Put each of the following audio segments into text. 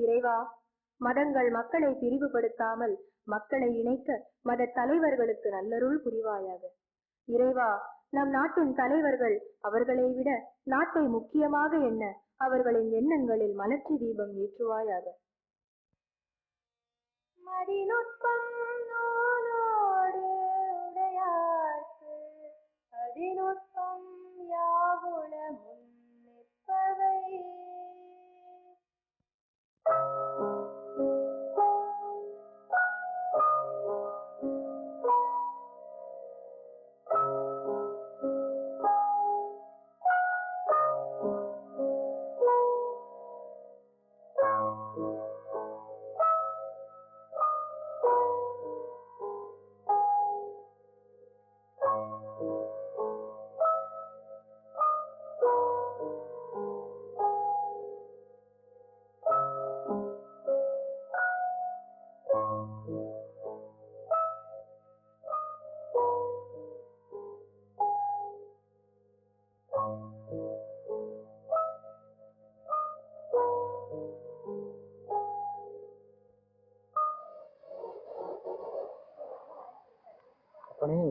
இறைவா, மதங்கள் மக்களை பிரிவுபடுத்தாமல் மக்களை இணைக்க மத தலைவர்களுக்கு நல்லருள் புரிவாயாக. இறைவா, நம் நாட்டின் தலைவர்கள் அவர்களை விட நாட்டை முக்கியமாக எண்ண அவர்களின் எண்ணங்களில் மலர்ச்சி தீபம் ஏற்றுவாயாக. மதிநுட்பம் நூலோடு உடையார்க்கு அதிநுட்பம் யாவுள முன்னிற்பவை.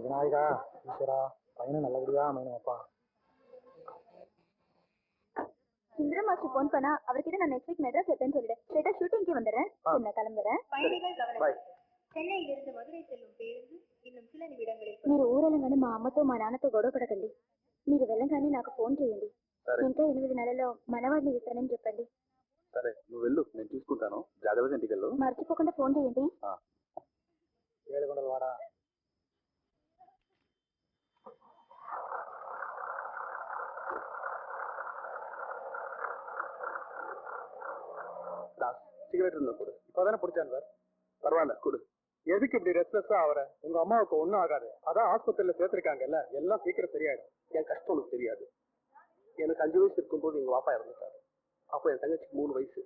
விநாயகா, ஈஸ்வரா, பையனும் நல்லபடியா அமையணும்ப்பா. சுந்தர மாஸ்டர் போன் பண்ணா அவர்கிட்ட நான் நெக்ஸ்ட் வீக் மெட்ராஸ் எப்பேன்னு சொல்லிடு. ஸ்ட்ரெயிட்டா ஷூட்டிங்க்கு வந்துடுறேன். நான் கிளம்புறேன். பயணிகள் கவனம். చెన్నైயிலிருந்து మధురై செல்லும் பேருந்து இன்னும் சில నిమిడங்களில். మీరు ఊరెళ్ళగానే మా అమ్మతో మా నాన్నతో గొడవపడకండి. మీరు వెళ్ళగానే నాకు ఫోన్ చేయండి. ఇంకా 8 నెలల్లో మనవాడిని ఇస్తానని చెప్పండి. సరే, నువ్వు వెళ్ళు, నేను చూసుకుంటాను. జాగ్రత్తగా ఇంటికి వెళ్ళు. మర్చిపోకుండా ఫోన్ చేయండి. ఏడుకొండలు వాడా. சிகரெட் இருந்தா கொடு. இப்பதானே பிடிச்சான் சார். பரவாயில்ல கொடு. எதுக்கு இப்படி ரெஸ்ட்லெஸ்ஸா ஆகிற? உங்க அம்மாவுக்கு ஒன்றும் ஆகாது. அதான் ஆஸ்பத்திரியில சேர்த்திருக்காங்கல்ல, எல்லாம் சீக்கிரம் சரியாயிடும். என் கஷ்டம் உனக்கு தெரியாது. எனக்கு 5 வயசு இருக்கும்போது எங்க பாப்பா இறந்துட்டாரு. அப்போ என் தங்கச்சிக்கு 3 வயசு.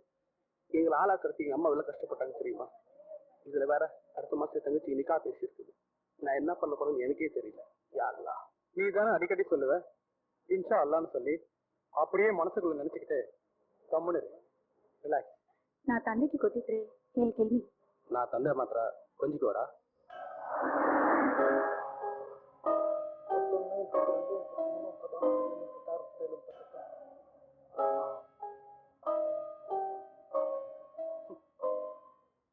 எங்களை ஆளாக்கிறதுக்கு எங்க அம்மா எவ்வளவு கஷ்டப்பட்டாங்க தெரியுமா? இதுல வேற அடுத்த மாசம் தங்கச்சி நிக்கா பேசி இருக்குது. நான் என்ன பண்ண போறேன்னு எனக்கே தெரியல. யாருலா நீ தானே அடிக்கடி சொல்லுவ இன்ஷா அல்லான்னு சொல்லி, அப்படியே மனசுக்குள்ள நினைச்சுக்கிட்டு கம்முன்னு ரிலாக்ஸ். நான் தந்தைக்கு கொத்திட்டு கேள்வி கேள்வி. நான் தந்தை மாத்திர கொஞ்சிக்கு வரா.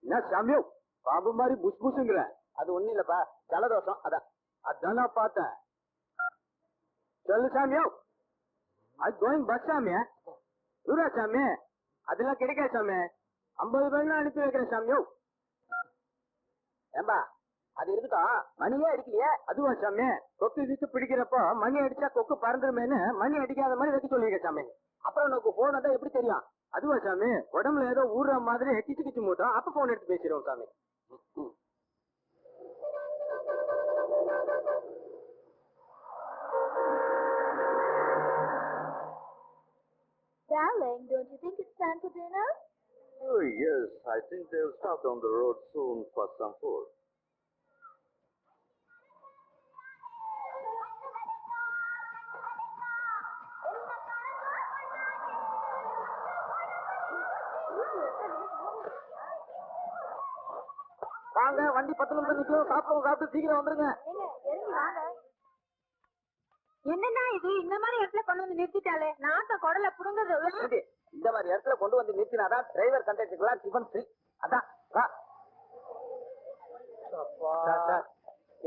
என்ன சாமியோ பாம்பு மாதிரி புஷ் புஷுங்கிற? அது ஒண்ணு இல்லப்பா, ஜலதோஷம். அதான் நான் பார்த்தேன். சொல்லு சாமியோ. அது கோயிங் பஸ் சாமியா? தூரா சாமி? அதெல்லாம் கிடைக்காது சாமி. 50 பேர்லாம் அனுப்பி வைக்கிறேன் சாமியோ. ஏம்பா அது இருக்கட்டும், மணியே அடிக்கலையே? அதுவா சாமி, கொக்கு வீட்டு பிடிக்கிறப்போ மணி அடிச்சா கொக்கு பறந்துருமேன்னு மணி அடிக்காத மாதிரி வைக்க சொல்லியிருக்கேன் சாமி. அப்புறம் உனக்கு போன் வந்தா எப்படி தெரியும்? அதுவா சாமி, உடம்புல ஏதோ ஊடுற மாதிரி கிச்சு கிச்சு மூட்டோம். அப்ப போன் எடுத்து பேசிடுவோம் சாமி. Darling, don't you think it's time for dinner? Oh, yes. I think they'll stop down the road soon for some food. வாங்க, வண்டி 10 நிமிஷம் நிற்கும். சாப்பிட்டு சீக்கிரம் வந்துருங்க. என்னன்னா இது இந்த மாதிரி இடத்துல கொண்டு வந்து நிறுத்திட்டாலே, நாத்த குடல புடுங்குது. இந்த மாதிரி இடத்துல கொண்டு வந்து நிறுத்தினாதான் டிரைவர் கண்டக்டருக்குலாம் டிஃபன் ஃப்ரீ. அதான்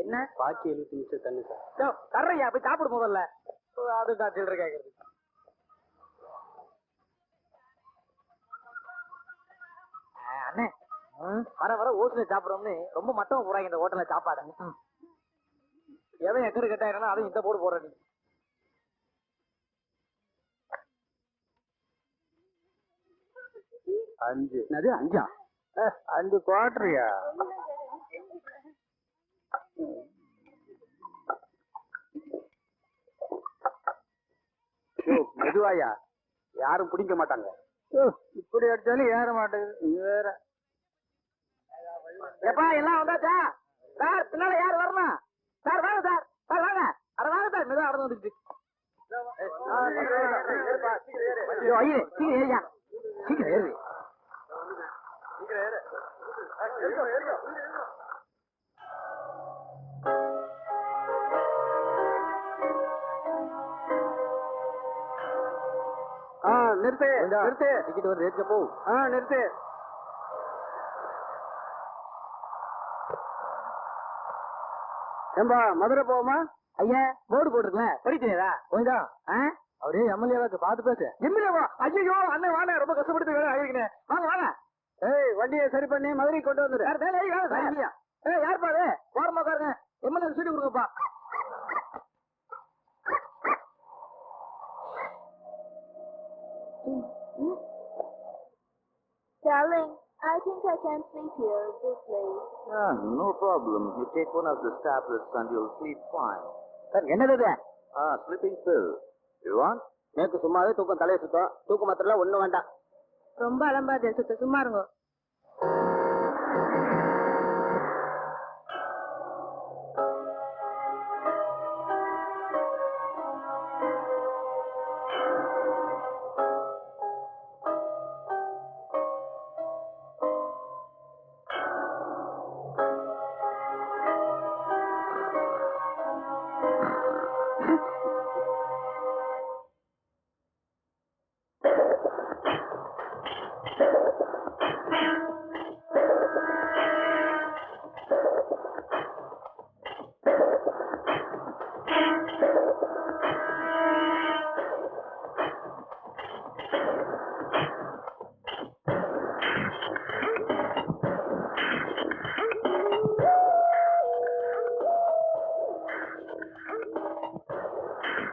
என்ன பாக்கி 70 நிமிஷம் தண்ணி சார். தர்றையா போய் சாப்பிடு முதல்ல. அதுதான் சில்லறை கேட்கறது. அண்ணே, வர ஓட்டுல சாப்பிடுறோம்னு ரொம்ப மட்டம் போறாங்க இந்த ஹோட்டல்ல சாப்பாடு. எவன் எக்கரு கட்டாயிரம் அதையும் இந்த போடு போடுற நீ. அஞ்சு 5 குவார்டரியா? மெதுவாயா, யாரும் பிடிக்க மாட்டாங்க. இப்படி அடிச்சாலும் ஏற மாட்டேங்குது. வேற எப்பா எல்லாம் வந்தாச்சா சார்? பின்னால யார் வரலாம் சார்? வாங்க சார். சார் வாங்க. அட வாங்க சார். மெதுவா நடந்து வந்துச்சு. சீக்கிரம் ஏறியா, சீக்கிரம் ஏறு. நிறுத்து நிறுத்து டிக்கெட் ஒரு ரேட்ல போ நிறுத்து ஏம்பா மதுரை போவோமா ஐயா போர்டு போட்டுருக்கல படிக்கிறீரா கொஞ்சம் அவரே எம்எல்ஏவாக்கு பார்த்து பேசு எம்எல்ஏவா ஐயோ அண்ணன் வாங்க ரொம்ப கஷ்டப்படுத்து வேலை ஆகிருக்கேன் வாங்க வாங்க ஏய் வண்டியை சரி பண்ணி மதுரை கொண்டு வந்துரு ஏய் யார் பாரு ஓரமா உட்காருங்க எம்எல்ஏ சீட்டு கொடுங்கப்பா Darling, I think I can sleep here this late. No problem. You take one of the tablets and you'll sleep fine. Sir என்னது இது Sleeping pill. You want? நேற்று சும்மாவே தூக்கம் தலையை சுத்தம் தூக்க மாத்திரம் ஒண்ணும் வேண்டாம் ரொம்ப அலம்பாது சுத்த சும்மா இருங்க.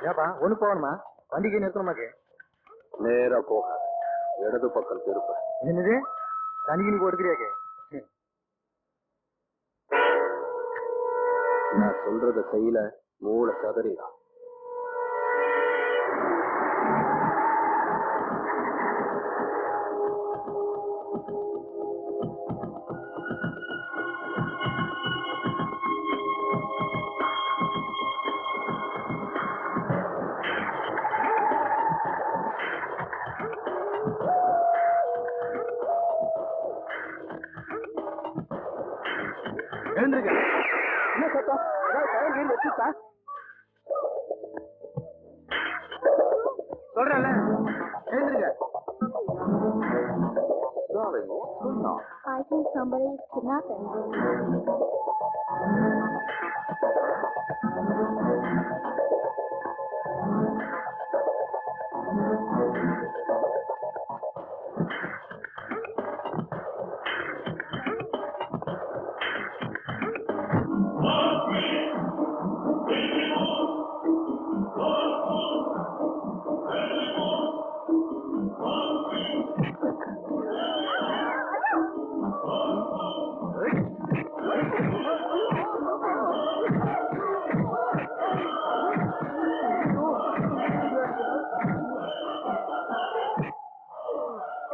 ஏப்பா ஒண்ணு போகணுமா வண்டிக்கு நிறுத்தணுமாக்கு நேரா போகாத. இடது பக்கம் திருப்ப. என்னது தனிக்கு போடுக்கிறியாக்கு நான் சொல்றத செய்யல மூளை சதறிதான். எழுந்திருக்க என்ன சத்தம் கயிறு வச்சுட்டா சொல்றேன்ல எழுந்திருக்க Darling, what's going on? I think somebody is kidnapping.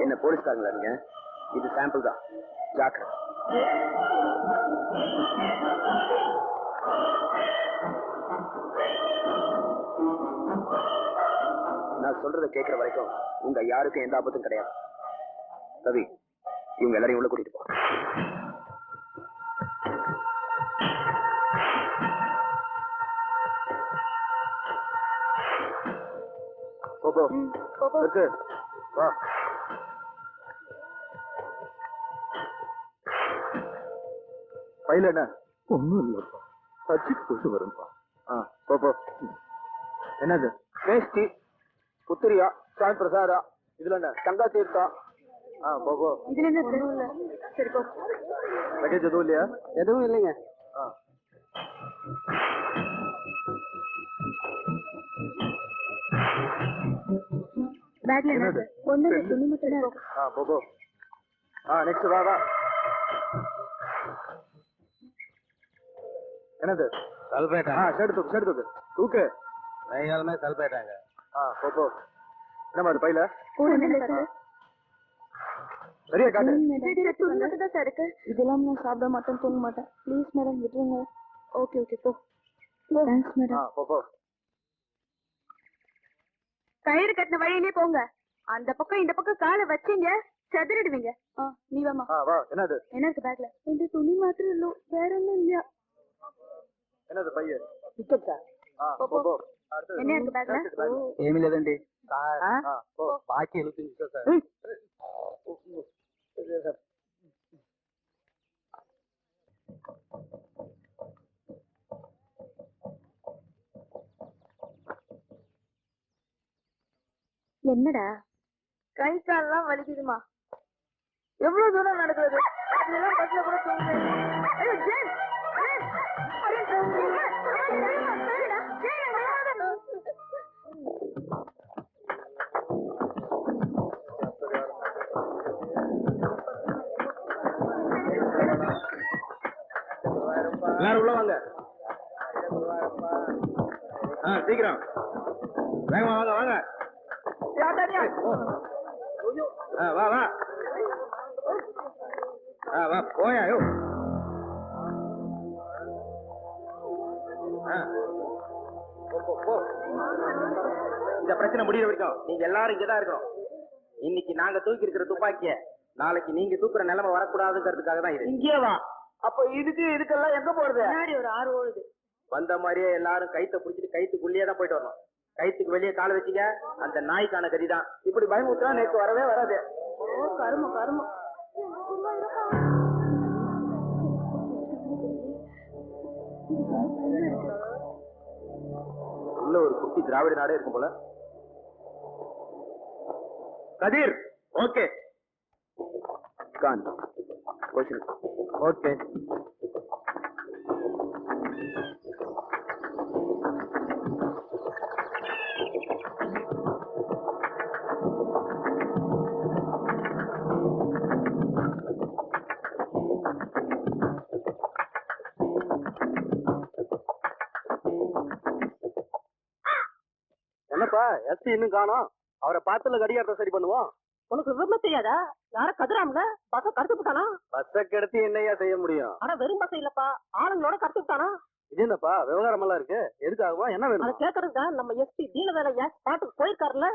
என்ன போலீஸ்காரங்களா நீங்க இது சாம்பிள் தான் ஜாக்கிரதை நான் சொல்றத கேட்கிற வரைக்கும் உங்க யாருக்கும் எந்த ஆபத்தும் கிடையாது ரவி இவங்க எல்லாரையும் உள்ள கூட்டிட்டு போ இருக்கு வா பையில என்ன ஒண்ணும் இல்லப்பா சச்சிட்டு போட்டு வரும்பா போ என்னது வேஷ்டி புத்திரியா சாய் பிரசாதா இதுல என்ன தங்கா தீர்த்தம் போ இதுல என்ன ஒண்ணும் இல்ல. சரி போ. லக்கேஜ் எதுவும் இல்லையா எதுவும் இல்லைங்க பேக்ல என்ன என்னது? ஒண்ணு இல்ல, துணி மட்டும் தான் இருக்கு. போ நெக்ஸ்ட் வா என்னது சல்பேட்டா. ஷர்ட் தூக்கு தூக்கு கையாலுமே சல்பேட்டாங்க. போ என்னமா அது பையில ஒண்ணு இல்ல சார். சரியா காட்டு துணி மட்டும் தான் சார் இருக்கு. இதெல்லாம் நான் சாப்பிட மாட்டேன், தூங்க மாட்டேன். ப்ளீஸ் மேடம் விட்டுருங்க. ஓகே ஓகே போ. Thanks madam. போ கயிறு கட்டின வழியிலே போங்க. அந்த பக்கம் இந்த பக்கம் காலை வச்சீங்க செதறிடுவீங்க. நீ வாமா. வா. என்னது? என்ன இருக்கு பேக்ல? இந்த துணி மாத்திரம் இல்ல, வேற ஒண்ணும் இல்லையா? என்னது பையன்? Ticket sir. போ. என்ன இருக்கு பேக்ல? ఏమీ లేదండి సార్ బాకీ వెళ్తుంది సార్ என்னடா கை கால்லாம் வலிக்குதுமா. எவ்வளவு தூரம் நடக்கிறது? அதெல்லாம் பஸ்ல கூட தூங்க. ஐயோ ஜேன், எல்லாரும் உள்ள வாங்க. சீக்கிரம் வேகமா வாங்க வாங்க. வா வா வா போயா யோ. போ. இந்த பிரச்சனை முடிய வரைக்கும் நீங்க எல்லாரும் இங்கதான் இருக்கணும். இன்னைக்கு நாங்க தூக்கி இருக்கிற துப்பாக்கிய நாளைக்கு நீங்க தூக்குற நிலைமை வரக்கூடாதுங்கிறதுக்காக தான் இது. இங்கே வா. அப்ப இதுக்கெல்லாம் எங்க போறது? முன்னாடி ஒரு 6 ஓடுது. வந்த மாதிரியே எல்லாரும் கைத்தை பிடிச்சிட்டு கைத்துக்குள்ளேயே தான் போயிட்டு வரணும். கைத்துக்கு வெளியே கால வச்சுங்க, அந்த நாய்க்கான கதிதான். இப்படி பயமுறுத்தா நேற்று வரவே வராது. ஓ கருமம் கருமம். உள்ள ஒரு குட்டி திராவிட நாடே இருக்கும் போல. கதிர் ஓகே கான் ஓகே. என்னப்பா எஸ்பி இன்னும் காணோம்? அவரை பார்த்துல கடிகாரத்தை சரி பண்ணுவோம். உனக்கு விவரம் தெரியாதா? யார கதுராம்ல பஸ்ஸ கடத்து விட்டானா? பஸ்ஸை கெடுத்து என்னையா செய்ய முடியும்? ஆனா வெறும் பஸ் இல்லப்பா, ஆளுங்களோட கடத்து விட்டானா? இது என்னப்பா விவகாரம் எல்லாம் இருக்கு? எதுக்காகவா? என்ன அதை வேணும்? கேட்கறதுக்கு நம்ம எஸ்பி டீல வேலையா பாட்டுக்கு போயிருக்காருல.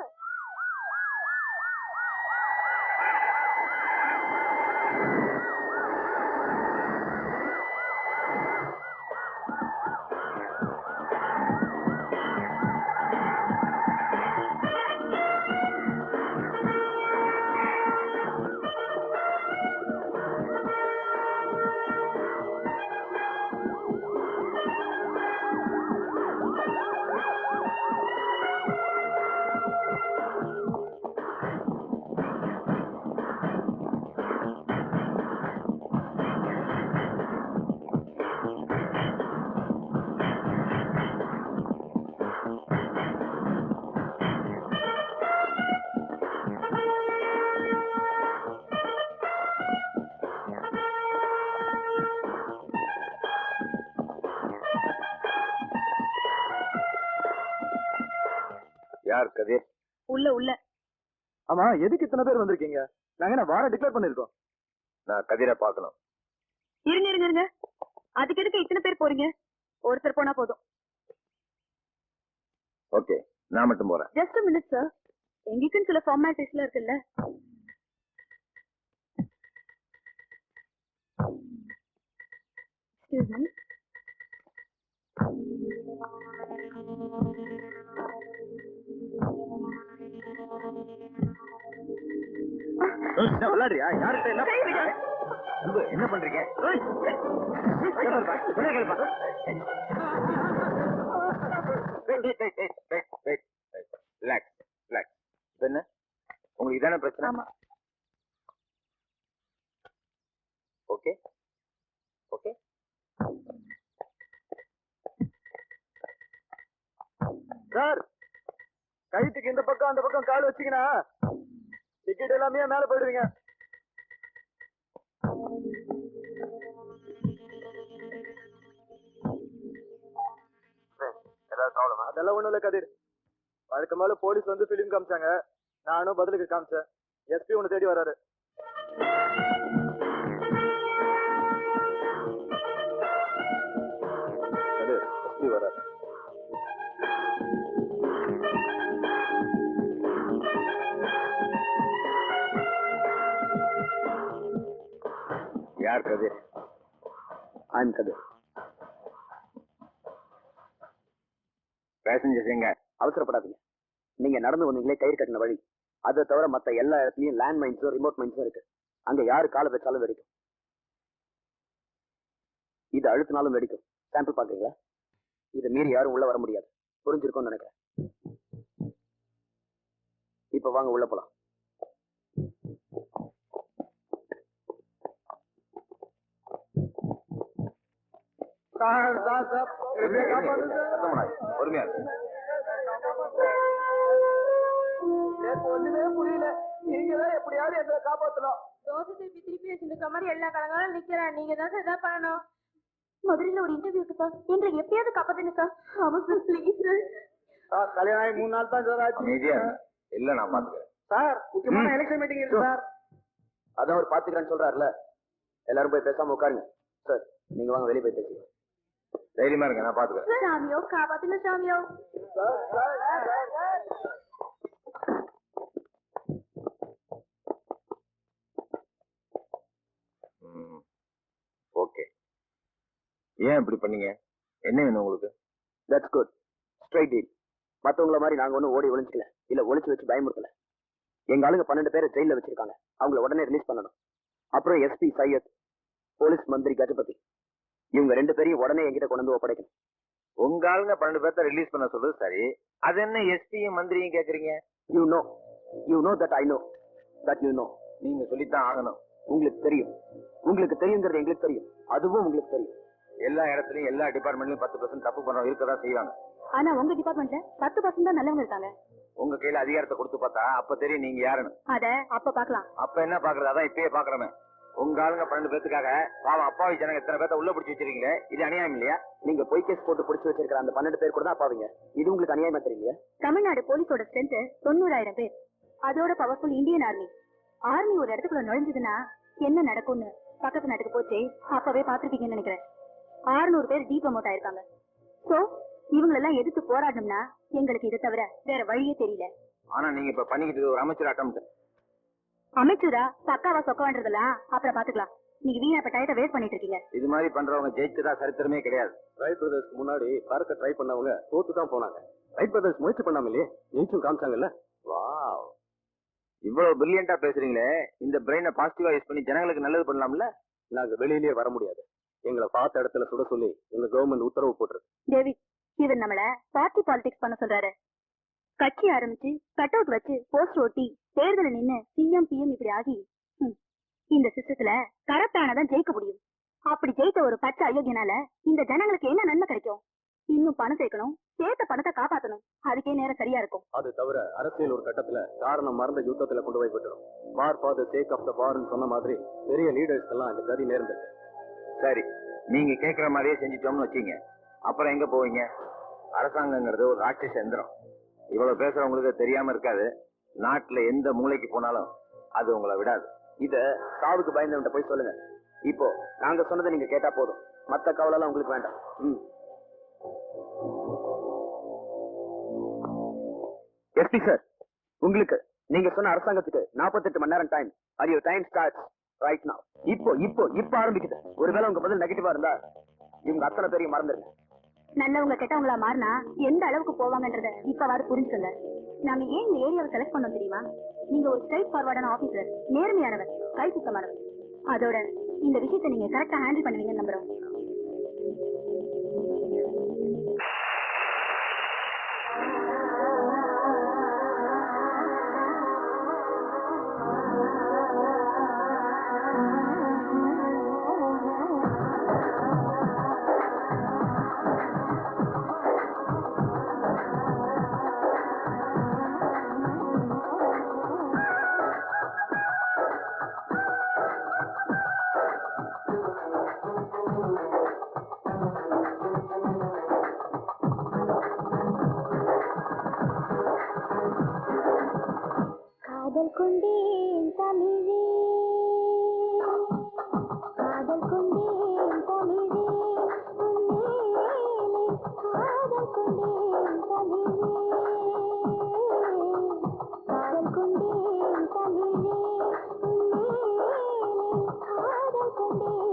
யார் கதிர்? உள்ள ஆமா, எதுக்கு இத்தனை பேர் வந்திருக்கீங்க? நாங்க என்ன வாரம் டிக்ளேர் பண்ணிருக்கோம். நான் கதிரை பார்க்கணும். இருங்க. அதுக்கு எதுக்கு இத்தனை பேர் போறீங்க? ஒருத்தர் போனா போதும். ஓகே, நான் மட்டும் போறேன். ஜஸ்ட் மினிட் சார், எங்களுக்குன்னு சில ஃபார்மாலிட்டிஸ்ல இருக்குல்ல. Excuse me. விளையாடுறியா? யார்கிட்ட என்ன என்ன பண்றீங்க? என்ன உங்களுக்கு இதான பிரச்சனை? Okay okay. சார், கைத்துக்கு இந்த பக்கம் அந்த பக்கம் கால் வச்சீங்கன்னா டிக்கெட் எல்லாமே மேல போயிடுவீங்க. அதெல்லாம் ஒண்ணும் இல்ல கதிர். வழக்கமால போலீஸ் வந்து பிலிம் காமிச்சாங்க, நானும் பதிலுக்கு காமிச்சேன். எஸ்பி உன்னை தேடி வராரு. எஸ்பி வராரு. யார் கதிர்? I'm Kathir. பேசஞ்சர்ஸ் எங்க? அவசரப்படாதீங்க. நீங்க நடந்து வந்தீங்களே கயிறு கட்டின வழி, அதை தவிர மத்த எல்லா இடத்துலயும் லேண்ட் மைன்ஸும் ரிமோட் மைன்ஸும் இருக்கு. அங்க யாரு காலை வச்சாலும் வெடிக்கும். இது அழுத்தினாலும் வெடிக்கும். சாம்பிள் பாக்குறீங்களா? இதை மீறி யாரும் உள்ள வர முடியாது. புரிஞ்சிருக்கும்னு நினைக்கிறேன். இப்ப வாங்க உள்ள போலாம். பொறுமையா ஒண்ணுமே புரியல. நீங்க தான் எப்படியாவது எங்களை காப்பாத்தணும். தோசை திருப்பி வச்சிருக்க மாதிரி எல்லா கலங்களும் நிக்கிறேன். நீங்க தான் சார் இதான் பண்ணணும். மதுரையில ஒரு இன்டர்வியூக்கு சார் எங்களை எப்பயாவது காப்பாத்துங்க சார். ஆமா சார், ப்ளீஸ் சார். கல்யாணம் ஆகி 3 நாள் தான் சார் ஆச்சு. இல்ல நான் பாத்துக்கிறேன் சார். முக்கியமான எலெக்ஷன் மீட்டிங் இருக்கு சார். அதான் அவர் பாத்துக்கிறேன்னு சொல்றாருல. எல்லாரும் போய் பேசாம உட்காருங்க. சார் நீங்க வாங்க, வெளியே போய் பேசுங்க. தைரியமா இருங்க, நான் பாத்துக்கிறேன். சாமியோ காப்பாத்துங்க சாமியோ. ஓகே, ஏன் இப்படி பண்ணீங்க? என்ன வேணும் உங்களுக்கு? That's good. Straight deal. மத்தவங்கள மாதிரி நாங்க ஒன்னும் ஓடி ஒளிஞ்சிக்கல, இல்ல ஒளிச்சு வச்சு பயமுறுத்தல. எங்க ஆளுங்க 12 பேரை ஜெயில வச்சிருக்காங்க. அவங்கள உடனே ரிலீஸ் பண்ணணும். அப்புறம் எஸ்பி சையத், போலீஸ் மந்திரி கஜபதி, இவங்க 2 பேரையும் உடனே என்கிட்ட கொண்டு வந்து ஒப்படைக்கணும். உங்க ஆளுங்க 12 பேர்த்த ரிலீஸ் பண்ண சொல்றது சரி. அது என்ன எஸ்பியும் மந்திரியும் கேக்குறீங்க? You know that I know that you know. நீங்க சொல்லித்தான் ஆகணும். உங்களுக்கு தெரியும். உங்களுக்கு தெரியுங்கிறது எங்களுக்கு தெரியும். அதுவும் உங்களுக்கு தெரியும். எல்லா இடத்துலயும் எல்லா டிபார்ட்மெண்ட்லயும் 10% தப்பு பண்றவங்க இருக்கதான் செய்வாங்க. ஆனா உங்க டிபார்ட்மெண்ட்ல 10% தான் நல்லவங்க இருக்காங்க. உங்க கையில அதிகாரத்தை கொடுத்து பார்த்தா அப்ப தெரியும் நீங்க யாருன்னு. அத அப்ப பாக்கலாம். அப்ப என்ன பாக்குறது? அதான் இப்பயே பாக்குறமே. உங்க ஆளுங்க 12 பேத்துக்காக பாவம் அப்பாவி ஜனங்க எத்தனை பேர்த்த உள்ள பிடிச்சி வச்சிருக்கீங்களே, இது அநியாயம் இல்லையா? நீங்க பொய் கேஸ் போட்டு பிடிச்சி வச்சிருக்கிற அந்த 12 பேர் கூட தான் அப்பாவிங்க. இது உங்களுக்கு அநியாயமா தெரியல? தமிழ்நாடு போலீஸோட ஸ்ட்ரென்த் 90,000 பேர். அதோட பவர்ஃபுல் இந்தியன் ஆர்மி. ஆர்மி ஒரு இடத்துக்குள்ள நுழைஞ்சதுன்னா என்ன நடக்கும்னு பக்கத்து நாட்டுக்கு போச்சு அப்பவே பாத்துருப்பீங்கன்னு நினைக்கிறேன். 600 பேர் டீப்ரமோட் ஆயிருக்காங்க. சோ இவங்களெல்லாம் எதிர்த்து போராடணும்னா எங்களுக்கு இதை தவிர வேற வழியே தெரியல. ஆனா நீங்க இப்ப பண்ணிக்கிட்டு ஒரு அமைச்சர் அட்டம். அமைச்சரா பக்காவா சொக்கவான்றதெல்லாம் அப்புறம் பாத்துக்கலாம். நீங்க வீணா இப்ப டயத்தை வேஸ்ட் பண்ணிட்டு இருக்கீங்க. இது மாதிரி பண்றவங்க ஜெயிச்சதா சரித்திரமே கிடையாது. ரைட் பிரதர்ஸ்க்கு முன்னாடி பறக்க ட்ரை பண்ணவங்க தோத்து தான் போனாங்க. ரைட் பிரதர்ஸ் முயற்சி பண்ணாமலே ஜெயிச்சும் காமிச்சாங்கல்ல. வாவ், இவ்வளவு பிரில்லியண்டா பேசுறீங்களே. இந்த பிரெயினை பாசிட்டிவா யூஸ் பண்ணி ஜனங்களுக்கு நல்லது பண்ணலாம்ல. நாங்க வெளியிலேயே வர முடியாது. எங்களை பார்த்த இடத்துல சுட சொல்லி எங்க கவர்மெண்ட் உத்தரவு போட்டுருக்கு. டேவிட், இவர் நம்மள பார்ட்டி பாலிடிக்ஸ் பண்ண சொல்றாரு. கட்சி ஆரம்பிச்சு கட் அவுட் வச்சு போஸ்ட் ஓட்டி தேர்தல நின்னு சிஎம் பிஎம் இப்படி ஆகி இந்த சிஸ்டத்துல கரெக்டானதான் ஜெயிக்க முடியும். அப்படி ஜெயித்த ஒரு பச்சை அயோக்கியனால இந்த ஜனங்களுக்கு என்ன நன்மை கிடைக்கும்? இன்னும் பணம் சேர்க்கணும், சேர்த்த பணத்தை காப்பாத்தணும். அதுக்கே நேரம் சரியா இருக்கும். அது தவிர அரசியல் ஒரு கட்டத்துல காரணம் மறந்த யுத்தத்துல கொண்டு போய் விட்டுடும். வார் for the sake of the வார்னு சொன்ன மாதிரி பெரிய லீடர்ஸ் எல்லாம் இந்த கதி நேர்ந்திருக்கு. சரி, நீங்க கேட்கிற மாதிரியே செஞ்சிட்டோம்னு வச்சீங்க, அப்புறம் எங்க போவீங்க? அரசாங்கங்கிறது ஒரு ராட்சச எந்திரம். இவ்வளவு பேசுறவங்களுக்கு தெரியாம இருக்காது. நாட்டுல எந்த மூளைக்கு போனாலும் அது உங்களை விடாது. இத சாவுக்கு பயந்தவன்ட்ட போய் சொல்லுங்க. இப்போ நாங்க சொன்னதை நீங்க கேட்டா போதும். மத்த கவலை எல்லாம் உங்களுக்கு வேண்டாம். எஸ்பி சார், உங்களுக்கு நீங்க சொன்ன அரசாங்கத்துக்கு 48 மணி நேரம் time. Are your time starts right now. இப்போ ஆரம்பிக்குது. ஒருவேளை உங்க பதில் நெகட்டிவா இருந்தா இவங்க அத்தனை பேரையும் மறந்துருங்க. நல்லவங்க கெட்டவங்களா மாறினா எந்த அளவுக்கு போவாங்கன்றத இப்பவாறு புரிஞ்சுக்கங்க. நாங்க ஏன் இந்த ஏரியாவை செலக்ட் பண்ணோம் தெரியுமா? நீங்க ஒரு ஸ்ட்ரைட் ஃபார்வர்டான ஆபீசர், நேர்மையானவர், கை சுத்தமானவர். அதோட இந்த விஷயத்தை நீங்க கரெக்டா ஹேண்டில் பண்ணுவீங்கன்னு நம்புறோம். காதல் கொண்டேன் தமிழே, காதல் கொண்டேன் தமிழே, உன்மேலே காதல் கொண்டேன் தமிழே, காதல் கொண்டேன் தமிழே, உன்மேலே காதல் கொண்டேன்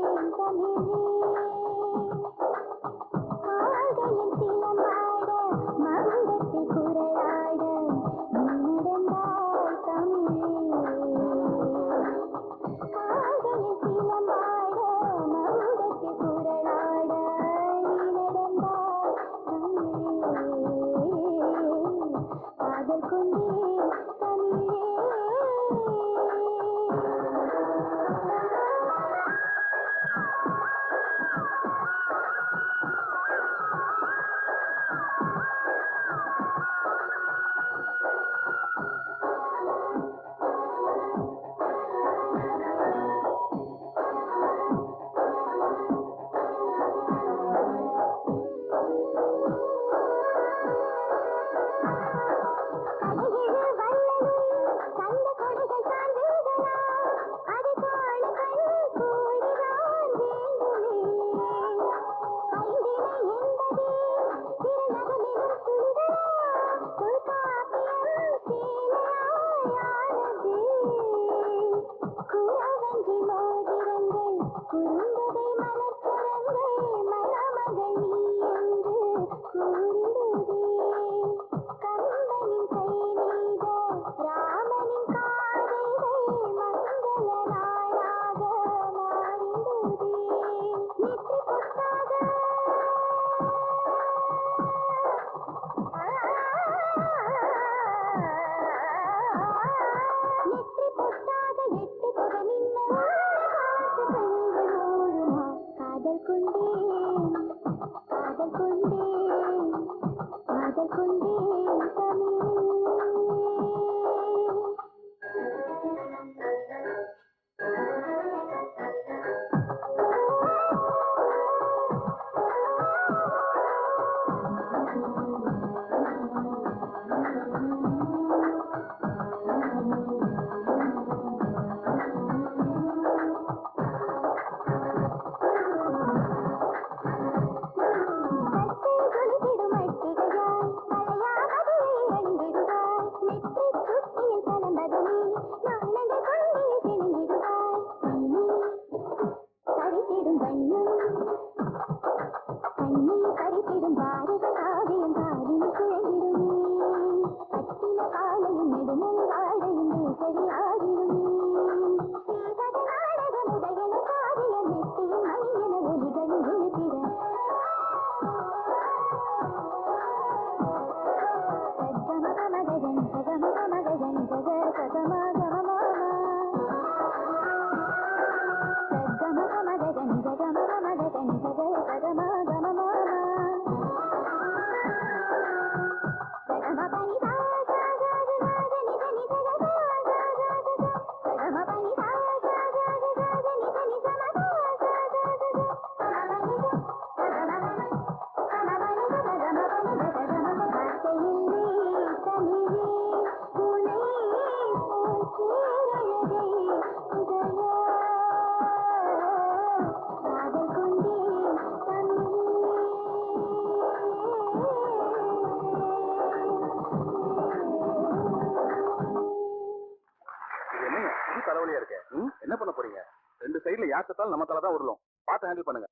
தலைவலியா இருக்கு. என்ன பண்ண போறீங்க? ரெண்டு சைடுல யார் செத்தாலும் நம்ம தலை தான் உருளும். பார்த்து ஹேண்டில் பண்ணுங்க.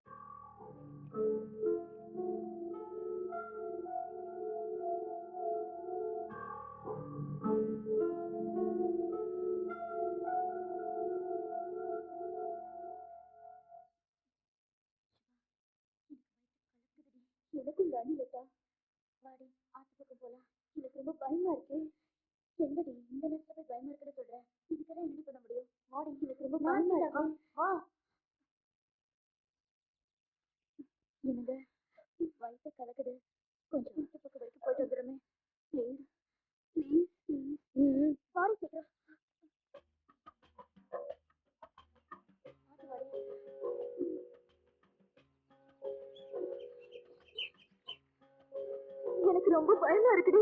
எனக்கும் அணி லதா, வாடி ஆத்து பக்கம் போலாம். எனக்கு ரொம்ப பயமா இருக்கு. என்னடி இந்த நேரத்துல போய் பயமா இருக்குன்னு சொல்றேன்? இதுக்கெல்லாம் என்ன பண்ண முடியும்? வாடி, எனக்கு ரொம்ப பயமா இருக்கு. வா. என்னங்க வயிற்று கலக்குது, கொஞ்சம் ஆத்து பக்கம் வரைக்கும் போயிட்டு வந்துடுமே. Please please please. வாடி சீக்கிரம். எனக்கு ரொம்ப பயமா இருக்குடி.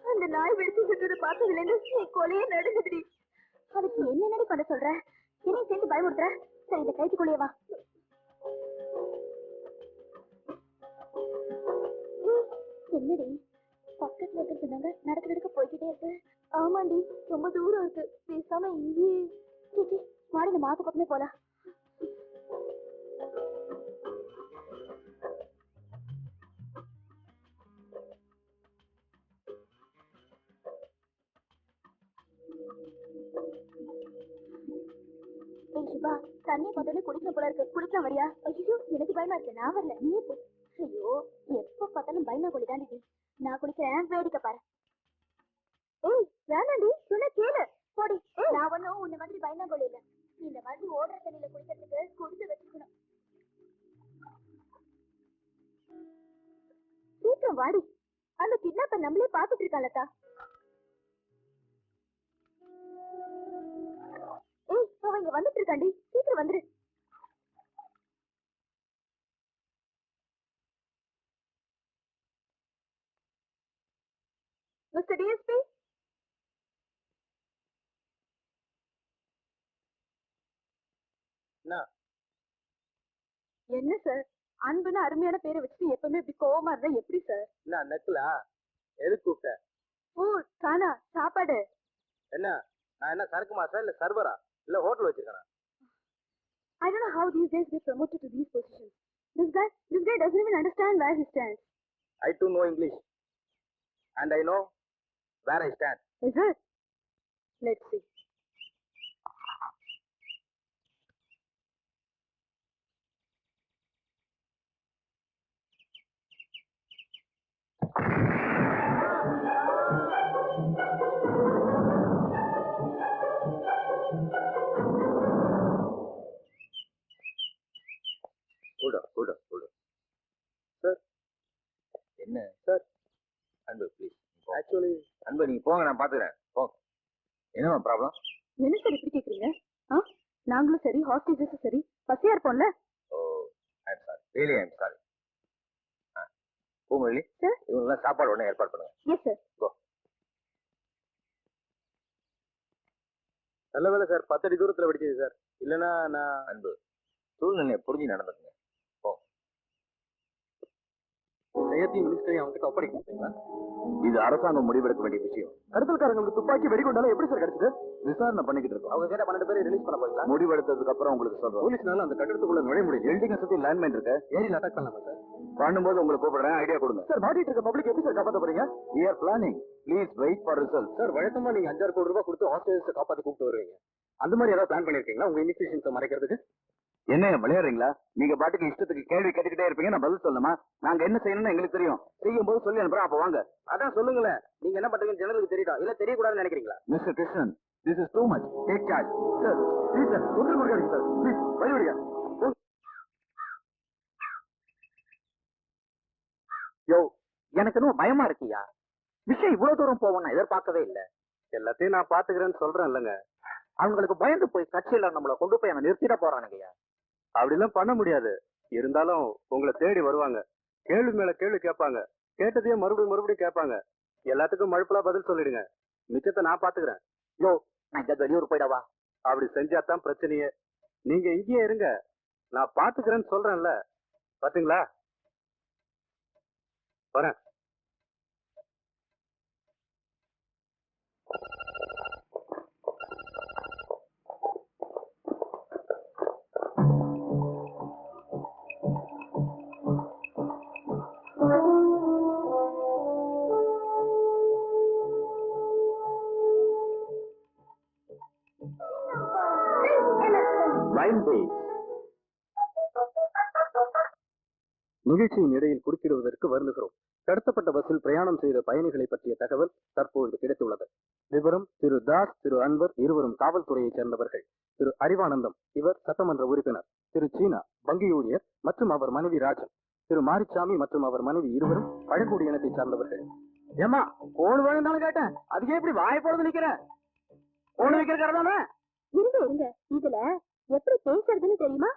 அந்த நாய் வெடிச்சு சுட்டுறத பார்த்ததுல இருந்து என் கொலையே நடுங்குதுடி. அதுக்கு என்னடி பண்ண சொல்ற? என்னையும் சேர்த்து பயமுறுத்துற? சரி, இந்த கைக்குள்ளேயே வா. என்னடி பக்கத்துல இருக்க சொன்னாங்க, நடக்க நடக்க போய்கிட்டே இருக்கு. ஆமாண்டி, ரொம்ப தூரம் இருக்கு. பேசாம இங்கேயே சீச்சி மாடி இந்த மாத்து பக்கமே போலாம். சிவா, தண்ணி பார்த்தோன்னே குடிக்கணும் போல இருக்கு. குடிக்கலாம் வரியா? ஐயோ, எனக்கு பயமா இருக்கு. நான் வரல, நீ போ. ஐயோ, எப்ப பார்த்தாலும் பயமா கொள்ளி தாண்டி. நான் குடிக்கிறேன், வேடிக்கை பாரு. ஏய் வேணாண்டி சொன்ன கேளு போடி. நான் ஒன்னும் உன்ன மாதிரி பயந்தாங்கோல இல்ல. இந்த மாதிரி ஓடுற தண்ணியில குளிக்கிறதுக்கு கொடுத்து வச்சுக்கணும். சீக்கிரம் வாடி. அந்த கிட்னாப்பர் நம்மளே பாத்துட்டு இருக்காளக்கா. ஏய் அவன் இங்க வந்துட்டு இருக்காண்டி, சீக்கிரம் வந்துரு. மிஸ்டர் டிஎஸ்பி, என்ன சார் அன்புன்னு அருமையான பேரை வச்சுட்டு எப்பவுமே இப்படி கோவமா இருந்தா எப்படி சார்? என்ன நெக்கலா எதுக்கு கூப்பிட்ட? ஃபுட் கானா சாப்பாடு. என்ன நான் என்ன சரக்கு மாசா இல்ல சர்வரா இல்ல ஹோட்டல் வச்சிருக்கேன்? I don't know how these days get promoted to these positions. This guy doesn't even understand where he stands. I too know English and I know where I stand. Is it? Let's see. Hold on. Sir என்ன sir அன்பு please actually அன்பு நீங்க போங்க, நான் பாத்துக்கிறேன். போங்க. என்னமா problem? என்ன சார் இப்படி கேக்குறீங்க? நாங்களும் சரி ஹாஸ்டேஜஸும் சரி பசியா இருப்போம்ல. Oh I'm sorry, really I'm sorry. பூமொழி சார். இவங்கெல்லாம் சாப்பாடு உடனே ஏற்பாடு பண்ணுங்க. Yes sir. கோ. நல்ல வேலை சார் 10 அடி தூரத்துல வெடிச்சது சார். இல்லைன்னா நான் அன்பு சூழ்நிலையை புரிஞ்சு நடந்துக்குங்க. ஜெயத்தையும் மினிஸ்டரையும் அவங்ககிட்ட ஒப்படைக்க முடியுங்களா? இது அரசாங்கம் முடிவெடுக்க வேண்டிய விஷயம். கடத்தல்காரங்களுக்கு துப்பாக்கி வெடிகுண்டாலும் எப்படி சார் கிடைச்சது? விசாரணை பண்ணிக்கிட்டு இருக்கோம். அவங்க கேட்ட 12 பேரை ரிலீஸ் பண்ண போறீங்களா? முடிவெடுத்ததுக்கு அப்புறம் உங்களுக்கு சொல்றோம். போலீஸ்னால அந்த கட்டடத்துக்குள்ள நுழைய முடியல. பில்டிங்கை சுத்தி லேண்ட்மைன் இருக்கு. ஏரியில் அட்டாக் பண்ணலாமா சார்? பண்ணும்போது உங்களுக்கு கூப்பிடுறேன், ஐடியா கொடுங்க. சார் மாட்டிட்டு இருக்க பப்ளிக் எப்படி சார் காப்பாற்ற போறீங்க? We are planning. Please wait for results. Sir வழக்கமா நீங்க 5-6 கோடி ரூபாய் கொடுத்து ஹாஸ்டேஜ்ஸை காப்பாத்தி கூப்பிட்டு வருவீங்க. அந்த மாதிரி ஏதாவது பிளான் பண்ணிருக்கீங்களா உங்க இனிஷியேஷன்ஸை மறைக்கிறதுக்கு? என்ன விளையாடுறீங்களா? நீங்க பாட்டுக்கு இஷ்டத்துக்கு கேள்வி கேட்டுக்கிட்டே இருப்பீங்க, நான் பதில் சொல்லணுமா? நாங்க என்ன செய்யணும்னு எங்களுக்கு தெரியும். செய்யும் போது சொல்லி அனுப்புறோம், அப்ப வாங்க. அதான் சொல்லுங்களேன். நீங்க என்ன பண்றீங்கன்னு ஜனங்களுக்கு தெரியுதா இல்ல தெரியக்கூடாதுன்னு நினைக்கிறீங்களா? Mister Krishnan, this is too much. Take charge. Sir please sir தொந்தரவு கொடுக்காதீங்க சார். ப்ளீஸ் வழி விடுங்க. யோ, எனக்கு இன்னும் பயமா இருக்கியா? விஷயம் இவ்வளவு தூரம் போவோம் நான் எதிர்பார்க்கவே இல்ல. எல்லாத்தையும் நான் பாத்துக்கிறேன்னு சொல்றேன் இல்லங்க. அவங்களுக்கு பயந்து போய் கட்சியில நம்மளை கொண்டு போய் அவன் நிறுத்திட போறானுங்கய்யா. அப்படிலாம் பண்ண முடியாது. இருந்தாலும் உங்களை தேடி வருவாங்க, கேள்வி மேல கேள்வி கேட்பாங்க, கேட்டதையே மறுபடியும் கேட்பாங்க. எல்லாத்துக்கும் மழுப்பலா பதில் சொல்லிடுங்க. மிச்சத்தை நான் பாத்துக்கிறேன். யோ, நான் இங்க வெளியூர் போயிடவா? அப்படி செஞ்சாதான் பிரச்சனையே. நீங்க இங்கேயே இருங்க, நான் பாத்துக்கிறேன்னு சொல்றேன்ல. பாத்தீங்களா? வரேன். நிகழ்ச்சியின் இடையில் குறுக்கிடுவதற்கு வருந்துகிறோம். கடத்தப்பட்ட பஸ்ஸில் பிரயாணம் செய்த பயணிகளை பற்றிய தகவல் தற்பொழுது கிடைத்துள்ளது. விவரம்: திரு தாஸ், திரு அன்வர் இருவரும் காவல்துறையைச் சேர்ந்தவர்கள். திரு அறிவானந்தம், இவர் சட்டமன்ற உறுப்பினர். திரு சீனா வங்கி ஊழியர் மற்றும் அவர் மனைவி ராஜன். திரு மாரிச்சாமி மற்றும் அவர் மனைவி இருவரும் பழங்குடி இனத்தை சார்ந்தவர்கள். ஏமா கோணு வேணும்னு கேட்டேன், அதுக்கே இப்படி வாய் பொழுது நிக்கிற? கோணு வைக்கிறதானே? இருங்க இதுல எப்படி பேசுறதுன்னு தெரியுமா?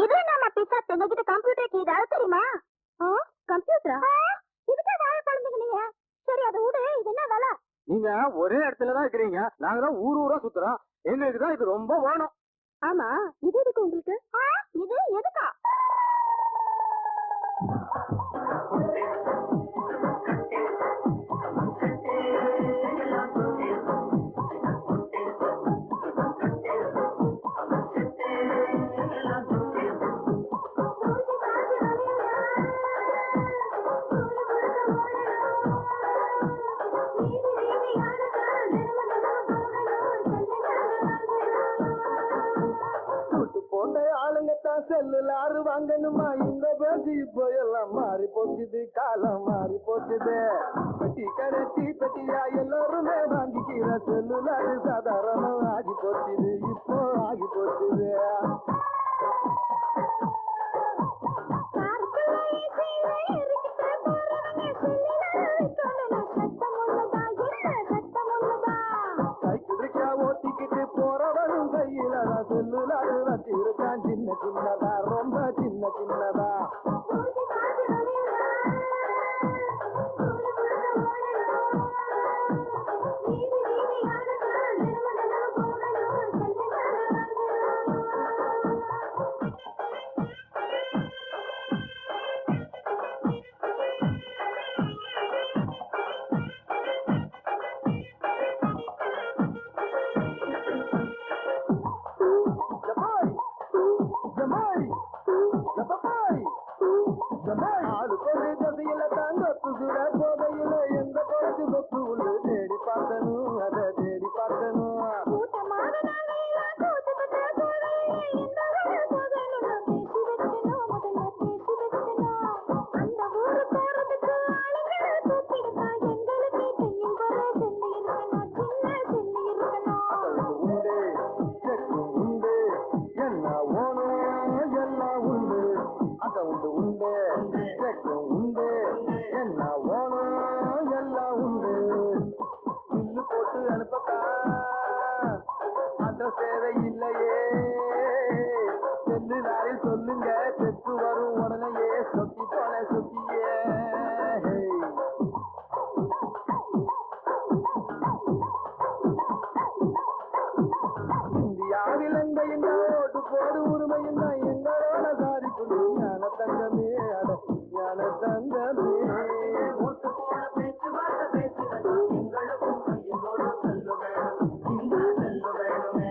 இது நம்ம பிசா தெங்ககிட்ட கம்ப்யூட்டர் கீ ஏதாவது தெரியுமா? கம்ப்யூட்டரா? இதுக்கு வாய பழந்துக்கிறீங்க. சரி அதை விடு, இது என்ன வேலை? நீங்க ஒரே இடத்துல தான் இருக்கிறீங்க, நாங்க தான் ஊரா சுத்துறோம். எங்களுக்கு தான் இது ரொம்ப வேணும். ஆமா, இது எதுக்கு உங்களுக்கு? இது எதுக்கா? செல்லுலாரு வாங்கணுமா? இந்த பேச்சு இப்போ எல்லாம் மாறி போச்சுது, காலம் மாறி போச்சுது. டீ கடை டீ பெட்டியா எல்லாருமே வாங்கிக்கிற செல்லுலாரு சாதாரணம் ஆகி போச்சுது இப்போ ஆகி போச்சுது சைக்கிள் ரிக்ஷா ஓட்டிக்கிட்டு போறவனும் கையில செல்லுலாரு வச்சிருக்கான் சின்ன சின்னதா ரொம்ப சின்ன சின்னதா ஆளு கொண்டு தசையில தாங்க புசுர போதையில எந்த குறைச்சு கொத்து உள்ள தேடி பார்க்கணும் அதை தேடி பார்க்கணும் உண்டு செக்கும் உண்டு என்ன ஓணும் எல்லாம் உண்டு அக்கவுண்டு உண்டு செக்கும் உண்டு என்ன ஓணும் எல்லாம் உண்டு பில்லு போட்டு அனுப்பத்தா அந்த சேவை இல்லையே செல்லுலாரில் சொல்லுங்க செத்து வரும் உடனேயே சொக்கி போன சொக்கியே இந்தியாவில் எங்கையும் ஓட்டு போடு உரிமையும் தான் எங்களோட சாதிக்கும் ஞான தங்கமே அட ஞான தங்கமே ஓட்டு போட பேச்சுவார்த்தை பேசுகிறது எங்களுக்கும் கையிலோடு செல்ல வேணும் இந்த செல்ல வேணுமே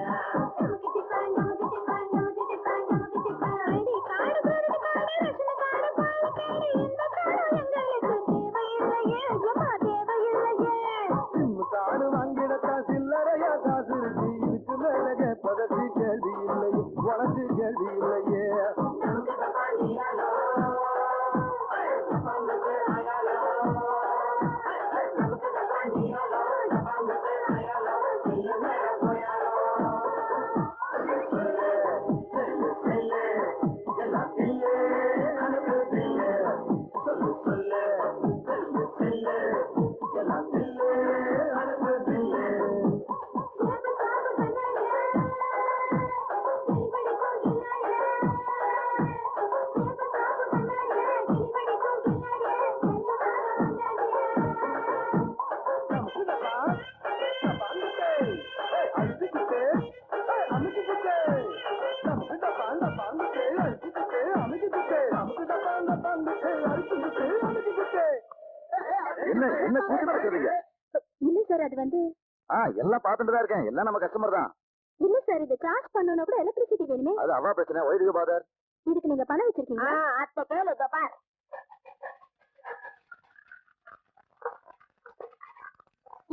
காடு வாங்கிடத்தா சில்லறையா காசு இருக்கு இதுக்கு மேல கேட்பதற்கு கேள்வி இல்லையே உனக்கு கேள்வி இல்லையே என்ன என்ன கூட்டமா சொல்றீங்க இல்ல சார் அது வந்து எல்லாம் பார்த்துட்டு தான் இருக்கேன் எல்லாம் நம்ம கஸ்டமர் தான் இல்ல சார் இது சார்ஜ் பண்ணனும் கூட எலக்ட்ரிசிட்டி வேணுமே அது அவா பிரச்சனை ஒய்டு பாதர் இதுக்கு நீங்க பணம் வச்சிருக்கீங்க அத்த கேளு பார்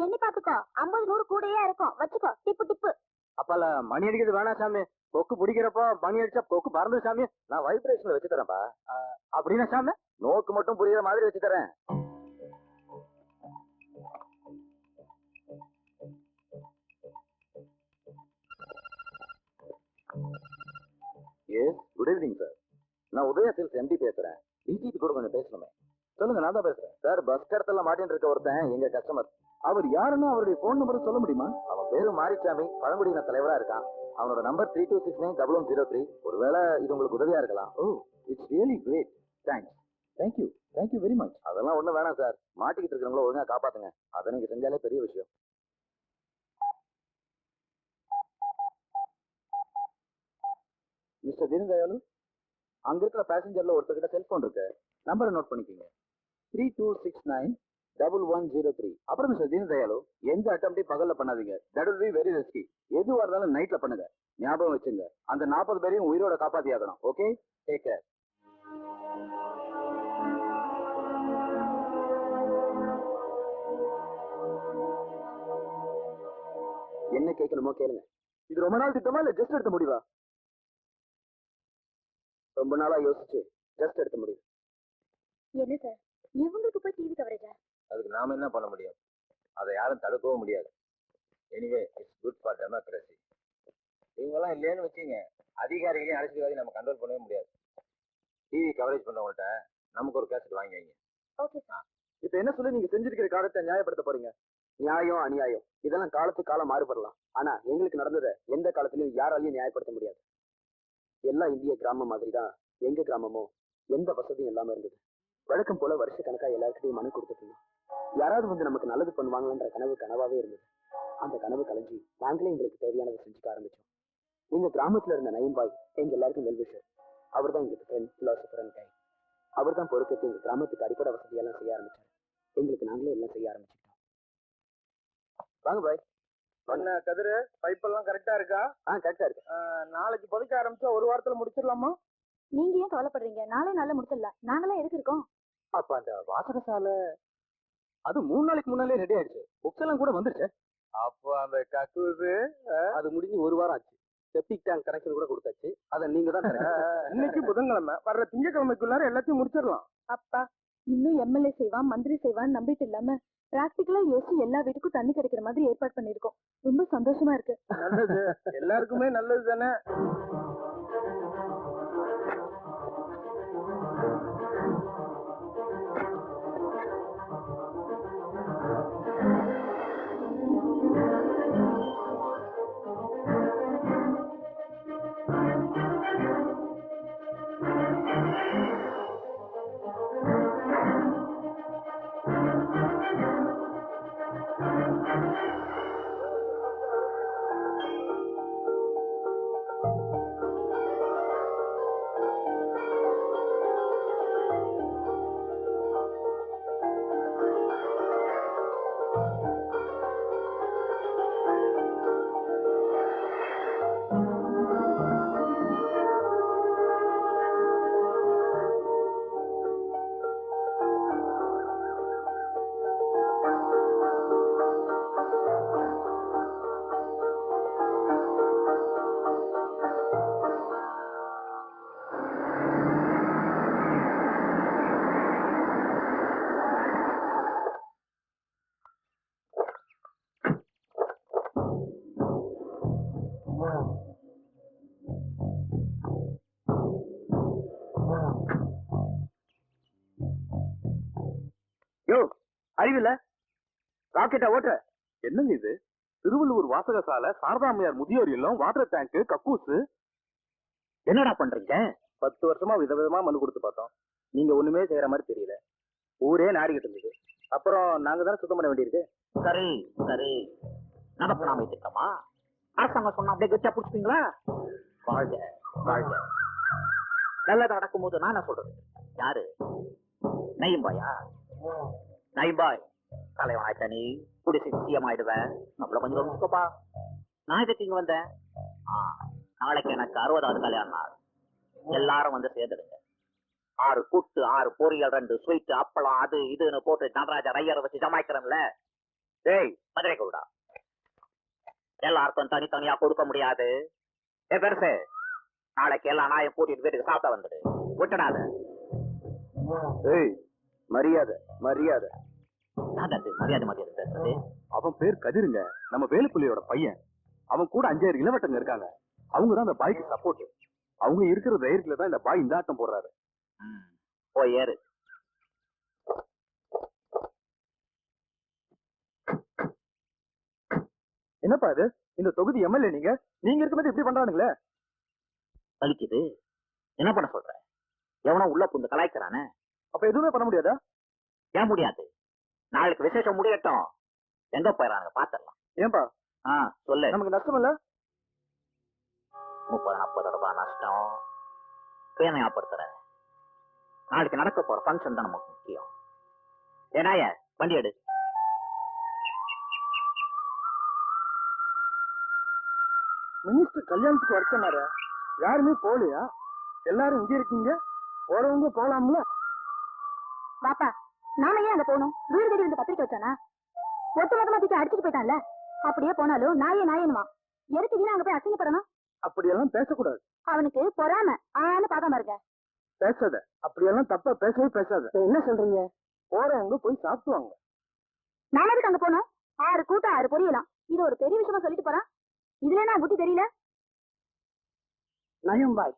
எண்ணி பாத்துக்கோ 50 100 கூடயே இருக்கும் வச்சுக்கோ டிப்பு டிப்பு அப்பால மணி அடிக்கிறது வேணாம் சாமி கொக்கு பிடிக்கிறப்போ மணி அடிச்சா கொக்கு பறந்து சாமி நான் வைப்ரேஷன்ல வச்சு தரேன்ப்பா அப்படின்னா சாமி நோக்கு மட்டும் புரியுற மாதிரி வச்சு தரேன் எஸ் குட் ஈவினிங் சார் நான் உதயா சேல்ஸ் எம்டி பேசுறேன் டிஜிபி கூட கொஞ்சம் பேசணுமே சொல்லுங்க நான் தான் பேசுறேன் சார் பஸ் கடத்தல மாட்டின்னு இருக்க ஒருத்தன் எங்க கஸ்டமர் அவர் யாருன்னு அவருடைய போன் நம்பர் சொல்ல முடியுமா அவன் பேரு மாரிசாமி பழங்குடியின தலைவரா இருக்கான் அவனோட நம்பர் 32690003 ஒருவேளை இது உங்களுக்கு உதவியா இருக்கலாம் oh it's really great thanks thank you very much அதெல்லாம் ஒண்ணும் வேணாம் சார் மாட்டிக்கிட்டு இருக்கிறவங்கள ஒழுங்கா காப்பாத்துங்க அதை நீங்க செஞ்சாலே பெரிய விஷயம் மிஸ்டர் தீனதயாளு அங்க இருக்கிற பேசஞ்சர்ல ஒருத்தர்கிட்ட செல்போன் இருக்கு நம்பரை நோட் பண்ணிக்கோங்க 32691103 அப்புறம் மிஸ்டர் தீனதயாளு எந்த அட்டம்ப்டையும் பகல்ல பண்ணாதீங்க that will be very risky எதுவா இருந்தாலும் நைட்ல பண்ணுங்க ஞாபகம் வச்சுங்க அந்த 40 பேரையும் உயிரோட காப்பாத்தி ஆகணும் ஓகே டேக் கேர் என்ன கேட்கணுமோ கேளுங்க இது ரொம்ப நாள் திட்டமா இல்ல ஜஸ்ட் எடுத்த முடிவா ரொம்ப நாளா யோசிச்சு ஜஸ்ட் எடுத்த முடிவு என்ன சார் இவங்களுக்கு போய் டிவி கவரேஜா அதுக்கு நாம என்ன பண்ண முடியும்? அதை யாரும் தடுக்கவும் முடியாது. Anyway it's good for democracy. இவங்கெல்லாம் இல்லைன்னு வச்சுங்க, அதிகாரிகளையும் அரசியல்வாதியும் நம்ம கண்ட்ரோல் பண்ணவே முடியாது. டிவி கவரேஜ் பண்றவங்கள்ட்ட நமக்கு ஒரு கேசட் வாங்கி வைங்க. Okay sir. இப்ப என்ன சொல்லி நீங்க செஞ்சிருக்கிற காரியத்தை நியாயப்படுத்த போறீங்க? நியாயம் அநியாயம் இதெல்லாம் காலத்துக்கு காலம் மாறுபடலாம். ஆனா எங்களுக்கு நடந்ததை எந்த காலத்திலயும் யாராலையும் நியாயப்படுத்த முடியாது. எல்லா இந்திய கிராமம் மாதிரி தான் எங்க கிராமமும் எந்த வசதியும் இல்லாம இருந்தது. வழக்கம் போல வருஷ கணக்கா எல்லாருக்கிட்டையும் மனு கொடுத்துட்டு இருந்தோம். யாராவது வந்து நமக்கு நல்லது பண்ணுவாங்கன்ற கனவு கனவாவே இருந்தது. அந்த கனவு கலைஞ்சி நாங்களே எங்களுக்கு தேவையானதை செஞ்சுக்க ஆரம்பிச்சோம். எங்க கிராமத்துல இருந்த நயன்பாய் எங்க எல்லாருக்கும் வெல்விஷர். அவர் தான் எங்களுக்கு ஃப்ரெண்ட், பிலாசபர் அண்ட் கைட். அவர் தான் பொறுப்பேற்று எங்க கிராமத்துக்கு அடிப்படை வசதியெல்லாம் செய்ய ஆரம்பிச்சாரு. எங்களுக்கு நாங்களே எல்லாம் செய்ய ஆரம்பிச்சுட்டோம். வாங்க பாய். என்ன கதிரு, பைப் எல்லாம் கரெக்டா இருக்கா? கரெக்டா இருக்கு. நாளைக்கு புதைக்க ஆரம்பிச்சா ஒரு வாரத்துல முடிச்சிடலாமா? நீங்க ஏன் கவலைப்படுறீங்க? நாளே நாள்ல முடிச்சிடலாம். நாங்களாம் எதுக்கு இருக்கோம்? அப்ப அந்த வாசகசாலை அது 3 நாளைக்கு முன்னாலே ரெடி ஆயிடுச்சு. புக்ஸ் எல்லாம் கூட வந்துருச்சு. அப்போ அந்த கக்கூசு அது முடிஞ்சு ஒரு வாரம் ஆச்சு. செப்டிக் டேங்க் கனெக்ஷன் கூட கொடுத்தாச்சு. அதை நீங்க தான் இன்னைக்கு புதன்கிழமை, வர்ற திங்கக்கிழமைக்குள்ளார எல்லாத்தையும் முடிச்சிடலாம். அப்பா, இன்னும் எம்எல்ஏ செய்வான் மந்திரி செய்வான்னு நம்பிட்டு இல்லாம பிராக்டிகலா யோசிச்சு எல்லா வீட்டுக்கும் தண்ணி கிடைக்கிற மாதிரி ஏற்பாடு பண்ணிருக்கோம். ரொம்ப சந்தோஷமா இருக்கு. நல்லது, எல்லாருக்குமே நல்லது தானே. யோ, அறிவில்ல ராக்கெட்டை ஓட்டுற. என்னங்க இது? திருவள்ளூர் வாசகசாலை, சாரதாமையார் முதியோர் இல்லம், வாட்டர் டேங்க், கக்கூசு. என்னடா பண்றீங்க? 10 வருஷமா விதவிதமா மனு கொடுத்து பார்த்தோம். நீங்க ஒண்ணுமே செய்யற மாதிரி தெரியல. ஊரே நாடிக்கிட்டு இருந்தது. அப்புறம் நாங்க தானே சுத்தம் பண்ண வேண்டியிருக்கு. சரி சரி, நடப்பணாமை திட்டமா? அரசாங்கம் சொன்னா அப்படியே கெட்டா பிடிச்சிப்பீங்களா? வாழ்க வாழ்க. நல்லது நடக்கும் போது நான் என்ன சொல்றது? யாரு? நயம்பாயா? நயம்பாய் தலைவனாய்ட்ட நீ குடிசை சிஎம் ஆயிடுவேன். நம்மள கொஞ்சம் கவனிச்சுக்கோப்பா. நான் இதுக்கு இங்க வந்தேன். நாளைக்கு எனக்கு 60வது கல்யாண நாள். எல்லாரும் வந்து சேர்ந்துடுங்க. 6 கூட்டு, 6 பொரியல், 2 ஸ்வீட், அப்பளம், அது இதுன்னு போட்டு நடராஜா ஐயரை வச்சு ஜமாய்க்கிறேன்ல. டேய் மதுரை கூடா, எல்லாருக்கும் தனித்தனியா கொடுக்க முடியாது. பெருசு, நாளைக்கு எல்லா நாயும் கூட்டிட்டு வீட்டுக்கு சாப்பிட வந்துடு. விட்டுடாத. ஏய், மரியாதை மரியாதை. மரியாதை மரியாதை பேசுறது. அவன் பேர் கதிருங்க, நம்ம வேலுப்புள்ளியோட பையன். அவன் கூட 5-6 இளவட்டங்க இருக்காங்க. அவங்க தான் அந்த பாய்க்கு சப்போர்ட். அவங்க இருக்கிற தைரியத்துல தான் இந்த பாய் இந்த ஆட்டம் போடுறாரு. போய் ஏறு. என்னப்பா இது? இந்த தொகுதி எம்எல்ஏ நீங்க இருக்கும்போது இப்படி பண்றானுங்களே. வலிக்குது. என்ன பண்ண சொல்ற? எவனோ உள்ள புந்து கலாய்க்கிறானே. அப்ப எதுவுமே பண்ண முடியாதா? ஏன் முடியாது? நாளைக்கு விசேஷம் முடியட்டும். எங்க போயிடறாங்க பாத்திரலாம். ஏன்பா? சொல்லு. நமக்கு நஷ்டம் இல்ல? 30-40 ரூபாய் நஷ்டம். ஞாபகப்படுத்துறேன். நாளைக்கு நடக்க போற ஃபங்க்ஷன் தான் நமக்கு முக்கியம். ஏனாய வண்டி எடு. மினிஸ்டர் கல்யாணத்துக்கு வர சொன்னாரு. யாருமே போகலையா? எல்லாரும் இங்க இருக்கீங்க. போறவங்க போலாம்ல. பாப்பா, நாம ஏன் அங்க போகணும்? வீடு தேடி வந்து பத்திரிக்கை வச்சானா? ஒட்டுமொத்தமா தூக்கி அடிச்சுட்டு போயிட்டான்ல. அப்படியே போனாலும் நாயனுமா? எதுக்கு வீணா அங்க போய் அசிங்கப்படணும்? அப்படியெல்லாம் பேசக்கூடாது. அவனுக்கு பொறாம ஆன்னு பார்க்காம இருக்க. பேசாத. அப்படியெல்லாம் தப்பா பேசவே பேசாத. என்ன சொல்றீங்க? போறவங்க போய் சாப்பிடுவாங்க. நாம எதுக்கு அங்க போனோம்? 6 கூட்டம் 6 பொரியலாம். இது ஒரு பெரிய விஷயமா சொல்லிட்டு போறான். இதுல என்ன புத்தி தெரியல? நயம் பாய்,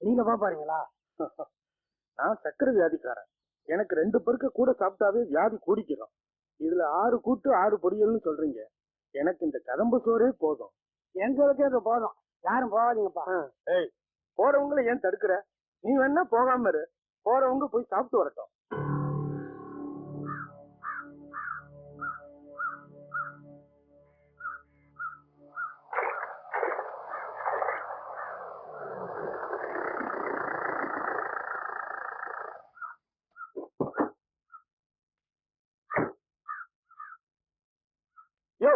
நீங்க பாப்பாருங்களா? நான் சக்கரை வியாதிக்காரன். எனக்கு 2 பேருக்கு கூட சாப்பிட்டாவே வியாதி கூடிக்கிறோம். இதுல 6 கூட்டு 6 பொரியல்னு சொல்றீங்க. எனக்கு இந்த கதம்பு சோறே போதும். எங்களுக்கு அது போதும். யாரும் போகாதீங்கப்பா. ஏய், போறவங்கள ஏன் தடுக்கிற? நீ வேணா போகாம இரு. போறவங்க போய் சாப்பிட்டு வரட்டும். யோ,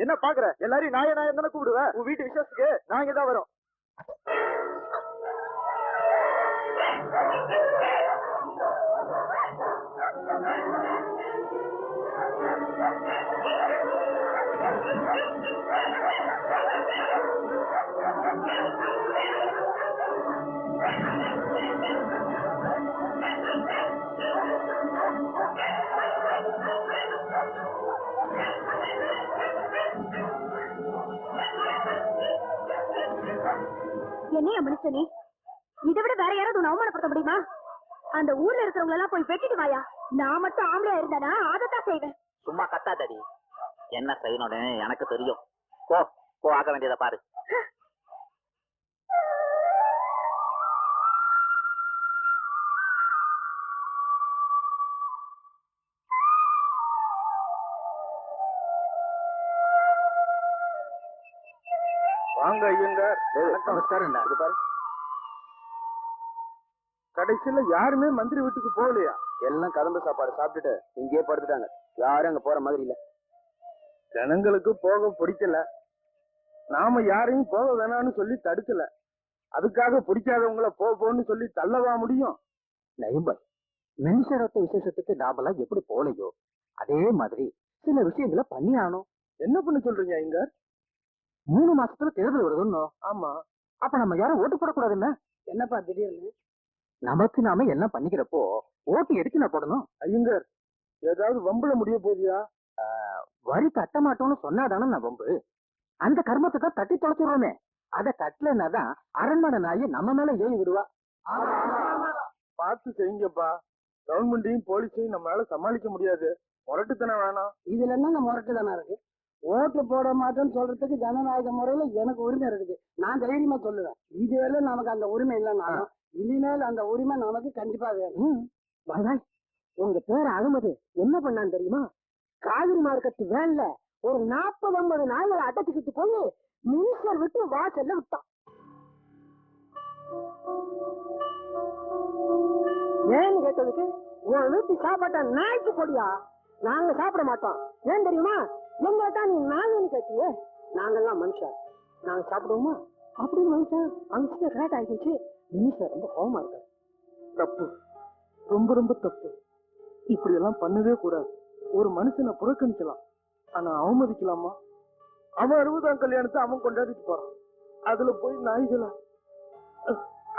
என்ன பாக்குற? எல்லாரையும் நாய நாயம் தானே கூப்பிடுவேன். உன் வீட்டு விசேஷத்துக்கு நாங்க தான் வரோம். என்னைய மனுஷ நீ? இதை விட வேற யாராவது உன்னை அவமானப்படுத்த முடியுமா? அந்த ஊர்ல இருக்கிறவங்க எல்லாம் போய் வெட்டிட்டு வாயா. நான் மட்டும் ஆம்பளையா இருந்தானா அதைத்தான் செய்வேன். சும்மா கத்தாதடி. என்ன செய்யணும்னு எனக்கு தெரியும். போ போ, ஆக வேண்டியதை பாரு. வாங்க ஐயங்கார். நமஸ்காரம்டா. இது பாரு, கடைசியில யாருமே மந்திரி வீட்டுக்கு போகலையா? எல்லாம் கதம்பு சாப்பாடு சாப்பிட்டுட்டு இங்கேயே படுத்துட்டாங்க. யாரும் அங்க போற மாதிரி இல்ல. ஜனங்களுக்கு போக பிடிக்கல. நாம யாரையும் போக வேணாம்னு சொல்லி தடுக்கல. அதுக்காக பிடிக்காதவங்கள போன்னு சொல்லி தள்ளவா முடியும்? நயம்பாய், மென்சரத்த விசேஷத்துக்கு நாமெல்லாம் எப்படி போலையோ அதே மாதிரி சில விஷயங்களை பண்ணி ஆனோம். என்ன பண்ண சொல்றீங்க ஐயங்கார்? 3 மாசத்துல தேர்தல் வருதுன்னு. ஆமா. அப்ப நம்ம யாரும் ஓட்டு போடக்கூடாதுன்னு? என்னப்பா திடீர்னு? நமக்கு நாம எல்லாம் பண்ணிக்கிறப்போ ஓட்டு எதுக்கு நான் போடணும்? ஐயங்கார், ஏதாவது வம்புல முடிய போதியா? வரி கட்ட மாட்டோம்னு சொன்னாதானே நான் வம்பு. அந்த கர்மத்தை தான் தட்டி தொலைச்சிடுறோமே. அதை கட்டலன்னாதான் அரண்மனை நாயை நம்ம மேல ஏறி விடுவா. பார்த்து செய்யுங்கப்பா. கவர்மெண்டையும் போலீஸையும் நம்மளால சமாளிக்க முடியாது. முரட்டுத்தனம் வேணாம். இதுல என்ன முரட்டுதானே இருக்கு? ஓட்டு போட மாட்டேன்னு சொல்றதுக்கு ஜனநாயக முறையில எனக்கு உரிமை இருக்குது. நான் தைரியமா சொல்லுவேன். இதுவரை நமக்கு அந்த உரிமை இல்லைன்னாலும் இனிமேல் அந்த உரிமை நமக்கு கண்டிப்பா வேணும். பாய், உங்க பேர் அகமது என்ன பண்ணான்னு தெரியுமா? காவிரி மார்க்கெட் வேன்ல ஒரு 40-50 நாய்களை அடைச்சுக்கிட்டு போய் மினிஸ்டர் விட்டு வாசல்ல விட்டான். ஏன்னு கேட்டதுக்கு, உன் வீட்டு சாப்பாட்டை நாய்க்கு போடியா, நாங்க சாப்பிட மாட்டோம். ஏன் தெரியுமா? எங்களை தான் நீ நாயின்னு கேட்டியே. நாங்கெல்லாம் மனுஷன், நாங்க சாப்பிடுவோமா அப்படின்னு மனுஷன் அங்க கிராட் ஆகிடுச்சு. மினிஸ்டர் ரொம்ப கோவமா இருக்காரு. தப்பு, ரொம்ப ரொம்ப தப்பு. இப்படி எல்லாம் பண்ணவே கூடாது. ஒரு மனுஷனை புறக்கணிக்கலாம், ஆனா அவமதிக்கலாமா? அவன் 60ஆம் கல்யாணத்தை அவன் கொண்டாடிட்டு போறான். அதுல போய் நாய்களா?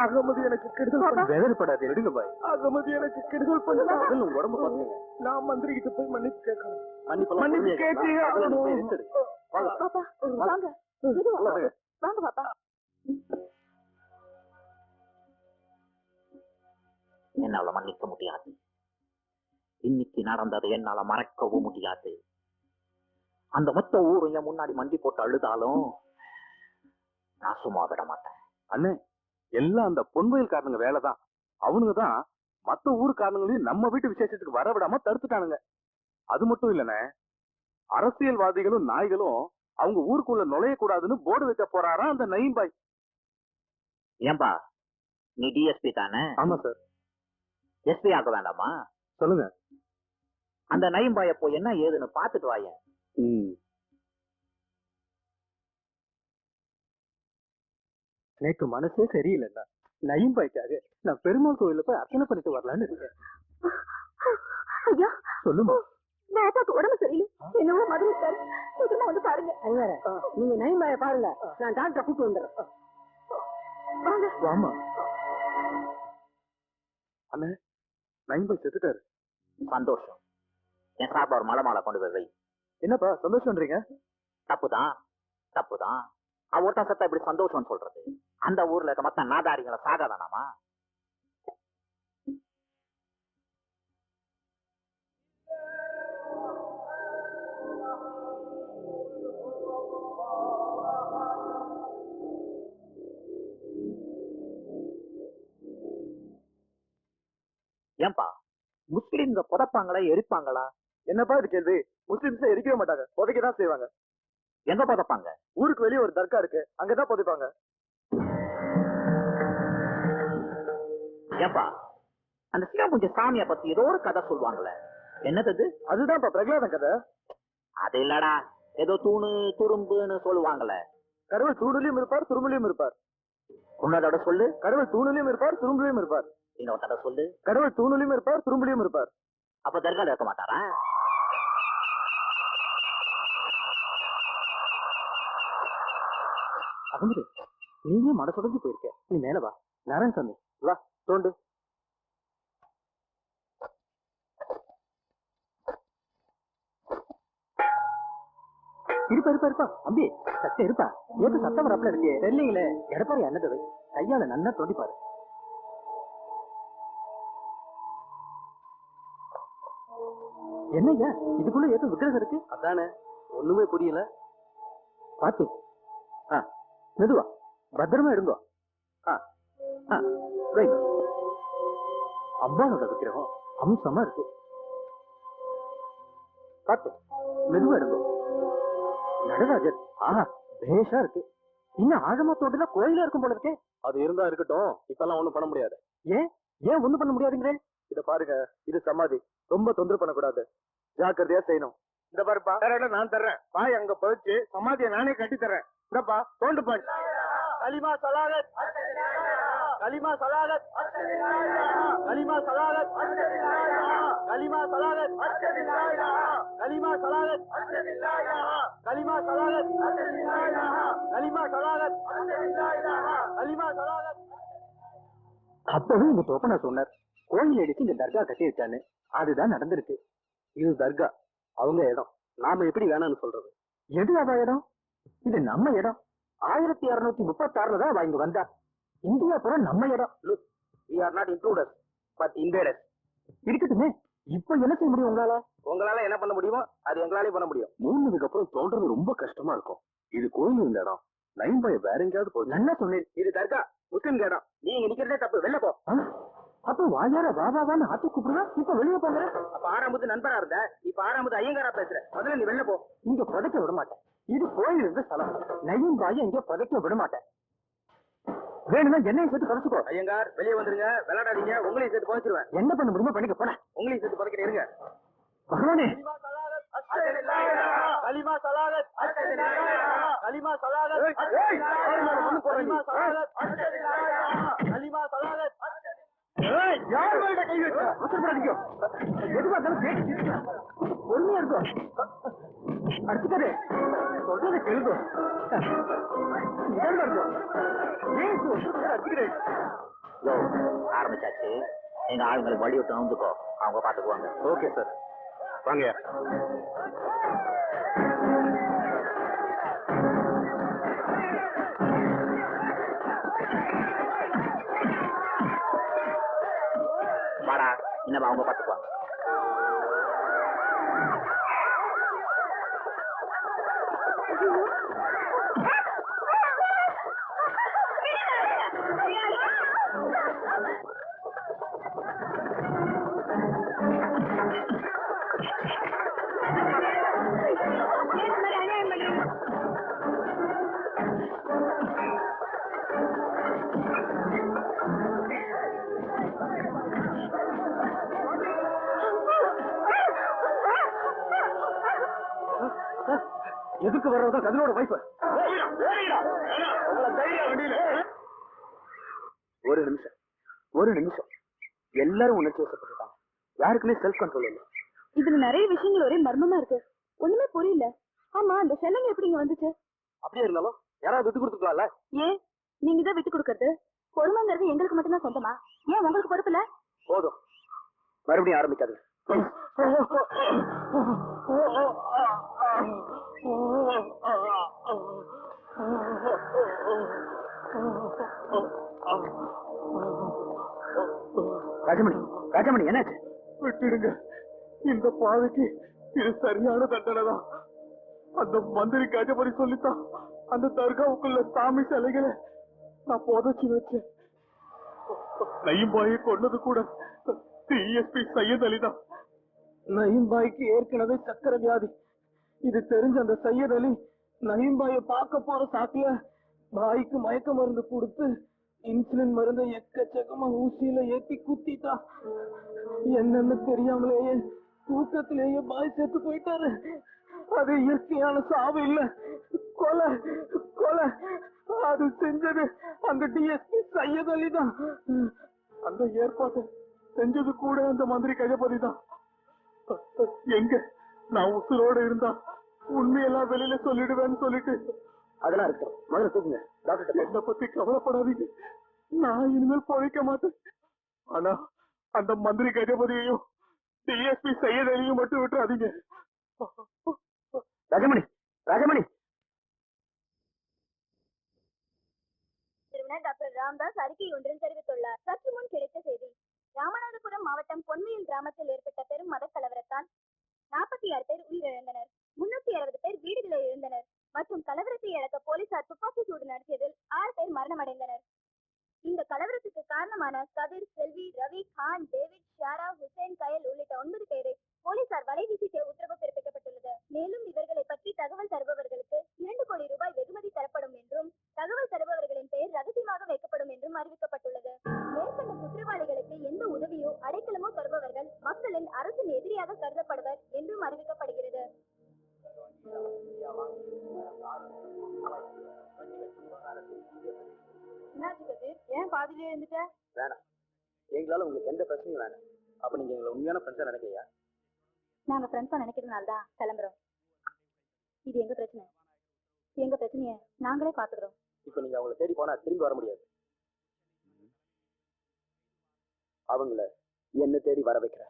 அகமதி எனக்கு கெடுதல் வேதனைப்படாது, எடுங்க பாய். அகமதி எனக்கு கெடுதல் பண்ணா உங்க உடம்பு பாத்துங்க. நான் மந்திரி கிட்ட போய் மன்னிப்பு கேட்கணும். மன்னிப்பு கேட்டே ஆகணும். பாப்பா வாங்க, இது வாங்க. வாங்க பாப்பா. என்னால மன்னிக்க முடியாது. இன்னைக்கு நடந்ததை என்னால மறக்கவும் முடியாது. அந்த மொத்த ஊரும் என் முன்னாடி மண்டி போட்டு அழுதாலும் நான் சும்மா விட மாட்டேன். அண்ணே, எல்லாம் அந்த பொன்வயல்காரனுங்க வேலைதான். அவனுங்க தான் மத்த ஊருக்காரங்களையும் நம்ம வீட்டு விசேஷத்துக்கு வர விடாம தடுத்துட்டானுங்க. அது மட்டும் இல்லண்ணே, அரசியல்வாதிகளும் நாய்களும் அவங்க ஊருக்குள்ள நுழைய கூடாதுன்னு போர்டு வைக்க போறாராம் அந்த நயீம்பாய். ஏன்பா, நீ டிஎஸ்பி தானே? ஆமா சார். எஸ்பி ஆக வேண்டாமா? சொல்லுங்க. அந்த நயீம்பாய போய் என்ன ஏதுன்னு பாத்துட்டு வாயேன். எனக்கு மனசே சரியில்லைண்ணா. நயீம்பாய்க்காக நான் பெருமாள் கோயில போய் அர்ச்சனை பண்ணிட்டு வரலான்னு இருக்கேன். ஐயா சொல்லுமா. பாப்பாக்கு உடம்பு சரியில்லை, என்னவோ மதுரை சார், சீக்கிரமா வந்து பாருங்க. நீங்க நயம்பாய பாருங்க, நான் டாக்டரை கூப்பிட்டு வந்துடுறேன். வாங்க. வாமா. அண்ணே, நயீம்பாய் செத்துட்டாரு. சந்தோஷம். என் சார்பா ஒரு மலை மாலை கொண்டு போய் வை. என்னப்பா சந்தோஷம்ன்றீங்க? தப்புதான் தப்புதான். அவன் ஒருத்தன் சத்தா இப்படி சந்தோஷம்னு சொல்றது. அந்த ஊர்ல இருக்க மத்த நாதாரிகளை சாக வேணாமா? ஏன்பா முஸ்லிம்ங்க புதைப்பாங்களா எரிப்பாங்களா? என்னப்பா இது கேள்வி? முஸ்லிம்ஸ் எரிக்கவே மாட்டாங்க, புதைக்க தான் செய்வாங்க. எங்க புதைப்பாங்க? ஊருக்கு வெளியே ஒரு தர்கா இருக்கு, அங்கதான் புதைப்பாங்க. ஏன்பா அந்த சிவபூஜை சாமியை பத்தி ஏதோ ஒரு கதை சொல்லுவாங்களே, என்னது? அதுதான்ப்பா பிரகலாதன் கதை. அது இல்லடா, ஏதோ தூணு துரும்புன்னு சொல்லுவாங்களே. கடவுள் தூணுலயும் இருப்பார், துரும்புலயும் இருப்பார். உன்னதோட சொல்லு. கடவுள் தூணுலயும் இருப்பார், துரும்புலயும் இருப்பார். இன்னொரு தடவை சொல்லு. கடவுள் தூணுலயும் இருப்பார், துரும்புலயும் இருப்பார். அப்ப தர்கால இருக்க மாட்டாரா? அகமது, நீயே மட சுடஞ்சு போயிருக்க. நீ மேல வா. நாராயணசாமி வா, தோண்டு. இருப்பா அம்பி, சத்தம் இருப்பா. ஏதோ சத்தம் வரப்பல இருக்கே தெரியலீங்களே. எடப்பாரு என்னது கையால நல்லா தோண்டிப்பாரு. என்னய்யா இதுக்குள்ள ஏதோ விக்கிரகம் இருக்கு? அதானே ஒண்ணுமே புரியல. பாத்து மெதுவா பத்திரமா எடுங்கோ. அம்பானோட விக்கிரகம் அம்சமா இருக்கு. பாத்து மெதுவா எடுங்கோ. நடராஜர் ஆஹா பேஷா இருக்கு. இன்னும் ஆழமா தோட்டல கோயிலா இருக்கும் போல இருக்கே. அது இருந்தா இருக்கட்டும், இப்பெல்லாம் ஒண்ணும் பண்ண முடியாது. ஏன் ஒண்ணும் பண்ண முடியாதுங்கிறேன்? இத பாருங்க, இது சமாதி, ரொம்ப தொந்தரவு பண்ணக்கூடாது, ஜாக்கிரதையா செய்யணும். இந்த பாருப்பா, நான் தர்றேன், பாய் அங்க போயிட்டு சமாதியை நானே கட்டி தர்றேன். இந்தப்பா தோண்டு பாய். கலிமா சலாகத், கலிமா சலாகத், கலிமா சலாகத், கலிமா சலாகத், கலிமா சலாகத், கலிமா சலாகத், கலிமா சலாகத், கலிமா சலாகத். அப்பவே இந்த தோப்பனா சொன்னார், கோயில் அடிச்சு இந்த தர்கா கட்டி வச்சான்னு. அதுதான் நடந்திருக்கு. இது தர்கா, அவங்க இடம். நாம எப்படி வேணாம்னு சொல்றது? எது அவ இடம்? இது நம்ம இடம். 1636 தான் அவ இங்க வந்தா. இந்தியா பூரா நம்ம இடம். We are not intruders, but invaders. இருக்கட்டுமே, இப்ப என்ன செய்ய முடியும் உங்களால? உங்களால என்ன பண்ண முடியுமோ அது எங்களாலே பண்ண முடியும். மூணுக்கு அப்புறம் தோன்றது ரொம்ப கஷ்டமா இருக்கும். இது கோயில் இந்த இடம். லைன் பாய் வேற எங்கேயாவது போ. நல்லா சொன்னேன், இது தர்கா, முஸ்லிம் இடம். நீங்க நிக்கிறதே தப்பு, வெளில போ. அப்ப வாயார வாவான்னு ஆத்து கூப்பிடுவா, இப்ப வெளியே போங்க. அப்ப 6ஆவது நண்பரா இருந்த, இப்ப 6ஆவது ஐயங்காரா பேசுற. முதல்ல நீ வெளில போ. இங்க புதைக்க விட மாட்டேன். இது கோயில் இருந்த ஸ்தலம். நையும் பாயும் இங்க புதைக்க விட மாட்டேன். வேணும்னா என்னையும் சேர்த்து புதைச்சுக்கோ. ஐயங்கார் வெளியே வந்துருங்க, விளையாடாதீங்க. உங்களையும் சேர்த்து புதைச்சிருவேன். என்ன பண்ண முடியுமோ பண்ணிக்க போன. உங்களையும் சேர்த்து புதைக்கிட்டு இருங்க. பகவானே, கலிமா சலாகத், கலிமா சலாகத், கலிமா சலாகத். யார் மேல கை வச்ச? அவசரப்படாதீங்க. எதுவா இருந்தாலும் கேட்டு பொறுமையா இருக்கும். அடிச்சுக்காரு, சொல்றதை கேளுங்க. அடிச்சுக்கிறேன். ஆரம்பிச்சாச்சு. எங்க ஆளுங்களுக்கு வழி விட்டு வந்துக்கோ, அவங்க பாத்துக்குவாங்க. ஓகே சார், வாங்க. வாடா, இன்னும் அவங்க பாத்துக்குவாங்க. எதுக்கு வர்றதா கதிரோட வைப்பு? ஒரு நிமிஷம் எல்லாரும் உணர்ச்சி வசப்பட்டிருக்காங்க. யாருக்குமே செல்ஃப் கண்ட்ரோல் இல்லை. இதுல நிறைய விஷயங்கள் ஒரே மர்மமா இருக்கு. ஒண்ணுமே புரியல. ஆமா, இந்த செல்லங்க எப்படி இங்க வந்துச்சு? அப்படியே இருந்தாலும் யாராவது விட்டு கொடுத்துக்கலாம்ல? ஏன் நீங்க தான் விட்டு கொடுக்கறது? பொறுமைங்கிறது எங்களுக்கு மட்டும்தான் சொந்தமா? ஏன் உங்களுக்கு பொறுப்பு இல்ல? போதும், மறுபடியும் ஆரம்பிக்காது. ராஜமணி, ராஜமணி என்னாச்சு? விட்டுடுங்க, இந்த பாவிக்கு இது சரியான தண்டனை தான். அந்த மந்திரி கஜபதி சொல்லித்தான் அந்த தர்காவுக்குள்ள சாமி சிலைகளை நான் புதைச்சு வச்சேன். நயீம்பாயை கொண்டது கூட டிஎஸ்பி சையத் அலி தான். நயீம்பாய்க்கு ஏற்கனவே சக்கரை வியாதி. இது தெரிஞ்ச அந்த சையத் அலி நயீம்பாயை பார்க்க போற சாக்குல பாய்க்கு மயக்க மருந்து கொடுத்து இன்சுலின் மருந்தை எக்கச்சக்கமா ஊசியில ஏத்தி குத்திட்டா. என்னன்னு தெரியாமலேயே தூக்கத்திலேயே பாய் செத்து போயிட்டாரு. அது இயற்கையான சாவு இல்ல, கொலை கொலை. அது செஞ்சது அந்த டிஎஸ்பி சையத் அலி தான். அந்த ஏற்பாட்டை செஞ்சது கூட அந்த மந்திரி கஜபதி தான். எங்க நான் உசுரோட இருந்தா உண்மையெல்லாம் வெளியில சொல்லிடுவேன்னு சொல்லிட்டு அதெல்லாம் இருக்கட்டும், முதல்ல தூக்குங்க. டாக்டர் என்னை பத்தி கவலைப்படாதீங்க, நான் இனிமேல் பொழைக்க மாட்டேன். ஆனா அந்த மந்திரி கஜபதியையும் டிஎஸ்பி சையத் அலியும் மட்டும் விட்டுறாதீங்க. ராஜமணி, ராஜமணி. நிறுவனர் டாக்டர் ராம்தாஸ் அறிக்கை ஒன்றில் தெரிவித்துள்ளார். சற்று முன் கிடைத்த செய்தி. ராமநாதபுரம் மாவட்டம் பொன்மையில் கிராமத்தில் ஏற்பட்ட பெரும் மத கலவரத்தால் 46 பேர் உயிரிழந்தனர், 360 பேர் வீடுகளை இழந்தனர் மற்றும் கலவரத்தை அடக்க போலீசார் துப்பாக்கி சூடு நடத்தியதில் 6 பேர் மரணமடைந்தனர். இந்த கலவரத்துக்கு காரணமான கதிர், செல்வி, ரவி, கான், டேவிட், ஷாரா, ஹுசேன், கயல் உள்ளிட்ட 9 பேரை போலீசார் வலைவீசி உத்தரவு பிறப்பிக்கப்பட்டுள்ளது. மேலும் இவர்களை பற்றி தகவல் தருபவர்களுக்கு 2 கோடி ரூபாய் வெகுமதி தரப்படும் என்றும் தகவல் தருபவர்களின் பெயர் ரகசியமாக வைக்கப்படும் என்றும் அறிவிக்கப்பட்டுள்ளது. மேற்கண்ட குற்றவாளிகளுக்கு எந்த உதவியோ அடைக்கலமோ தருபவர்கள் மக்களின் அரசின் எதிரியாக கருதப்படுவர் என்றும் அறிவிக்கப்படுகிறது. ஏன் பாதியிலே இருந்துட்ட? வேணாம், எங்களால உங்களுக்கு எந்த பிரச்சனையும் வேணாம். அப்ப நீங்க எங்களை உண்மையான ஃப்ரெண்ட்ஸா நினைக்கிறியா? நாங்க ஃப்ரெண்ட்ஸா நினைக்கிறதுனால தான் கிளம்புறோம். இது எங்க பிரச்சனை, எங்க பிரச்சனைய நாங்களே பாத்துக்கிறோம். இப்ப நீங்க அவங்களை தேடி போனா திரும்பி வர முடியாது. அவங்கள என்ன தேடி வர வைக்கிற.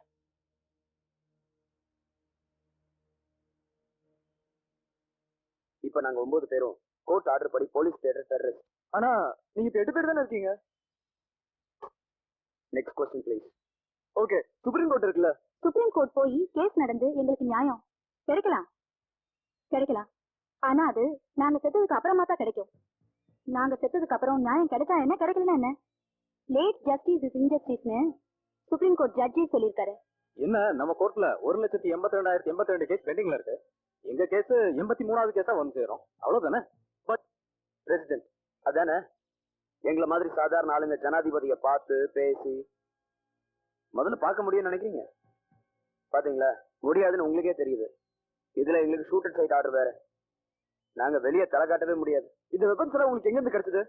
இப்ப நாங்க 9 பேரும் கோர்ட் ஆர்டர் படி போலீஸ் தேடுற டெரரிஸ்ட். ஆனா நீங்க இப்ப 8 பேர் தானே இருக்கீங்க. Next question please. Okay, supreme court இருக்குல்ல, சுப்ரீம் கோர்ட் போய் கேஸ் நடந்து எங்களுக்கு நியாயம் கிடைக்கலாம். ஆனா அது நாங்க செத்ததுக்கு அப்புறமா தான் கிடைக்கும். நாங்க செத்ததுக்கு அப்புறம் நியாயம் கிடைச்சா என்ன, கிடைக்கலன்னா என்ன? லேட் ஜஸ்டிஸ் இஸ் இன்ஜஸ்டிஸ்னு சுப்ரீம் கோர்ட் ஜட்ஜி சொல்லியிருக்காரு. என்ன நம்ம கோர்ட்ல 1,82,082 கேஸ் பெண்டிங்ல இருக்கு. எங்க கேஸ் 83வது கேஸா வந்து சேரும், அவ்வளவுதானே? பட் பிரசிடென்ட் அதானே, எங்களை மாதிரி சாதாரண ஆளுங்க ஜனாதிபதியை பார்த்து பேசி முதல்ல பார்க்க முடியும்னு நினைக்கிறீங்க. பாத்தீங்களா, முடியாதுன்னு உங்களுக்கே தெரியுது. இதுல எங்களுக்கு ஷூட்டட் சைட் ஆர்டர் வேற. நாங்க வெளியே தலை காட்டவே முடியாது. இந்த வெப்பன்ஸ் எல்லாம் உங்களுக்கு எங்க இருந்து கிடைச்சது?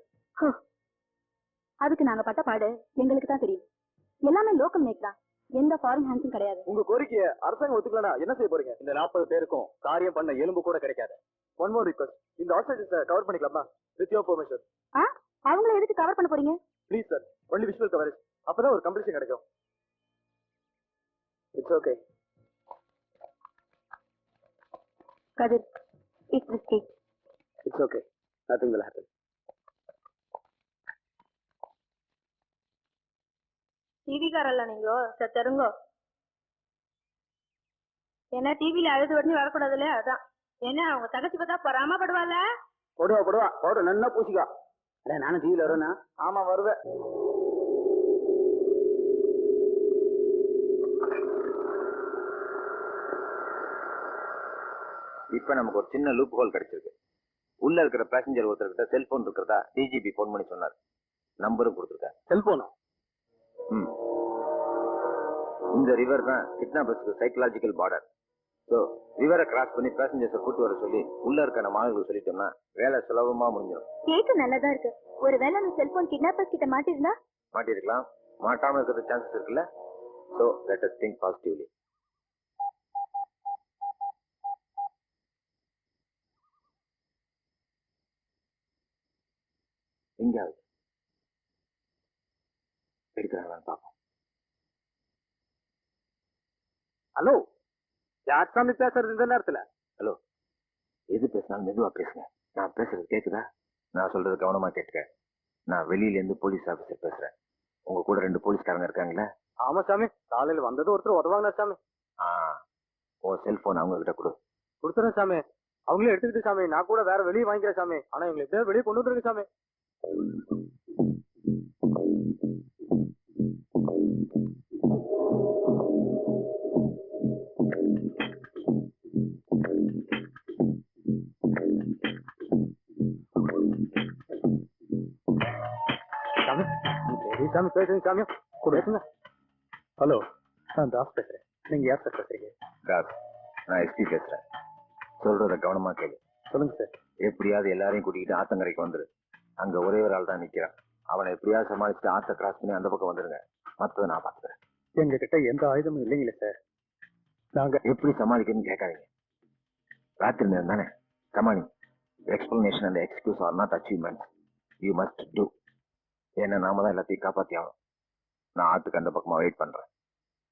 அதுக்கு நாங்க பட்ட பாடு எங்களுக்கு தான் தெரியும். எல்லாமே லோக்கல் மேக் தான், எந்த ஃபாரின் ஹேண்ட்ஸும் கிடையாது. உங்க கோரிக்கையை அரசாங்கம் ஒத்துக்கலனா என்ன செய்ய போறீங்க? இந்த 40 பேருக்கும் காரியம் பண்ண எலும்பு கூட கிடைக்காது. ஒன் மோர் ரிக்வெஸ்ட், இந்த ஹாஸ்டேஜஸ் கவர் பண்ணிக்கலாமா? With your permission. அவங்கள எதுக்கு கவர் பண்ண போறீங்க? Please sir, only visual coverage. அப்பதான் ஒரு கம்ப்ளீஷன் கிடைக்கும். It's okay. Kathir, it's risky. It's okay, nothing will happen. டிவிக்காரல்ல நீங்க செத்தருங்கோ. ஏன்னா டிவில அழுது உடனே வரக்கூடாது இல்லையா? அதான். என்ன அவங்க தகச்சி பார்த்தா பொறாமப்படுவாள்ல? போடுவா போடு, நல்லா பூசிக்கா. அட நானும் டிவியில வரேன்னா. ஆமா வருவேன். இப்ப நமக்கு ஒரு சின்ன லூப் ஹோல் கிடைச்சிருக்கு. உள்ள இருக்கிற பேசஞ்சர் ஒருத்தர்கிட்ட செல்போன் இருக்கிறதா டிஜிபி போன் பண்ணி சொன்னார். நம்பரும் கொடுத்துருக்கேன். செல்போனா? இந்த ரிவர் தான் கிட்னாப்பர்ஸ்க்கு சைக்கலாஜிக்கல் பார்டர். ஸோ ரிவரை கிராஸ் பண்ணி பேசஞ்சர்ஸை கூட்டு வர சொல்லி உள்ள இருக்க நம்ம ஆளுங்களுக்கு சொல்லிட்டோம்னா வேலை சுலபமா முடிஞ்சிடும். கேட்க நல்லதா இருக்கு. ஒருவேளை அந்த செல்போன் கிட்னாப்பர்ஸ் கிட்ட மாட்டிருந்தா? மாட்டிருக்கலாம், மாட்டாம இருக்கிறது சான்சஸ் இருக்குல்ல. So let us think positively. எங்கேயாவது எடுக்கிறாங்களான்னு பார்ப்போம். ஹலோ, யார் சாமி பேசுறது இந்த நேரத்துல? ஹலோ, எது பேசினாலும் மெதுவா பேசுங்க. நான் பேசுறது கேக்குதா? நான் சொல்றது கவனமா கேட்டுக்க. நான் வெளியில இருந்து போலீஸ் ஆபீசர் பேசுறேன். உங்க கூட 2 போலீஸ்காரங்க இருக்காங்களே? ஆமா சாமி, காலையில வந்தது ஒருத்தர் உதவாங்க சாமி. உன் செல்போன் அவங்க கிட்ட கொடு. கொடுத்துறேன் சாமி. அவங்களே எடுத்துக்கிட்டு சாமி. நான் கூட வேற வெளியே வாங்கிக்கிறேன் சாமி. ஆனா எங்களை எப்படியாவது வெளியே கொண்டு வந்துருங்க சாமி. சாமி, சரி சாமி, பேசுங்க சாமி. பேசுங்க. ஹலோ, நான் தாஸ் பேசுறேன். நீங்க யார் சார் பேசுறீங்க? தாஸ், நான் எஸ்பி பேசுறேன். சொல்றத கவனமா கேளு. சொல்லுங்க சார். எப்படியாவது எல்லாரையும் கூட்டிக்கிட்டு ஆத்தங்கரைக்கு வந்துரு. அங்க ஒரே ஒரு ஆள் தான் நிக்கிறான். அவனை எப்படியாவது சமாளிச்சுட்டு ஆத்த கிராஸ் பண்ணி அந்த பக்கம் வந்துருங்க. மத்ததை நான் பாத்துக்கிறேன். எங்க கிட்ட எந்த ஆயுதமும் இல்லைங்களே சார். நாங்க எப்படி சமாளிக்கணும்னு கேட்காதீங்க. ராத்திரி நேரம் தானே, சமாளி. Explanation and excuse are not achievement. You must do. ஏன்னா நாம தான் எல்லாத்தையும் காப்பாத்தி ஆகணும். நான் ஆத்துக்கு அந்த பக்கமா வெயிட் பண்றேன்.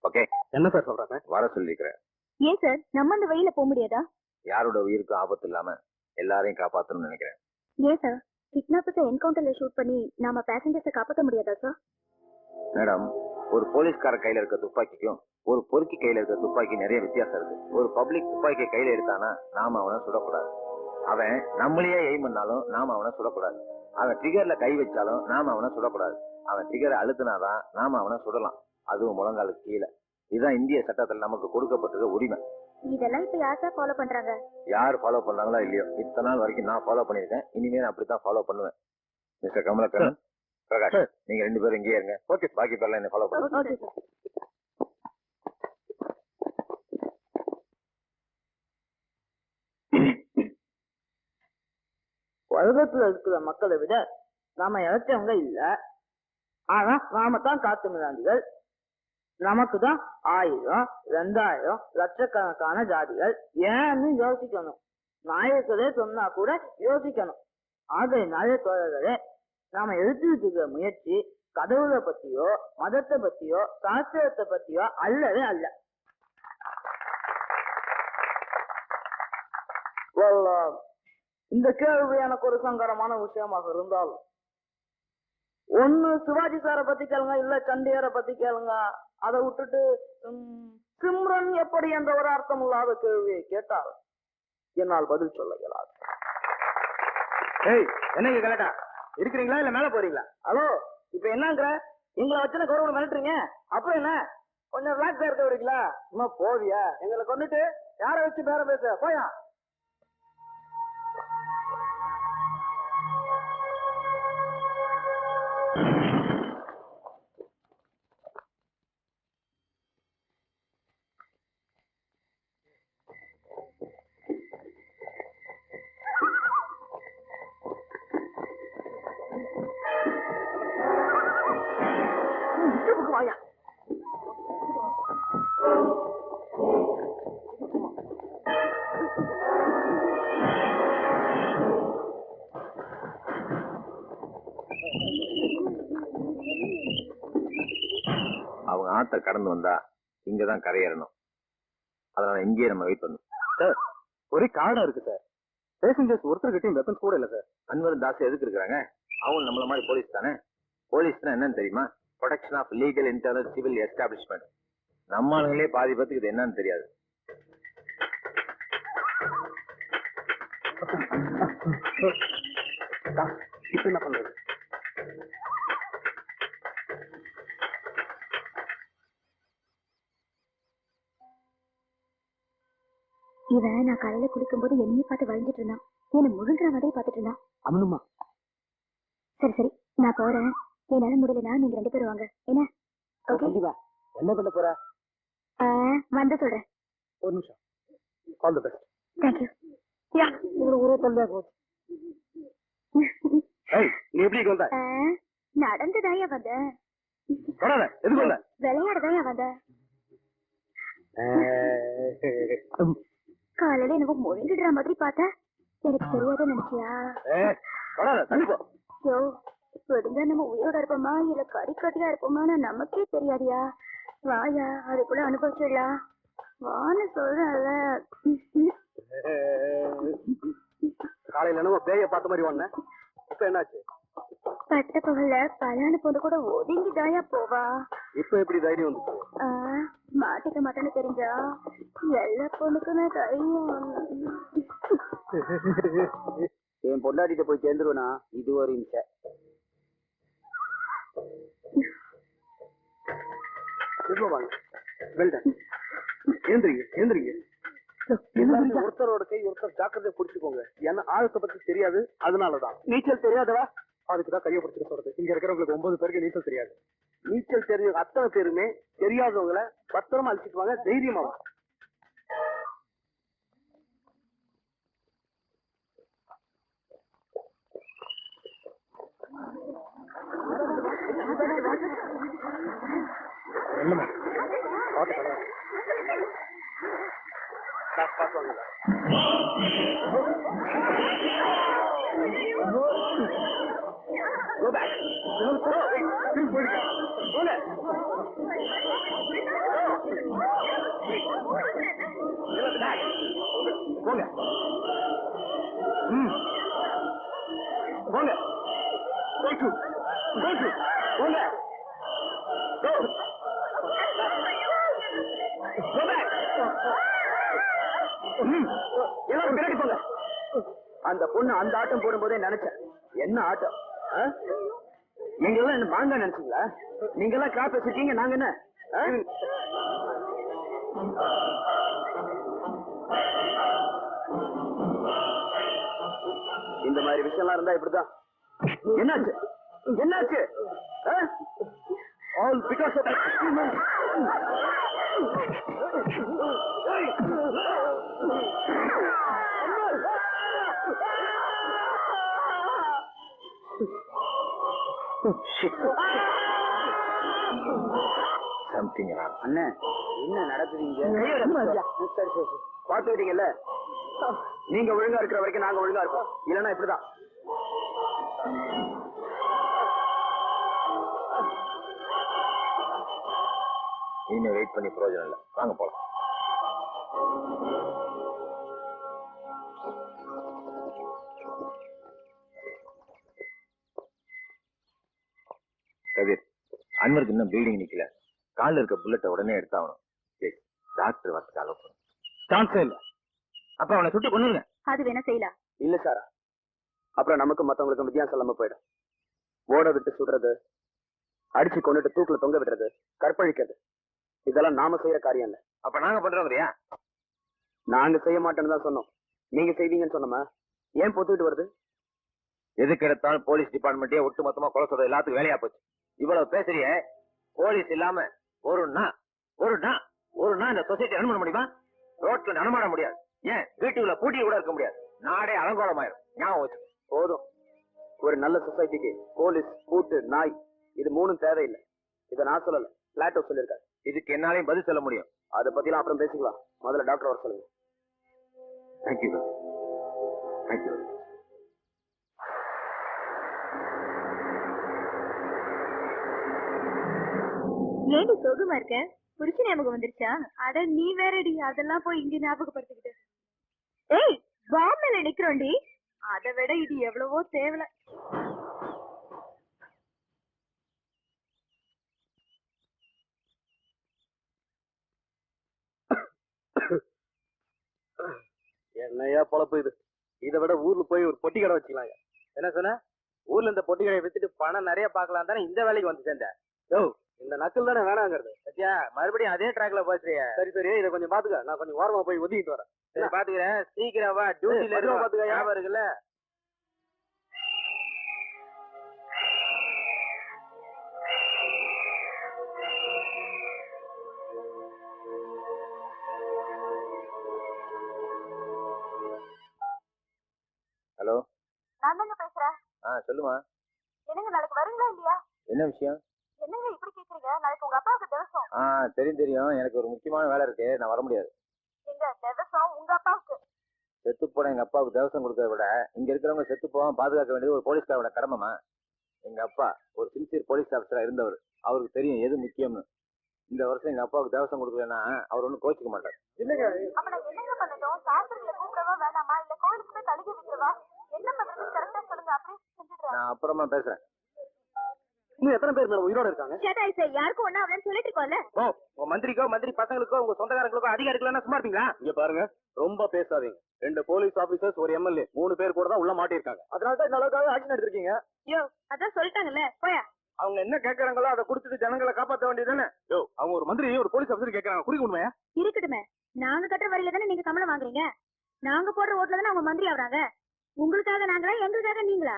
ஓகே? என்ன சார் சொல்றாங்க? வர சொல்லிக்கிறேன். ஏன் சார் நம்ம அந்த வழியில போக முடியாதா? யாரோட உயிருக்கும் ஆபத்து இல்லாம எல்லாரையும் காப்பாத்தணும்னு நினைக்கிறேன். ஏன் சார் கிட்னாப்பர்ஸை என்கவுண்டர்ல ஷூட் பண்ணி நாம பேசஞ்சர்ஸை காப்பாற்ற முடியாதா சார்? மேடம், ஒரு போலீஸ்கார கையில இருக்க துப்பாக்கிக்கும் ஒரு பொறுக்கி கையில இருக்க துப்பாக்கி நிறைய வித்தியாசம் இருக்கு. ஒரு பப்ளிக் துப்பாக்கியை கையில எடுத்தானா நாம அவனை சுடக்கூடாது. அவன் நம்மளையே எய்ம் பண்ணாலும் நாம அவனை சுடக்கூடாது. அவன் ட்ரிகர்ல கை வச்சாலும் நாம அவனை சுடக்கூடாது. அவன் ட்ரிகரை அழுத்தினாதான் நாம அவனை சுடலாம், அதுவும் முழங்காலுக்கு கீழே. இதுதான் இந்திய சட்டத்தில் நமக்கு கொடுக்கப்பட்டிருக்க உரிமை. இதெல்லாம் இப்ப யார் சார் ஃபாலோ பண்றாங்க? யார் ஃபாலோ பண்ணாங்களோ இல்லையோ, இத்தனை நாள் வரைக்கும் நான் ஃபாலோ பண்ணிருக்கேன். இனிமே நான் அப்படித்தான் ஃபாலோ பண்ணுவேன். மிஸ்டர் கமலக்கண்ணன், பிரகாஷ், நீங்க 2 பேரும் இங்கேயே இருங்க. ஓகே, பாக்கி பேர்லாம் என்ன ஃபாலோ பண்ணுங்க. Okay sir. உலகத்துல இருக்கிற மக்களை விட நாம இழைச்சவங்க இல்ல. ஆனா நாம தான் காட்டு மிராண்டிகள். நமக்கு தான் 1000, 2000, லட்சக்கணக்கான ஜாதிகள். ஏன்னு யோசிக்கணும். நாயர்களே சொன்னா கூட யோசிக்கணும். ஆகையினாலே தோழர்களே, நாம எடுத்துக்கிட்டு இருக்கிற முயற்சி கடவுளை பத்தியோ மதத்தை பத்தியோ சாஸ்திரத்தை பத்தியோ அல்லவே அல்ல. இந்த கேள்வி எனக்கு ஒரு சங்கடமான விஷயமாக இருந்தாலும், ஒண்ணு சிவாஜி சாரை பத்தி கேளுங்க, இல்ல சண்டிகரை பத்தி கேளுங்க. அதை விட்டுட்டு சிம்ரன் எப்படி என்ற ஒரு அர்த்தம் இல்லாத கேள்வியை கேட்டால் என்னால் பதில் சொல்ல இயலாது. என்னங்க கலட்டா இருக்கிறீங்களா இல்ல மேல போறீங்களா? ஹலோ, இப்ப என்னங்கிற எங்களை வச்சுன கௌரவம் மிரட்டுறீங்க? அப்புறம் என்ன, கொஞ்சம் ரிலாக்ஸா இருக்க விடுறீங்களா? இன்னும் போவியா? எங்களை கொண்டுட்டு யாரை வச்சு பேர பேச போயா? வாயா. அவங்க ஆத்த கடந்து வந்தா இங்கதான் கரையேறணும். அதனால இங்கேயே நம்ம வெயிட் பண்ணணும். சார், ஒரே காடா இருக்கு சார். பேசஞ்சர்ஸ் ஒருத்தர்கிட்டயும் வெப்பன்ஸ் கூட இல்ல சார். அன்வர் தாஸ் எதுக்கு இருக்கிறாங்க? அவங்க நம்மள மாதிரி போலீஸ் தானே. போலீஸ்னா என்னன்னு தெரியுமா? Protection of legal internal civil establishment. நம்ம ஆளுங்களே பாதி பேத்துக்கு இது என்னன்னு தெரியாது. இப்ப என்ன பண்றது? இவன் நான் காலையில குளிக்கும் போது என்னையே பார்த்து வழிஞ்சிட்டு இருந்தான். என்ன முழுங்குற மாதிரி பார்த்துட்டு இருந்தான். அவனுமா? சரி சரி, நான் போறேன். என்னால முடியலன்னா நீங்க 2 பேரும் வாங்க. என்ன? கண்டிப்பா. என்ன பண்ண போற? வந்து சொல்றேன். ஒரு நிமிஷம். All the best. தேங்க்யூ. ஒரே தொல்லையா போச்சு. நீ எப்படி வந்த? நடந்துதாயா வந்தேன். எதுக்கு வந்த? விளையாடதாயா வந்தேன். காலையில எனக்கு முழுங்கிடுற மாதிரி பார்த்தா எனக்கு தெரியாத நினைச்சியா? விடுங்க, நம்ம உயிரோட இருப்போமா இல்ல கறிக்கட்டியா இருப்போமா நமக்கே தெரியாதியா? வாயா, அதுக்குள்ள அனுபவிச்சிடலாம். வான்னு சொல்றல. காலையில என்னவோ பேய பார்த்த மாதிரி வந்தேன். இப்ப என்னாச்சு? பட்ட பகல்ல கல்யாண பொண்ணு கூட ஒதுங்கி தாயா போவா. இப்ப எப்படி தைரியம் வந்துச்சு? மாட்டிக்க மாட்டேன்னு தெரிஞ்சா எல்லா பொண்ணுக்குமே தைரியம். என் பொண்டாட்டிட்ட போய் சேர்ந்துருவனா இது ஒரு நிமிஷம். வாங்க. வெல்டன். ஏந்திரிங்க ஏந்திரிங்க. ஒருத்தரோட கை ஒருத்தர் ஜாக்கிரதையா பிடிச்சுக்கோங்க. ஏன்னா ஆழத்தை பத்தி தெரியாது, அதனாலதான். நீச்சல் தெரியாதவா அதுக்குதான் கையை பிடிச்சிட்டு சொல்றது. இங்க இருக்கிறவங்களுக்கு 9 பேருக்கு நீச்சல் தெரியாது. நீச்சல் தெரிஞ்சவங்க அத்தனை பேருமே தெரியாதவங்களை பத்திரமா அழிச்சிட்டு வாங்க. தைரியமா வாங்க. என்னமா Go back. போங்க. போங்க. போங்க. Go. Go back. எல்லாரும் பின்னாடி போங்க. அந்த பொண்ணு அந்த ஆட்டம் போடும்போதே நினைச்சேன், என்ன ஆட்டம்? நீங்க எல்லாம் என்ன மாங்கா நினைச்சீங்களா? நீங்க எல்லாம் கிராப் வச்சிருக்கீங்க, நாங்க என்ன? இந்த மாதிரி விஷயம்லாம் இருந்தா இப்படிதான். என்னாச்சு? என்னாச்சு? ஆல் பிகாஸ் ஆஃப் சம்திங் அண்ணே, என்ன நடக்குதுங்க? பாத்துக்கிட்டீங்கல்ல, நீங்க ஒழுங்கா இருக்கிற வரைக்கும் நாங்க ஒழுங்கா இருப்போம். இல்லன்னா இப்படிதான். இனிமே வெயிட் பண்ணி பிரயோஜனம் இல்லை. வாங்க போலாம். கதிர், அன்வருக்கு இன்னும் ப்ளீடிங் நிக்கல. காலில் இருக்க புல்லட்டை உடனே எடுத்தாகணும். டாக்டர் வரத்துக்கு அலோ பண்ணும். சான்ஸே இல்லை. அப்ப அவனை சுட்டு கொன்னுங்க. அது வேணா செய்யலாம். இல்ல சாரா, அப்புறம் நமக்கு மத்தவங்களுக்கு வித்தியாசம் இல்லாம போயிடும். ஓட விட்டு சுடுறது, அடிச்சு கொண்டுட்டு தூக்குல தொங்க விடுறது, கற்பழிக்கிறது, இதெல்லாம் நாம செய்யற காரியம் இல்ல. அப்ப நாங்க பண்றோங்கறியா? நாங்க செய்ய மாட்டோம்னு தான் சொன்னோம். நீங்க செய்வீங்கன்னு சொன்னோமா? ஏன் பொத்துக்கிட்டு வருது? எதுக்கு எடுத்தாலும் போலீஸ் டிபார்ட்மெண்ட்டே ஒட்டு மொத்தமா கொலை சொல்றது எல்லாத்துக்கும் வேலையா போச்சு. இவ்வளவு பேசுறிய, போலீஸ் இல்லாம ஒரு நாள் இந்த சொசைட்டி ரன் பண்ண முடியுமா? ரோட்ல நடமாட முடியாது. ஏன் வீட்டுக்குள்ள பூட்டி கூட இருக்க முடியாது. நாடே அலங்கோலமாயிரும். ஞாபகம் வச்சு. போதும். ஒரு நல்ல சொசைட்டிக்கு போலீஸ், கூட்டு, நாய் இது 3 தேவையில்லை. இதை நான் சொல்லல, பிளாட்டோ சொல்லியிருக்காரு. இதுக்கு என்னாலையும் பதில் சொல்ல முடியும். அதை பத்திலாம் அப்புறம் பேசிக்கலாம். முதல்ல டாக்டர் வர சொல்லுங்க. தேங்க்யூ. தேங்க்யூ. ஏண்டி சோகமா இருக்க? புடிச்சு ஞாபகம் வந்துருச்சா? அட நீ வேறடி, அதெல்லாம் போய் இங்க ஞாபகப்படுத்திக்கிட்டு. ஏய், பாம்பேல நிக்கிறோண்டி. அதை விட இது எவ்வளவோ தேவல. என்னையா பொழப்பு இது? இதை விட ஊர்ல போய் ஒரு பொட்டி கடை வச்சுக்கலாம். என்ன சொன்ன? ஊர்ல இந்த பொட்டி கடையை வித்துட்டு பணம் நிறைய பாக்கலாம் தானே இந்த வேலைக்கு வந்து சேர்ந்தேன். யோ, இந்த நக்கல் தானே வேணாங்கிறது. சத்தியா, மறுபடியும் அதே ட்ராக்ல போச்சுறிய. சரி சரி, இதை கொஞ்சம் பாத்துக்க. நான் கொஞ்சம் ஓரமா போய் ஒதுக்கிட்டு வரேன். சரி, பாத்துக்கிறேன். சீக்கிரம் வா. டியூட்டில பாத்துக்க. ஞாபகம் இருக்குல்ல? ஹலோ, நான் தாங்க பேசுறேன். சொல்லுமா. என்னங்க நாளைக்கு வரீங்களா இல்லையா? என்ன விஷயம்? என்னங்க இப்படி கேக்குறீங்க? நாளைக்கு உங்க அப்பாவுக்கு திவசம். தெரியும். எனக்கு ஒரு முக்கியமான வேலை இருக்கு. நான் வர முடியாது. எங்க திவசம் உங்க அப்பாவுக்கு? செத்து போன எங்க அப்பாவுக்கு திவசம் கொடுக்கறத விட இங்க இருக்கிறவங்க செத்து போகாம பாதுகாக்க வேண்டியது ஒரு போலீஸ்காரோட கடமைமா. எங்க அப்பா ஒரு சின்சியர் போலீஸ் ஆஃபீஸரா இருந்தவர். அவருக்கு தெரியும் எது முக்கியம்னு. இந்த வருஷம் எங்க அப்பாவுக்கு தேவசம் கொடுக்கலன்னா அவர் ஒன்றும் கோச்சிக்க மாட்டார். இல்லைங்க, அப்ப நாங்க என்னங்க பண்ணட்டும்? சாஸ்திரங்களை கூப்பிடவா வேண்டாமா, இல்ல கோயிலுக்கு போய் கழுகி விட்டுருவா? என்ன பண்றது கரெக்டா சொல்லுங்க, அப்படியே செஞ்சுடுறேன். நான் அப்புறமா பேசுறேன். இன்னும் எத்தனை பேர் மேடம் உயிரோட இருக்காங்க? யாருக்கும் ஒண்ணு அவன் சொல்லிட்டு இருக்கோம்ல. ஓ, உங்க மந்திரிக்கோ மந்திரி பசங்களுக்கோ உங்க சொந்தக்காரங்களுக்கோ அதிகாரிகளோ சும்மா இருப்பீங்களா? இங்க பாருங்க, ரொம்ப பேசாதீங்க. 2 போலீஸ் ஆபீசர்ஸ், ஒரு எம்எல்ஏ, 3 பேர் கூட தான் உள்ள மாட்டிருக்காங்க. அதனால தான் இந்த அளவுக்கு ஆக்ஷன் எடுத்திருக்கீங்க. யோ, அதான் சொல்லிட்டாங்கல்ல, போயா. அவங்க என்ன கேட்கறாங்களோ அதை கொடுத்துட்டு ஜனங்களை காப்பாற்ற வேண்டியதுதானே? யோ, அவங்க ஒரு மந்திரி ஒரு போலீஸ் ஆபீசர் கேக்குறாங்க, குறிக்க உண்மையா? இருக்கட்டுமே, நாங்க கட்டுற வரியில தானே நீங்க சம்பளம் வாங்குறீங்க. நாங்க போடுற ஓட்டுல தானே அவங்க மந்திரி ஆகுறாங்க. உங்களுக்காக நாங்களா, எங்களுக்காக நீங்களா?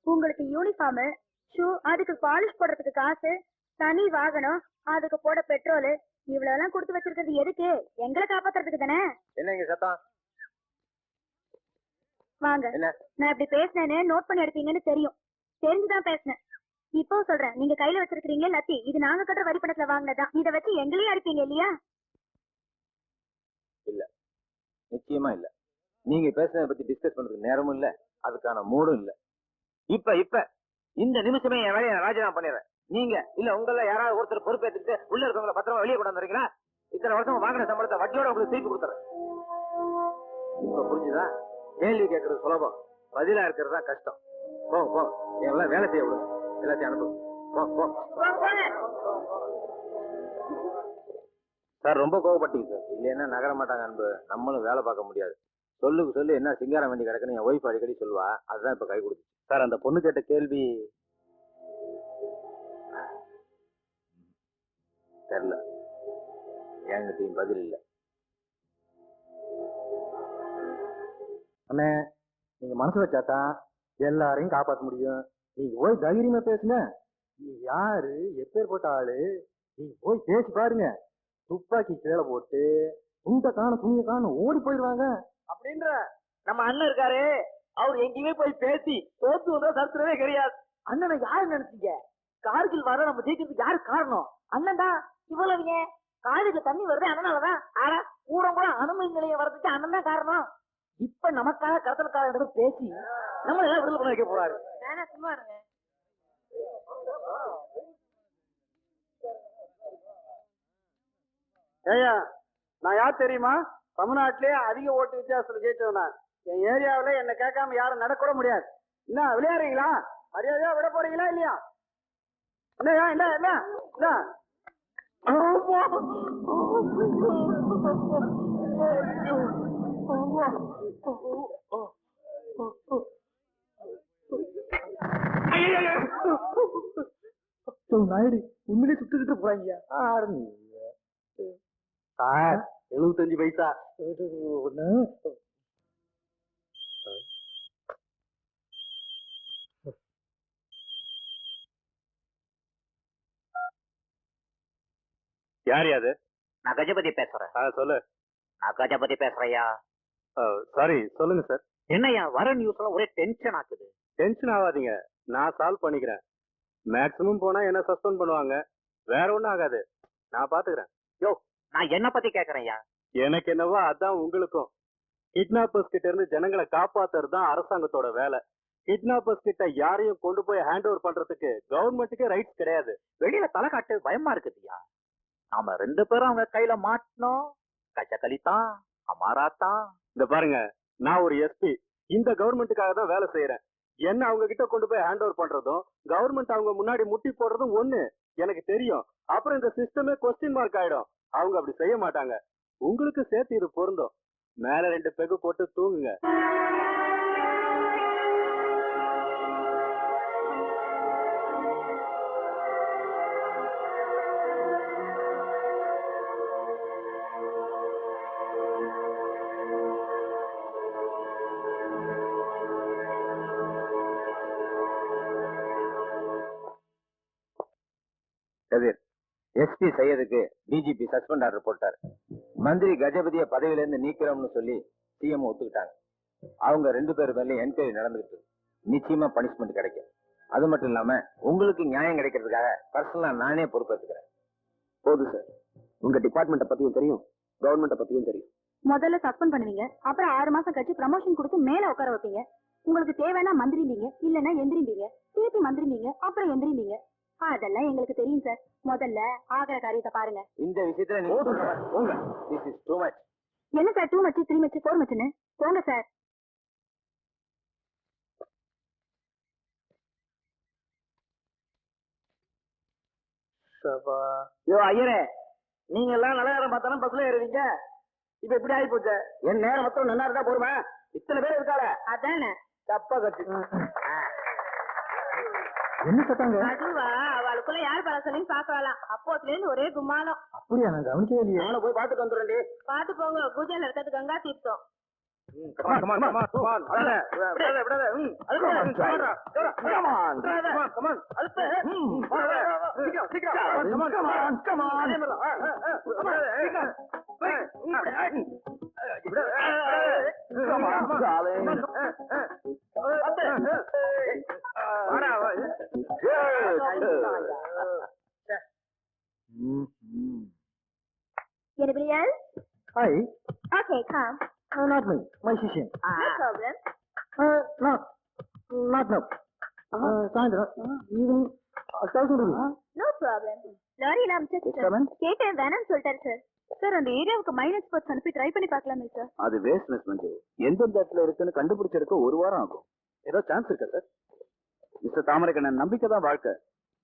உங்களுக்கு யூனிஃபார்ம், ஷூ, அதுக்கு பாலிஷ் போடுறதுக்கு காசு, தனி வாகனம், அதுக்கு போட பெட்ரோல், இவ்வளவு எல்லாம் கொடுத்து வச்சிருக்கிறது எதுக்கு? எங்களை காப்பாத்துறதுக்கு தானே. என்ன இங்க சத்தம்? வாங்க, என்ன? நான் இப்படி பேசினேன்னு நோட் பண்ணி எடுப்பீங்கன்னு தெரியும், தெரிஞ்சுதான் பேசினேன். இப்போ சொல்றேன், நீங்க கையில வச்சிருக்கீங்க லத்தி, இது நாங்க கட்டுற வரி பணத்துல வாங்கினதான். இதை வச்சு எங்களையும் அடிப்பீங்க இல்லையா? இல்ல, நிச்சயமா இல்ல. நீங்க பேசுறத பத்தி டிஸ்கஸ் பண்றதுக்கு நேரமும் இல்ல, அதுக்கான மூடும் இல்ல. இப்ப இந்த நிமிஷமே என் வேலையை ராஜினாமா பண்ணிடுறேன். நீங்க இல்ல உங்கள யாராவது ஒருத்தர் பொறுப்பேற்றுட்டு உள்ள இருக்கவங்களை பத்திரமா வெளியே கொண்டு வந்துறீங்களா? இத்தனை வருஷம் வாங்கின சம்பளத்தை வட்டியோட உங்களுக்கு திருப்பி கொடுத்துறேன். இப்ப புரிஞ்சுதா? கேள்வி கேட்கறது சுலபம், பதிலா இருக்கிறது தான் கஷ்டம். போ எல்லாம் வேலை செய்ய விடுங்க, எல்லாத்தையும் அனுப்பு. போ. சார் ரொம்ப கோவப்பட்டீங்க சார். இல்லைன்னா நகர மாட்டாங்க அன்பு, நம்மளும் வேலை பார்க்க முடியாது. சொல்லு என்ன சிங்காரம் வேண்டி கிடக்குன்னு என் ஒய்ஃப் அடிக்கடி சொல்லுவா. அதுதான் இப்ப கை கொடுத்து. சார், அந்த பொண்ணு கேட்ட கேள்வி தெரியல, என்கிட்டயும் பதில் இல்ல. அண்ணே, நீங்க மனசு வச்சாதான் எல்லாரையும் காப்பாற்ற முடியும். நீங்க போய் தைரியமா பேசுங்க. நீ யாரு, எப்பேற்பட்ட ஆளு, நீங்க போய் பேசி பாருங்க. துப்பாக்கி கீழே போட்டு துண்டை காணும் துணியை காணும் ஓடி போயிடுவாங்க. அப்படின்ற நம்ம அண்ணன் இருக்காரு, அவர் எங்கேயுமே போய் பேசி தோத்து வந்தா சரித்திரமே கிடையாது. அண்ணனை யாரு நினைச்சீங்க? கார்கில் வர நம்ம ஜெயிக்கிறதுக்கு யாரு காரணம்? அண்ணன் தான். இவ்வளவு ஏன் காலேஜ்ல தண்ணி வருது அண்ணனாலதான். ஆனா கூட அனுமதி நிலையம் வர்றதுக்கு அண்ணன் தான் காரணம். இப்ப நமக்காக கடத்தலுக்காக பேசி நம்ம எல்லாம் விடுதலை பண்ண வைக்க போறாரு. சும்மா இருங்க. ஏயா, நான் யார் தெரியுமா? தமிழ்நாட்டிலேயே அதிக ஓட்டு வித்தியாசத்துல ஜெயிச்சவனா. என் ஏரியாவில என்ன கேட்காம யாரும் நடக்கூட முடியாது. என்ன விளையாடுறீங்களா? மரியாதையா விட போறீங்களா இல்லையா? என்னையா என்ன நாயுடு உண்மையிலே சுட்டுக்கிட்டு போறாங்க. சார், 75 பைசா ஒண்ணு. யார் யாது? நான் கஜபதி பேசுறேன். சொல்லு. நான் கஜபதி பேசுறையா. சாரி, சொல்லுங்க சார். என்னையா வர நியூஸ்ல ஒரே டென்ஷன் ஆக்குது. டென்ஷன் ஆகாதீங்க, நான் சால்வ் பண்ணிக்கிறேன். மேக்ஸிமம் போனா என்ன சஸ்பெண்ட் பண்ணுவாங்க, வேற ஒண்ணும் ஆகாது. நான் பாத்துக்கிறேன். யோ, நான் என்ன பத்தி கேக்குறேன்யா. எனக்கு என்னவோ அதான் உங்களுக்கும். கிட்னாப்பர்ஸ் கிட்ட இருந்து ஜனங்களை காப்பாத்துறது தான் அரசாங்கத்தோட வேலை. கிட்னாப்பர்ஸ் கிட்ட யாரையும் கொண்டு போய் ஹேண்ட் ஓவர் பண்றதுக்கு கவர்மெண்ட்டுக்கே ரைட்ஸ் கிடையாது. வெளியில தலை காட்டு பயமா இருக்குதுயா. நாம 2 பேரும் அவங்க கையில மாட்டணும். கச்சக்கலித்தான் அமாராத்தான். இந்த பாருங்க, நான் ஒரு எஸ்பி, இந்த கவர்மெண்ட்டுக்காக தான் வேலை செய்யறேன். என்ன அவங்க கிட்ட கொண்டு போய் ஹேண்ட் ஓவர் பண்றதும் கவர்மெண்ட் அவங்க முன்னாடி முட்டி போடுறதும் ஒண்ணு எனக்கு தெரியும். அப்புறம் இந்த சிஸ்டமே கொஸ்டின் மார்க் ஆயிடும். அவங்க அப்படி செய்ய மாட்டாங்க. உங்களுக்கு சேர்த்து இது பொருந்தும். மேல 2 பெகு போட்டு தூங்குங்க. கதிர், எஸ்பி சையதுக்கு டிஜிபி சஸ்பெண்ட் ஆர்டர் போட்டார். மந்திரி கஜபதியை பதவியில இருந்து நீக்கிறோம்னு சொல்லி சிஎம் ஒத்துக்கிட்டாங்க. அவங்க 2 பேர் மேலே என்கொயரி நடந்துகிட்டு, நிச்சயமா பனிஷ்மெண்ட் கிடைக்கும். அது மட்டும் இல்லாம உங்களுக்கு நியாயம் கிடைக்கிறதுக்காக பர்சனலா நானே பொறுப்பேற்றுக்கிறேன். போதும் சார், உங்க டிபார்ட்மெண்ட்டை பத்தியும் தெரியும், கவர்மெண்ட்டை பத்தியும் தெரியும். முதல்ல சஸ்பெண்ட் பண்ணுவீங்க, அப்புறம் 6 மாசம் கழிச்சு ப்ரமோஷன் கொடுத்து மேல உட்கார வைப்பீங்க. உங்களுக்கு தேவைன்னா மந்திரிம்பீங்க, இல்லன்னா எந்திரிம்பீங்க, திருப்பி மந்திரிம்பீங்க, அப்புறம் எந்திரிம்பீங்க. அதெல்லாம் எங்களுக்கு தெரியும் சார். முதல்ல ஆகிற காரியத்தை பாருங்க. இந்த விஷயத்துல நீங்க போங்க. This is too much. என்ன சார் 2 மச்சு 3 மச்சு 4 மச்சுன்னு போங்க சார். யோ ஐயரே, நீங்க எல்லாம் நல்ல நேரம் பார்த்தாலும் பஸ்ல ஏறுவீங்க. இப்ப எப்படி ஆகி போச்சு? என் நேரம் மொத்தம் நல்லா இருந்தா போருமா? இத்தனை பேர் இருக்காளே, அதானே தப்பா கட்டு. என்ன சத்தாங்க? அதுவா அவளுக்குள்ள யார் பழசலையும் பாக்கலாம். அப்போத்துல இருந்து ஒரே கும்மாளம். அப்படியா? நான் கவனிக்கவே இல்லையே. அவனை போய் பார்த்துட்டு வந்துடுறேன்டி. பாத்து போங்க, பூஜையில இருக்கிறது கங்கா தீர்த்தம். Come on. விடாத. அழுப்பு. Come on. அழுப்பு. Anybody else? Hi. Okay, come. Not me. My Shishin. No problem. Not now. சாயந்தரம் ஈவினிங் 1000 rupees. No problem. லாரியில அனுப்பிச்சு கேட்டேன் வேணாம்னு சொல்லிட்டாரு சார். சார் அந்த ஏரியாவுக்கு மைனஸ் ஸ்பாட்ஸ் அனுப்பி ட்ரை பண்ணி பார்க்கலாமே சார். அது வேஸ்ட் மிஸ் மஞ்சு. எந்தெந்த இடத்துல இருக்குன்னு கண்டுபிடிச்செடுக்க 1 வாரம் ஆகும். ஏதோ சான்ஸ் இருக்கா சார்? மிஸ்டர் தாமரைக்கண்ணன், நம்பிக்கை தான் வாழ்க்கை.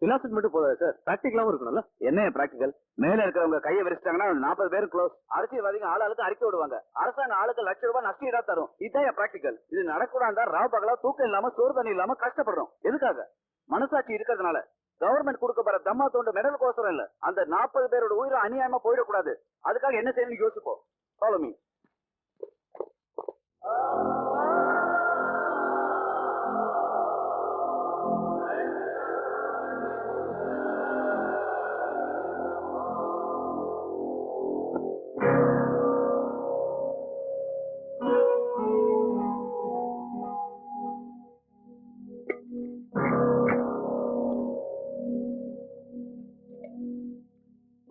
பிலாசபி மட்டும் போதாது சார், பிராக்டிகலாவும் இருக்கணும்ல. என்ன பிராக்டிகல்? மேல இருக்கிறவங்க கையை விரிச்சிட்டாங்கன்னா 40 பேர் க்ளோஸ். அரசியல்வாதிங்க ஆளுக்கு அறிக்கை விடுவாங்க. அரசாங்கம் ஆளுக்கு ₹1,00,000 நஷ்டம் தரும். இதுதான் பிராக்டிகல். இது நடக்கூடாதா? ராவ் பகலா தூக்கம் இல்லாம சோறு தண்ணி இல்லாம கஷ்டப்படுறோம். எதுக்காக? மனசாட்சி இருக்கிறதுனால. கவர்மெண்ட் கொடுக்க போற தம்மா தோண்டு மெடல் கோசரம் இல்ல, அந்த 40 பேரோட உயிரை அநியாயமா போயிடக்கூடாது. அதுக்காக என்ன செய்யணும்னு யோசிப்போம். Follow me.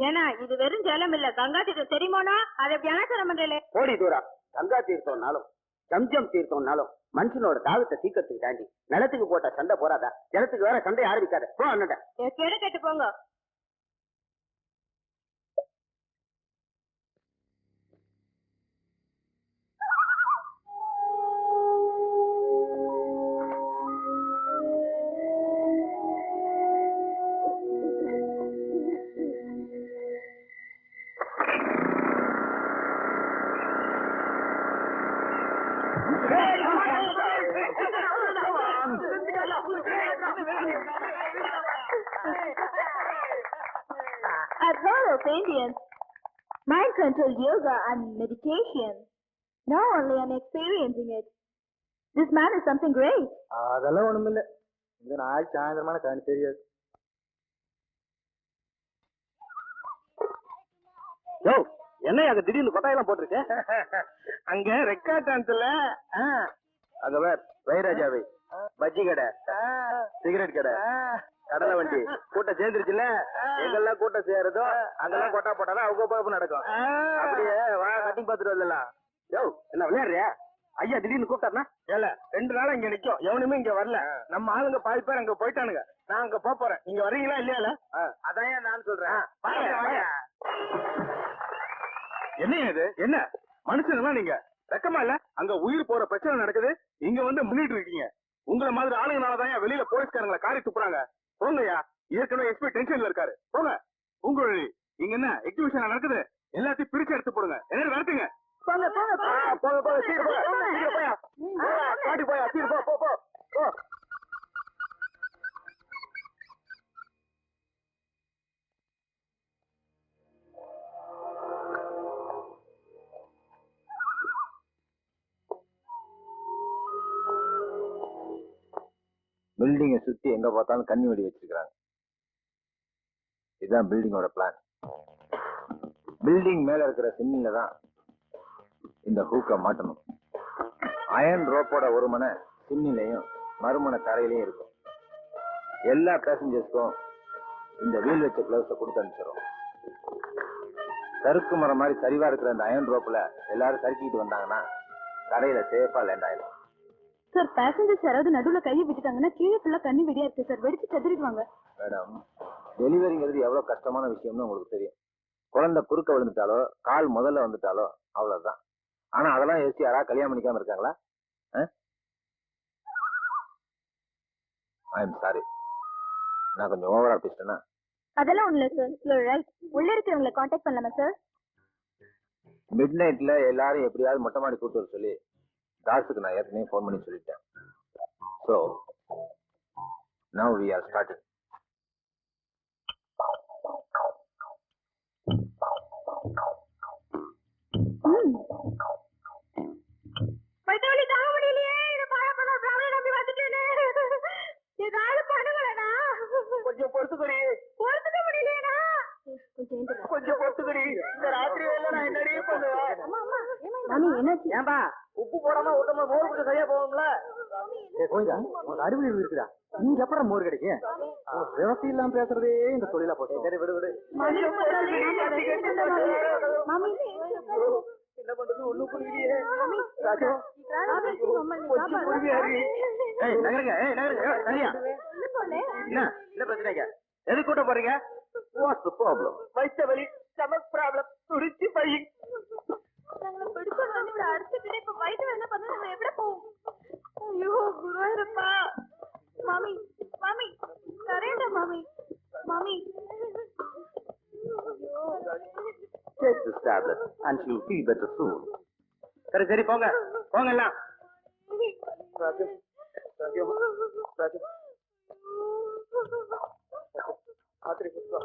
ஏன்னா இது வெறும் ஜலம் இல்ல, கங்கா தீர்த்தம் தெரியுமோனா? அதை எப்படி அனாச்சாரம் பண்றீங்களே? கோடி தூரம் கங்கா தீர்த்தம்னாலும் ஜம்ஜம் தீர்த்தம்னாலும் மனுஷனோட தாகத்தை தீக்கத்துக்கு தாண்டி நிலத்துக்கு போட்ட சண்டை போறாதா? ஜலத்துக்கு வேற சண்டை ஆரம்பிக்காத. போ அண்ணட. கேடு கேட்டு போங்க. I've heard of Indians mind control yoga and meditation. Now only I'm experiencing it. This man is something great. அதெல்லாம் ஒண்ணும் இல்ல. இந்த நாள் சாயந்தரமான கண் தெரியாது. யோ, என்ன அங்க திடீர்னு கொட்டாயெல்லாம் போட்டிருக்கேன்? அங்க ரெக்கார்ட் டான்ஸ்ல அங்க வேற வைராஜாவை பஜ்ஜி கடை, சிகரெட் கடை, கடலை வண்டி கூட்டம் சேர்ந்துருச்சுல்ல. எங்கெல்லாம் கூட்டம் சேருதோ அங்கெல்லாம் கொட்டா போட்டாதான் அவங்க பழப்பு நடக்கும். அப்படியே வா, கட்டிங் பாத்துட்டு வரலாம். யோ, என்ன விளையாடுறியா? ஐயா திடீர்னு கூப்பிட்டாருனா ஏல 2 நாளா இங்க நிக்கும், எவனுமே இங்க வரல. நம்ம ஆளுங்க பாதி பேர் அங்க போயிட்டானுங்க. நான் அங்க போறேன். நீங்க வரீங்களா இல்லையா? அதான் நான் சொல்றேன். என்ன இது? என்ன மனுஷன் நீங்க வெக்கமா இல்ல? அங்க உயிர் போற பிரச்சனை நடக்குது, இங்க வந்து முன்னிட்டு இருக்கீங்க. உங்களை மாதிரி ஆளுங்கனாலதான் வெளியில போலீஸ்காரங்களை காரி துப்புறாங்க. போங்கய்யா, ஏற்கனவே எஸ்பி டென்ஷன்ல இருக்காரு. போங்க. உங்க இங்க என்ன எக்ஸிபிஷன் நடக்குது? எல்லாத்தையும் பிரிச்சு எடுத்து போடுங்க. என்ன நடத்துங்க? போங்க போங்க போங்க சீர் போயா, காட்டி போயா, சீர் போ போ போ. பில்டிங்கை சுத்தி எங்க பார்த்தாலும் கண்ணி வெடி வச்சிருக்காங்க. இதுதான் பில்டிங்கோட பிளான். பில்டிங் மேல இருக்கிற சிம்னில தான் இந்த ஹூக்கை மாட்டணும். அயன் ரோப்போட ஒரு மனை சிம்னிலையும் மறுமனை தரையிலையும் இருக்கும். எல்லா பேசஞ்சர்ஸ்க்கும் இந்த வீல் வச்ச கிளவுஸை கொடுத்து அனுப்பிச்சிடும். சறுக்கு மரம் மாதிரி சரிவா இருக்கிற அந்த அயன் ரோப்ல எல்லாரும் சறுக்கிட்டு வந்தாங்கன்னா தரையில சேஃபா லேண்ட் ஆயிடும். சார் பேசஞ்சர்ஸ் யாராவது நடுவுல கையை விட்டுட்டாங்கன்னா கீழே ஃபுல்லா கண்ணி வெடியா இருக்கு சார். வெடிச்சு செதறிடுவாங்க. மேடம், டெலிவரிங்கிறது எவ்வளவு கஷ்டமான விஷயம்னு உங்களுக்கு தெரியும். குழந்தை குறுக்க விழுந்துட்டாலோ கால் முதல்ல வந்துட்டாலோ அவ்வளவுதான். ஆனா அதெல்லாம் யோசிச்சு யாராவது கல்யாணம் பண்ணிக்காம இருக்காங்களா? ஐ எம் சாரி, நான் கொஞ்சம் ஓவரா பேசிட்டேன்னா. அதெல்லாம் ஒண்ணு இல்ல சார், யூ ரைட். உள்ள இருக்கிறவங்களை காண்டாக்ட் பண்ணலாமா சார்? மிட் நைட்ல எல்லாரும் எப்படியாவது மொட்டை மாடி கூட்டு வர சொல்லி தாஸுக்கு நான் ஏற்கனவே ஃபோன் பண்ணி சொல்லிட்டேன். So now we are starting. பைத்தவழி தாங்க முடியலையே, இத பாயப்பட பிராமணன் நம்பி வந்துட்டேனே. ஏதாவது பண்ணுங்களேடா. கொஞ்சம் பொறுத்துக்கடி. பொறுத்துக்க முடியலையேடா. கொஞ்சம் பொறுத்துக்கடி. இந்த ராத்திரி வேலை நான் என்னடி பண்ணுவேன்? மாமி என்னாச்சு? ஏன்பா உப்பு போடாம ஊத்தாம மோர் குடிச்சா சரியா போகும்ல? கோயிலா உனக்கு அறிவு இருக்குதா? நீங்க எப்பறம் மோர் கிடைக்கும்? விவசாயம் இல்லாம பேசுறதே இந்த தொழிலா போட்டு. சரி விடு விடு. மாமி என்ன பண்றது ஒண்ணும் புரியலையே. ராஜு கொஞ்சம் புரியாரு. நகருங்க, சரியா? என்ன பிரச்சனைங்க? எது கூட்ட போறீங்க? What's the problem? வயிற்று வலி, ஸ்டமக் ப்ராப்ளம், துடிச்சு பை. ഞങ്ങളെ പിടിച്ചോണ്ട് വന്ന് ഇവിടെ അടുത്തിട്ട് ഇപ്പൊ വൈകിട്ട് വരുന്ന പറഞ്ഞാൽ നമ്മൾ എവിടെ പോവും? അയ്യോ ഗുരുവായൂരപ്പ. മാമി മാമി കരയണ്ട മാമി. മാമി Take this tablet and you'll feel better soon. சரி சரி போங்க போங்க எல்லாம். ராஜு ராஜு ராஜு ஆத்திரி புஷ்பா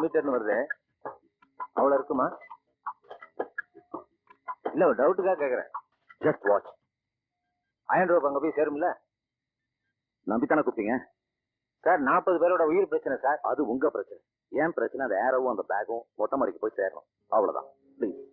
மீட்டர்னு வருது, அவ்வளவு இருக்குமா? இல்ல ஒரு டவுட்டுக்காக கேக்குறேன். Just watch. அயன் ரோப் அங்க போய் சேரும்ல? நம்பித்தானே கூப்பிட்டீங்க சார், 40 பேரோட உயிர் பிரச்சனை சார். அது உங்க பிரச்சனை. ஏன் பிரச்சனை? அந்த ஏரோவும் அந்த பேக்கும் மொட்டை மாடிக்கு போய் சேரணும், அவ்வளவுதான். Please.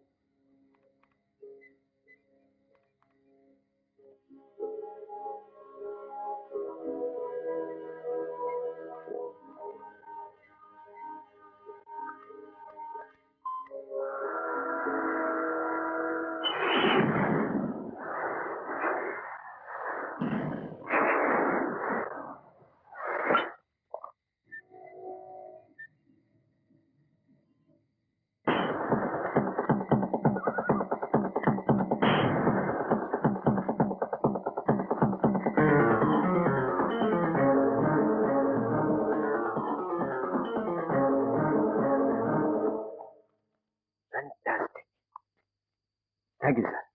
Thank you sir.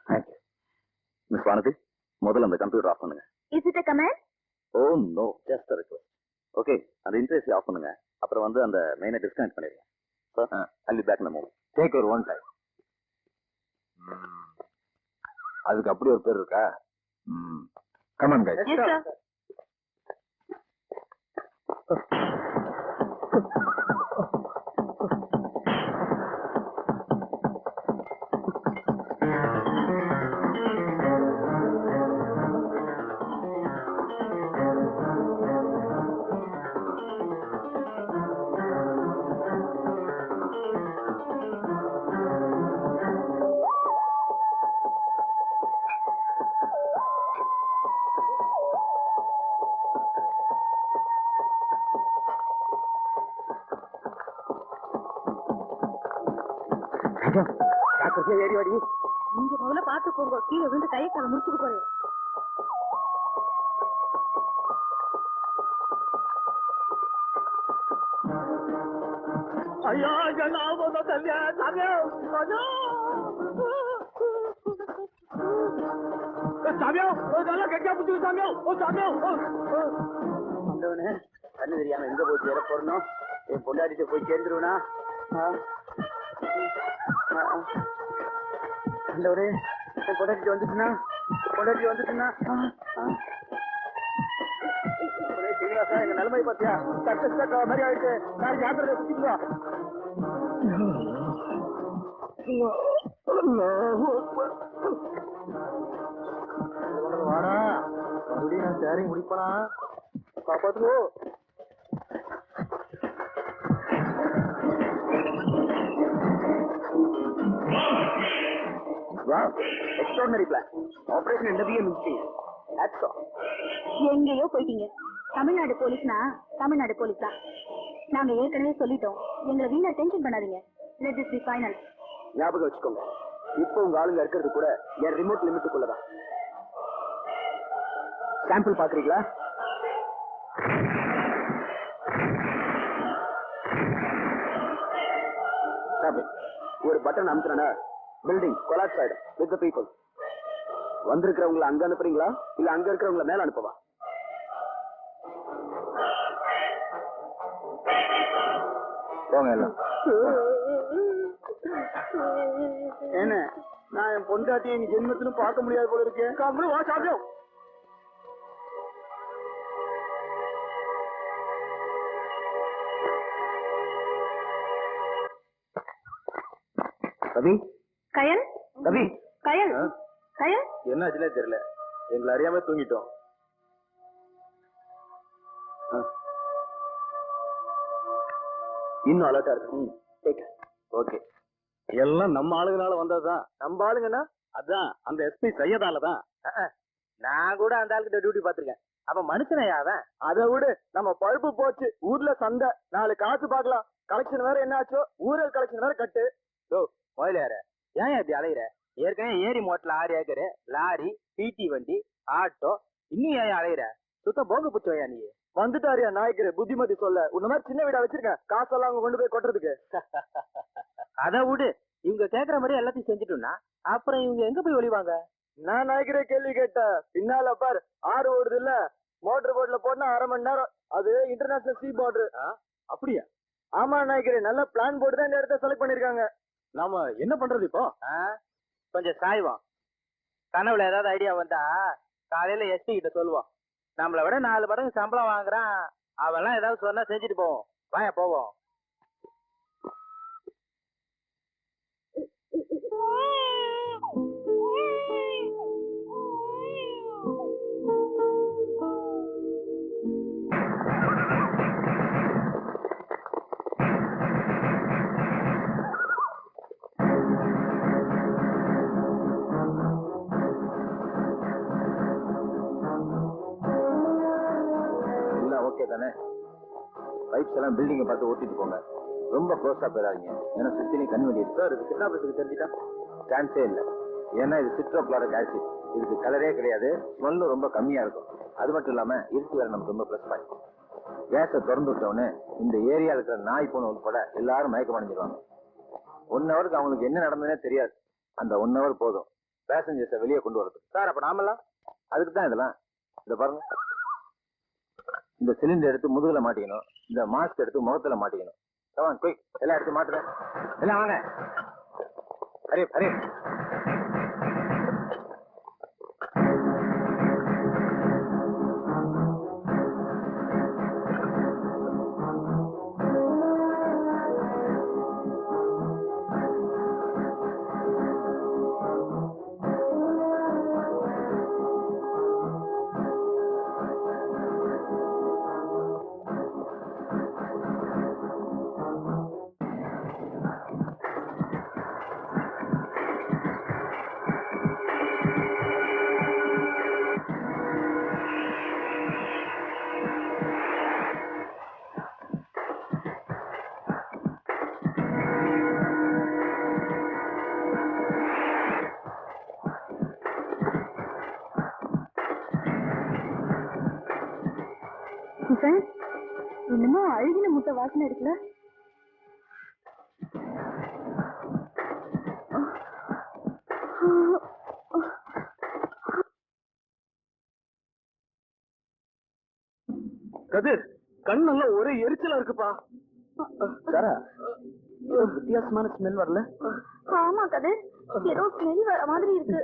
Thank you. Miss Vanathi, முதல்ல அந்த கம்ப்யூட்டர் ஆஃப் பண்ணுங்க. Is it a command? Oh no, just a request. Okay, அந்த இன்டர்ஃபேஸ் ஆஃப் பண்ணுங்க. அப்புறம் வந்து அந்த மெயினை டிஸ்கனெக்ட் பண்ணிடுங்க. Sir, I'll be back in a moment. Take ஒரு ஒன் டைம். அதுக்கு அப்படி ஒரு பேர் இருக்கா? Come on guys. Yes sir. ஏறி வாடி. நீங்க முதல்ல பாத்துக்கோங்க, கீழே விழுந்து கையை கால முடிச்சுட்டு போறேன். ஐயா நான் கல்யாணம் சாமியோ நல்லா கெட்டியா பிடிச்சி சாமியோ சாமியோ வந்தவனே கண்ணு தெரியாம எங்க போய் சேர போறணும் என் பொண்டாட்டிட்டு போய் சேர்ந்துருவனா வந்தவனே என் பொண்டாட்டி வந்துட்டுனா சீனிவாசா எங்க நிலைமை பாத்தியா தட்ட மாதிரி ஆயிடுச்சு நான் ஜாக்கிரதை சுத்திக்குவா வாடா மறுபடியும் நான் சேரிங் முடிப்பனா காப்பாத்துக்கோ எக்ஸ்ட்ராடனரி பிளான் ஆபரேஷன் இண்டபியே மிஸ்டேக் ஹேட்ஸ் ஆஃப் எங்கேயோ போயிட்டீங்க. தமிழ்நாடு போலீஸ்னா தமிழ்நாடு போலீஸ் தான். நாங்க ஏற்கனவே சொல்லிட்டோம். எங்களை வீணா டென்ஷன் பண்ணாதீங்க. Let this be final. ஞாபகம் வச்சுக்கோங்க, இப்போ உங்க ஆளுங்க இருக்கிறது கூட என் ரிமோட் லிமிட்டுக்குள்ளதான். சாம்பிள் பாக்குறீங்களா? ஒரு பட்டன் அமுத்துறனா பில்டிங் கொலாப்ஸ் ஆயிடும் வித் தி பீப்பிள். வந்திருக்கிறவங்களை அங்க அனுப்புறீங்களா இல்ல அங்க இருக்கிறவங்களை மேல அனுப்பவா? போங்க எல்லாம். என்ன நான் என் பொண்டாட்டியை நீ ஜென்மத்திலும் பார்க்க முடியாது போல இருக்கேன். கம்முனு வா சாப்பிடும். ரவி கயல் ரவி கயல் கயல் என்ன ஆச்சுன்னே தெரியல, எங்களை அறியாம தூங்கிட்டோம். இன்னும் அலர்ட்டா இருக்கு. ஓகே, எல்லாம் நம்ம ஆளுங்கனால வந்ததுதான். நம்ம ஆளுங்கன்னா அதான் அந்த எஸ்பி சையதால தான். நான் கூட அந்த ஆளுக்கிட்ட டியூட்டி பாத்திருக்கேன். அப்ப மனுஷனையா அவன்? அதை விடு, நம்ம பழுப்பு போச்சு. ஊர்ல சந்தை, 4 காசு பார்க்கலாம். கலெக்ஷன் வேற என்ன ஆச்சோ, ஊரல் கலெக்ஷன் வேற கட்டு. முதலியார ஏன் இப்படி அலையிற? ஏற்கனவே ஏரி மோட்டல 6 ஏக்கரு, லாரி, பிடி வண்டி, ஆட்டோ, இன்னும் ஏன் அலையிற? சுத்த போக புச்சுவையா நீ? வந்துட்டாரியா நாய்க்கரு புத்திமதி சொல்ல. உன்ன மாதிரி சின்ன வீடா வச்சிருக்கேன், காசெல்லாம் அவங்க கொண்டு போய் கொட்டுறதுக்கு. அதை விடு, இவங்க கேக்குற மாதிரி எல்லாத்தையும் செஞ்சுட்டோம்னா அப்புறம் இவங்க எங்க போய் ஒளிவாங்க? நான் நாய்க்கரே கேள்வி கேட்டேன். பின்னால பார், 6 ஓடுது இல்ல, மோட்டர் போட்ல போனா 1/2 மணி நேரம். அது இன்டர்நேஷனல் சி பார்டர். அப்படியா? ஆமா நாய்க்கரே, நல்ல பிளான் போட்டு தான் இந்த இடத்த செலக்ட் பண்ணிருக்காங்க. நாம என்ன பண்றது இப்போ? கொஞ்சம் சாய்வோம். கனவுல ஏதாவது ஐடியா வந்தா காலையில எஸ்பி கிட்ட சொல்லுவோம். நம்மளை விட 4 மடங்கு சம்பளம் வாங்குறான். அவெல்லாம் ஏதாவது சொன்னா செஞ்சுட்டு போவோம். வாயா போவோம். ஓகே தானே? பைப்ஸ் எல்லாம் பில்டிங்கை பார்த்து ஓட்டிட்டு போங்க. ரொம்ப க்ளோஸா போயிடாதீங்க, ஏன்னா சுத்திலையும் கண்ணு வேண்டி இருக்கு. சார், இது கிட்னாப்பர்ஸுக்கு தெரிஞ்சுட்டா சான்ஸே இல்லை. ஏன்னா இது சிட்ரோப்ளாரிக் ஆசிட். இதுக்கு கலரே கிடையாது, ஸ்மெல்லும் ரொம்ப கம்மியா இருக்கும். அது மட்டும் இல்லாம இருட்டு வேற நமக்கு ரொம்ப ப்ளஸ் பாயிண்ட். கேஸை திறந்து விட்டவுடனே இந்த ஏரியா இருக்கிற நாய் பூனை உட்பட எல்லாரும் மயக்கம் அடைஞ்சிருவாங்க. 1 ஹவருக்கு அவங்களுக்கு என்ன நடந்ததுன்னே தெரியாது. அந்த 1 ஹவர் போதும் பேசஞ்சர்ஸை வெளியே கொண்டு வரது. சார், அப்ப நாமெல்லாம் அதுக்கு தான் இதெல்லாம். இதை பாருங்க, இந்த சிலிண்டர் எடுத்து முதுகுல மாட்டிக்கணும், இந்த மாஸ்க் எடுத்து முகத்துல மாட்டிக்கணும். கமான் குயிக், எல்லாம் எடுத்து மாட்டுறேன். எல்லாம் வாங்க, ஹரி ஹரி. சார், என்னமோ அழுகின முட்டை வாசனை இருக்குல்ல? கதிர் கண்ணெல்லாம் ஒரே எரிச்சலா இருக்குப்பா. சாரா வித்தியாசமான ஸ்மெல் வரல? ஆமா கதிர், ஏதோ ஸ்மெல் வர மாதிரி இருக்கு.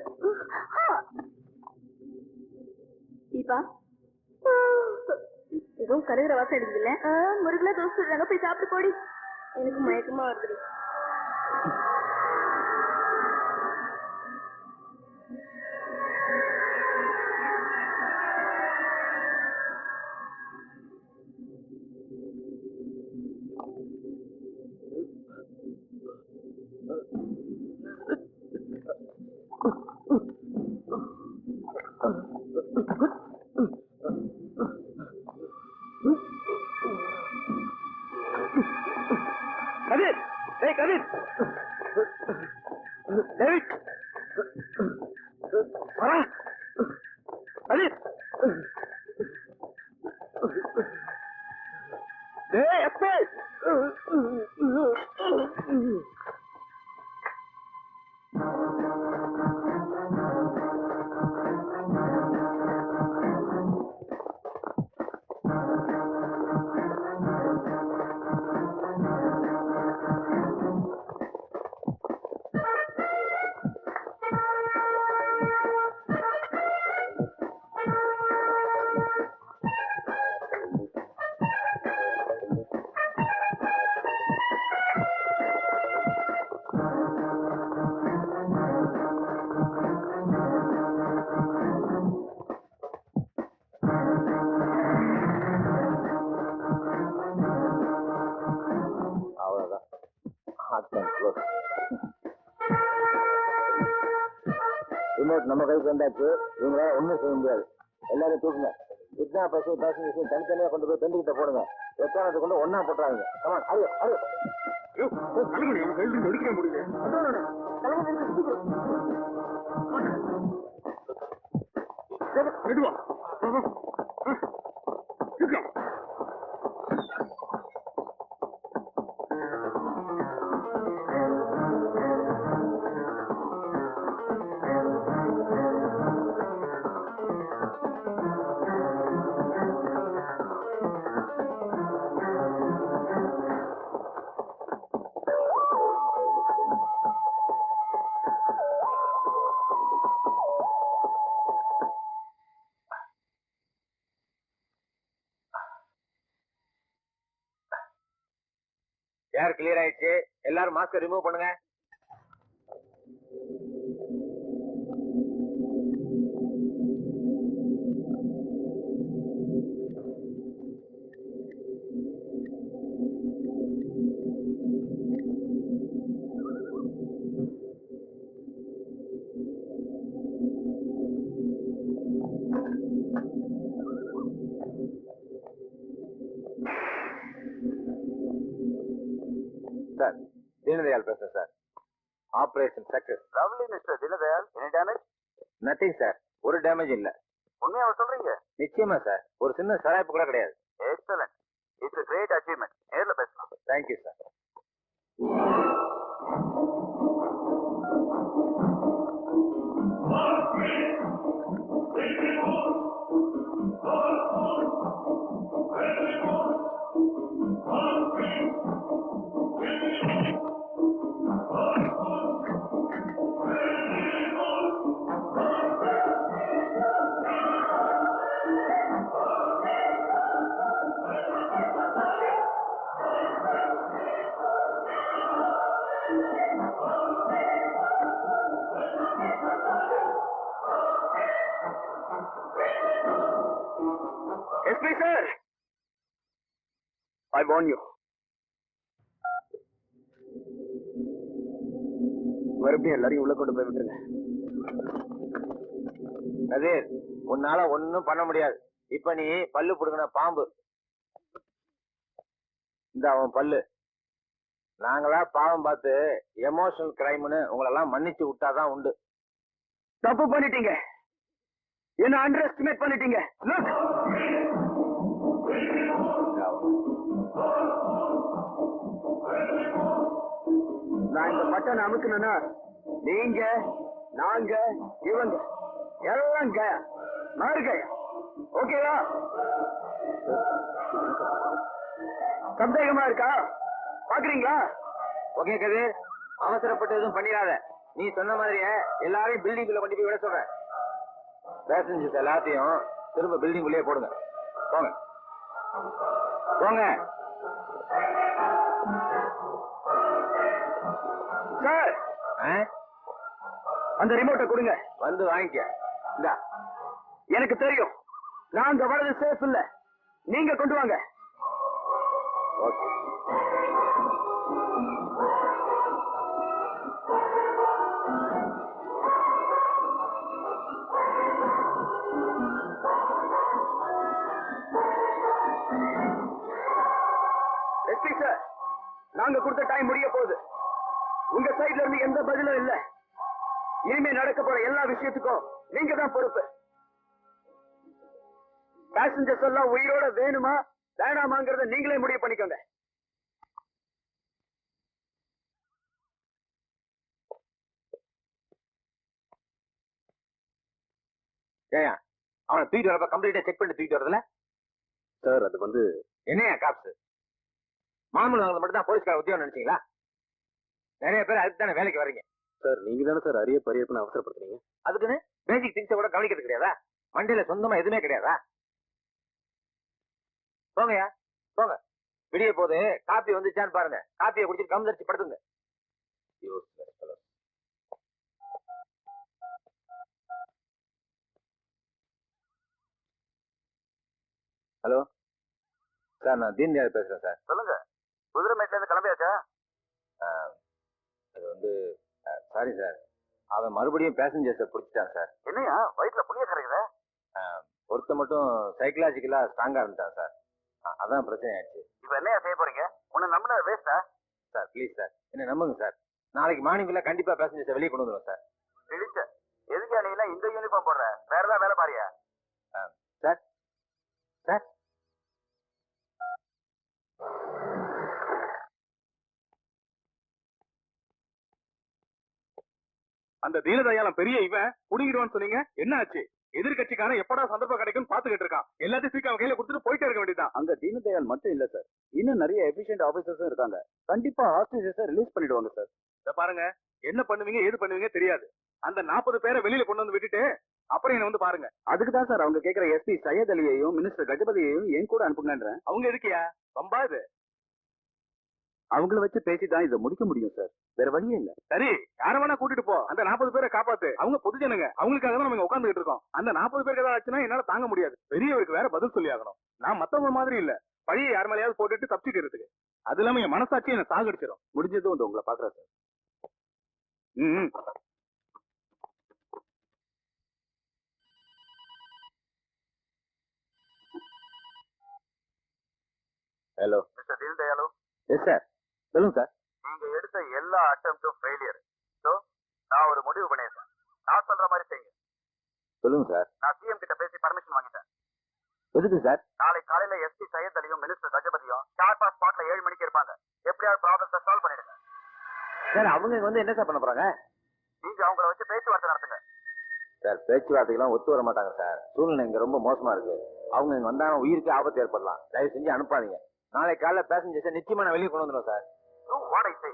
தீபா, ஏதோ கருகிற வாசம் அடிக்குதுல்ல? முருகலா தோசை சொல்றாங்க, போய் சாப்பிட்டு போடி. எனக்கு மயக்கமா வருது. கதிர், ஏய் கதிர், டேவிட், வரா, கதிர், டேய் அப்பே. அவ்வளவுதான். Hot and close. ரிமோட் நம்ம கைக்கு வந்தாச்சு. இவங்களால ஒண்ணும் செய்ய முடியாது. எல்லாரும் தூக்குங்க. இத்தனை பேசஞ்சர்ஸையும் தனித்தனியா கொண்டு போய் டென்ட் போடுங்க. எக்கானத்தை கொண்டு ஒன்னா போட்டுறாங்க. கமான், அது அது எடுக்க முடியல. மெதுவா ஏர் கிளியர் ஆயிடுச்சு. எல்லாரும் மாஸ்க் ரிமூவ் பண்ணுங்க. சார், தீனதயாள் பேசுறேன் sir. Operation success. Lovely mister Dinadayal, any damage? Nothing sir, ஒரு டேமேஜ் இல்ல. உண்மையாவா சொல்றீங்க? நிச்சயமா சார், ஒரு சின்ன சராய்ப்பு கூட கிடையாது. Excellent, it's a great achievement. நேர்ல பேசலாம். Thank you sir. SP sir, I warn you. மறுபடியும் எல்லாரையும் உள்ள கொண்டு போய் விட்டுருங்க. கதிர், உன்னால ஒண்ணும் பண்ண முடியாது. இப்ப நீ பல்லு புடுங்கின பாம்பு. இந்த அவன் பல்லு. நாங்களா பாவம் பார்த்து எமோஷனல் கிரைம்னு உங்களெல்லாம் மன்னிச்சு விட்டாதான் உண்டு. தப்பு பண்ணிட்டீங்க. என்ன அண்டர் எஸ்டிமேட் பண்ணிட்டீங்க. நான் இந்த பட்டனை அமுக்கணும்னா நீங்க, நாங்க, இவங்க எல்லாம் கயா, மாறு கயா. ஓகேவா? சந்தேகமா இருக்கா? பாக்குறீங்களா? ஓகே கதிர், அவசரப்பட்டு எதுவும் பண்ணிடாத. நீ சொன்ன மாதிரியே எல்லாரையும் பில்டிங்குள்ள கொண்டு போய் விட சொல்றேன். பேசஞ்சர்ஸ் எல்லாத்தையும் திரும்ப பில்டிங்குள்ளேயே போடுங்க. போங்க போங்க. சார், அந்த ரிமோட்டை கொடுங்க. வந்து வாங்கிக்க. இந்தா. எனக்கு தெரியும், நான் அங்க வரது சேஃப் இல்ல. நீங்க கொண்டு வாங்க. ஓகே. எஸ்பி சார், நாங்க கொடுத்த டைம் முடிய போகுது. உங்க சைடுல இருந்து எந்த பதிலும் இல்ல. இனிமே நடக்க போற எல்லா விஷயத்துக்கும் நீங்க தான் பொறுப்பு. பேசஞ்சர்ஸ் எல்லாம் உயிரோட வேணுமா வேணாமாங்கிறத நீங்களே முடிவு பண்ணிக்கோங்க. ஏயா, அவனை தூக்கிட்டு வரப்ப கம்ப்ளீட்டா செக் பண்ணி தூக்கிட்டு வரதுல சார் அது வந்து என்னையா காப்ஸ்? மாமூல் வாங்க மட்டும் தான் போலீஸ்கார உத்தியோகம் நினைச்சீங்களா? நிறைய பேர் அதுக்கு தானே வேலைக்கு வரீங்க. சார் நீங்க தானே சார் அரிய பரியப்புன்னு அவசரப்படுத்துறீங்க. அதுக்குன்னு பேசிக் திங்ஸை கூட கவனிக்கிறது கிடையாதா? மண்டியில சொந்தமா எதுவுமே கிடையாதா? போங்கயா போங்க. விடிய போது காப்பி வந்துச்சான்னு பாருங்க. காப்பியை குடிச்சிட்டு கம்தரிச்சு படுத்துங்க. ஹலோ சார், நான் தீன் தயாள் பேசுறேன் சார். சொல்லுங்க. குதிரைமேட்ல இருந்து கிளம்பியாச்சா? அது வந்து சாரி சார், அவன் மறுபடியும் பேசஞ்சர்ஸை பிடிச்சிட்டான் சார். என்னையா வயிற்றுல புளிய கரைக்குத? ஒருத்த மட்டும் சைக்கலாஜிக்கலா ஸ்ட்ராங்கா இருந்தான் சார். அதான் பிரச்சனை ஆயிடுச்சு. இப்ப என்னையா செய்ய போறீங்க? உன்னை நம்பின வேஸ்டா? சார் ப்ளீஸ் சார், என்ன நம்புங்க சார். நாளைக்கு மார்னிங்ல கண்டிப்பா பேசஞ்சர்ஸை வெளியே கொண்டு வந்துடும் சார். இழிச்ச எதுக்கு நீ எல்லாம் இந்த யூனிஃபார்ம் போடுற? வேற ஏதாவது வேலை பாரியா? சார் சார் அந்த தீனதயாளம் பெரிய இவன் குடிங்கிடுவான்னு சொன்னீங்க, என்ன ஆச்சு? எதிர்கட்சிக்காரன் எப்படா சந்தர்ப்பம் கிடைக்கும் பாத்துக்கிட்டு இருக்கான். எல்லாத்தையும் சீக்கிரம் கையில கொடுத்துட்டு போயிட்டே இருக்க வேண்டியதான். அங்க தீனதயாள் மட்டும் இல்ல சார், இன்னும் நிறைய எஃபிஷியன்ட் ஆபீசர்ஸும் இருக்காங்க. கண்டிப்பா ஹாஸ்டேஜஸை ரிலீஸ் பண்ணிடுவாங்க சார். இத பாருங்க, என்ன பண்ணுவீங்க ஏது பண்ணுவீங்க தெரியாது. அந்த 40 பேரை வெளியில கொண்டு வந்து விட்டுட்டு அப்புறம் என்ன வந்து பாருங்க. அதுக்கு தான் சார் அவங்க கேட்கிற எஸ்பி சையத் அலியையும் மினிஸ்டர் கஜபதியையும் என் கூட அனுப்புங்கன்றேன். அவங்க எதுக்கியா ரொம்ப இது? அவங்கள வச்சு பேசிதான் இதை முடிக்க முடியும் சார், வேற வழியே இல்ல. சரி, யார வேணா கூட்டிட்டு போ, அந்த 40 பேரை காப்பாத்து. அவங்க பொதுஜனங்க, அவங்களுக்காக தான் நம்ம உட்காந்துட்டு இருக்கோம். அந்த 40 பேருக்கு ஏதாவது ஆச்சுன்னா என்னால தாங்க முடியாது. பெரியவருக்கு வேற பதில் சொல்லி ஆகணும். நான் மத்தவங்க மாதிரி இல்ல, பழைய யார் மேலேயாவது போட்டுட்டு தப்பிச்சுட்டு இருக்கு. அது இல்லாம என் மனசாட்சி என்ன சாகடிச்சிடும். முடிஞ்சதும் வந்து உங்களை பாக்குறேன் sir. Hello mister Deenadayalu, yes sir, சொல்லுங்க சார். நீங்க எடுத்த எல்லா அட்டெம்ப்டும் ஃபெயிலியர். சோ நான் ஒரு முடிவு பண்ணிருக்கேன். நான் சொல்ற மாதிரி செய்யுங்க. சொல்லுங்க சார். நான் சிஎம் கிட்ட பேசி பர்மிஷன் வாங்கிட்டேன். எதுக்கு சார்? நாளை காலையில எஸ்பி சையத் அலியும் மினிஸ்டர் கஜபதியும் ஷார்ப்பா ஸ்பாட்ல 7 மணிக்கு இருப்பாங்க. எப்படியாவது ப்ராப்ளத்தை சால்வ் பண்ணிடுங்க சார். அவங்க வந்து என்ன சார் பண்ண போறாங்க? நீங்க அவங்கள வச்சு பேச்சுவார்த்தை நடத்துங்க. சார் பேச்சுவார்த்தைக்கெல்லாம் ஒத்து வர மாட்டாங்க சார். சூழ்நிலை இங்க ரொம்ப மோசமா இருக்கு. அவங்க இங்க வந்தாலும் உயிருக்கு ஆபத்து ஏற்படலாம். தயவு செஞ்சு அனுப்பாதீங்க. நாளை காலைல பேசஞ்சர்ஸை நிச்சயமா நான் வெளியே கொண்டு வந்துடும் சார். வாட் ஐ சே,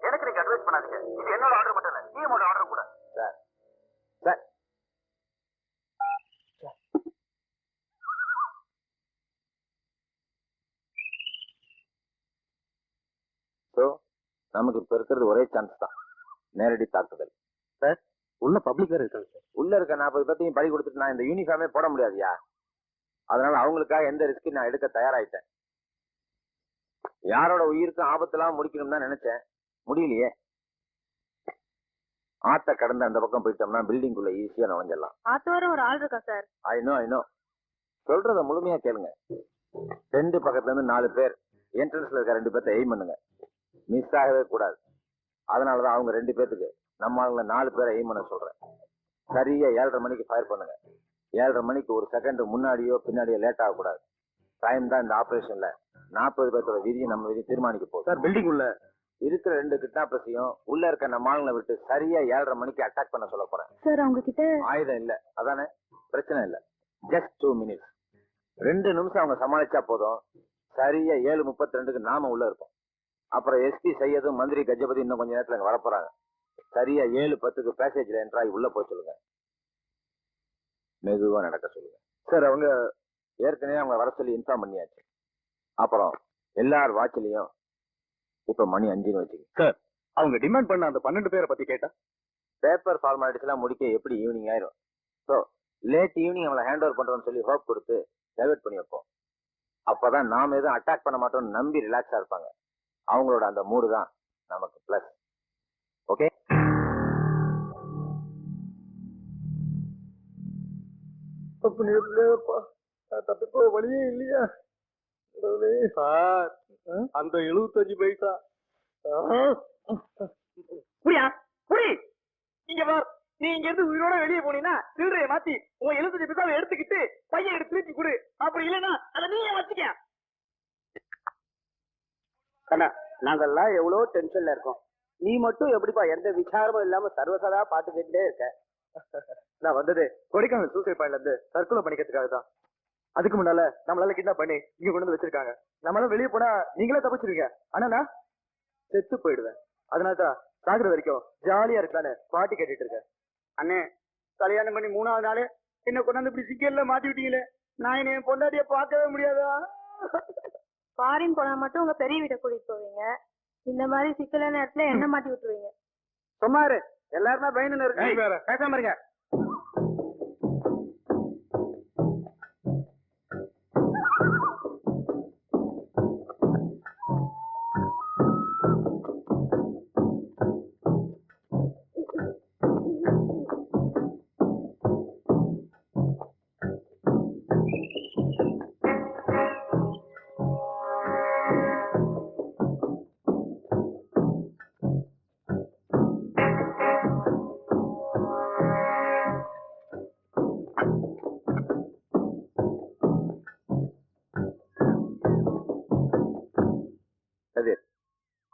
எனக்கு நீங்க அட்வைஸ் பண்ணாதீங்க. இது என்னோட ஆர்டர் மட்டும் இல்ல, சிஎமோட ஆர்டர் கூட. சார் சார் ஸோ நமக்கு இப்ப இருக்கிறது ஒரே சான்ஸ் தான், நேரடி தாக்குதல். சார் உள்ள பப்ளிக் வேற இருக்காங்க சார். உள்ள இருக்க 40 பேர்த்தையும் பறி கொடுத்துட்டு நான் இந்த யூனிஃபார்மே போட முடியாதுயா. அதனால அவங்களுக்காக எந்த ரிஸ்கையும் நான் எடுக்க தயாராயிட்டேன். யாரோட உயிருக்கும் ஆபத்தெல்லாம் முடிக்கணும் தான் நினைச்சேன், முடியலையே. ஆத்த கடந்து அந்த பக்கம் போயிட்டோம்னா பில்டிங்குள்ள ஈஸியா நுழைஞ்சிடலாம். ஆத்தோர ஒரு ஆள் இருக்கா சார்? ஐ நோ சொல்றத முழுமையா கேளுங்க. 2 பக்கத்துல இருந்து 4 பேர் என்ட்ரன்ஸ்ல இருக்க 2 பேர்த்த எய்ம் பண்ணுங்க. மிஸ் ஆகவே கூடாது. அதனாலதான் அவங்க 2 பேர்த்துக்கு நம்ம ஆளுங்க 4 பேரை எய்ம் பண்ண சொல்றேன். சரியா 7:30 மணிக்கு ஃபயர் பண்ணுங்க. 7:30 மணிக்கு ஒரு செகண்ட் முன்னாடியோ பின்னாடியோ லேட் ஆகக்கூடாது. டைம் தான் இந்த ஆபரேஷன்ல 40 பேர்த்தோட விதியை நம்ம விதி தீர்மானிக்க போகுது. சார் பில்டிங் உள்ள இருக்கிற 2 கிட்னாப்பர்ஸையும் உள்ள இருக்க நம்ம ஆளுங்களை விட்டு சரியா 7:30 மணிக்கு அட்டாக் பண்ண சொல்ல போறேன். சார் அவங்க கிட்ட ஆயுதம் இல்ல, அதானே? பிரச்சனை இல்ல. Just 2 minutes. 2 நிமிஷம் அவங்க சமாளிச்சா போதும். சரியா 7:32க்கு நாம உள்ள இருப்போம். அப்புறம் எஸ்பி சையதும் மந்திரி கஜபதி இன்னும் கொஞ்ச நேரத்துல அங்க வரப்போறாங்க. சரியா 7:10க்கு பேசேஜ்ல என்ட்ராய் உள்ள போய் சொல்லுங்க. மெதுவா நடக்க சொல்லுங்க. சார் அவங்க ஏற்கனவே அவங்க வர சொல்லி இன்ஃபார்ம் பண்ணியாச்சு. அப்புறம் எல்லார் வாட்ச்லயும் இப்ப மணி 5ன்னு வச்சுக்க. சார் அவங்க டிமாண்ட் பண்ண அந்த 12 பேரை பத்தி கேட்டா பேப்பர் ஃபார்மாலிட்டிஸ் எல்லாம் முடிக்க எப்படி ஈவினிங் ஆயிரும். ஸோ லேட் ஈவினிங் அவங்களை ஹேண்ட் ஓவர் பண்றோம்னு சொல்லி ஹோப் கொடுத்து டைவர்ட் பண்ணி வைப்போம். அப்பதான் நாம எதுவும் அட்டாக் பண்ண மாட்டோம்னு நம்பி ரிலாக்ஸா இருப்பாங்க. அவங்களோட அந்த மூடு தான் நமக்கு பிளஸ். ஓகே, தப்பிப்போ வழியே இல்லையா சார்? அந்த 75 பைசா புரியா புரி இங்க வா. நீ இங்க இருந்து உயிரோட வெளியே போனீங்கன்னா சில்லறைய மாத்தி உன் 75 பைசாவை எடுத்துக்கிட்டு பையன் எடுத்து திருப்பி கொடு. அப்படி இல்லைன்னா அதை நீயே வச்சுக்க. கண்ணா, நாங்கெல்லாம் எவ்வளவு டென்ஷன்ல இருக்கோம். நீ மட்டும் எப்படிப்பா எந்த விசாரமும் இல்லாம சர்வசதா பாட்டு கேட்டுட்டே இருக்க? நான் வந்தது கொடைக்கானல் சூசைட் பாயிண்ட்ல இருந்து தற்கொலை பண்ணிக்கிறதுக்காக தான். அதுக்கு முன்னால நம்மளால கிட்னாப் பண்ணி இங்க கொண்டு வந்து வச்சிருக்காங்க. நம்மளால வெளியே போனா நீங்களே தப்பிச்சிருவீங்க, ஆனா நான் செத்து போயிடுவேன். அதனாலதான் சாகுற வரைக்கும் ஜாலியா இருக்கலான்னு பாட்டு கேட்டுட்டு இருக்கேன். அண்ணே, கல்யாணம் பண்ணி 3வது நாள் என்ன கொண்டாந்து இப்படி சிக்கல்ல மாட்டி விட்டீங்களே. நான் என்ன என் பொண்டாட்டிய பார்க்கவே முடியாதா? ஃபாரின் போனா மட்டும் உங்க பெரிய வீட்டை கூட்டிட்டு போவீங்க, இந்த மாதிரி சிக்கலான நேரத்துல என்ன மாட்டி விட்டுருவீங்க. சும்மாரு, எல்லாருமே பயந்து இருக்கு. பேசாம இருங்க.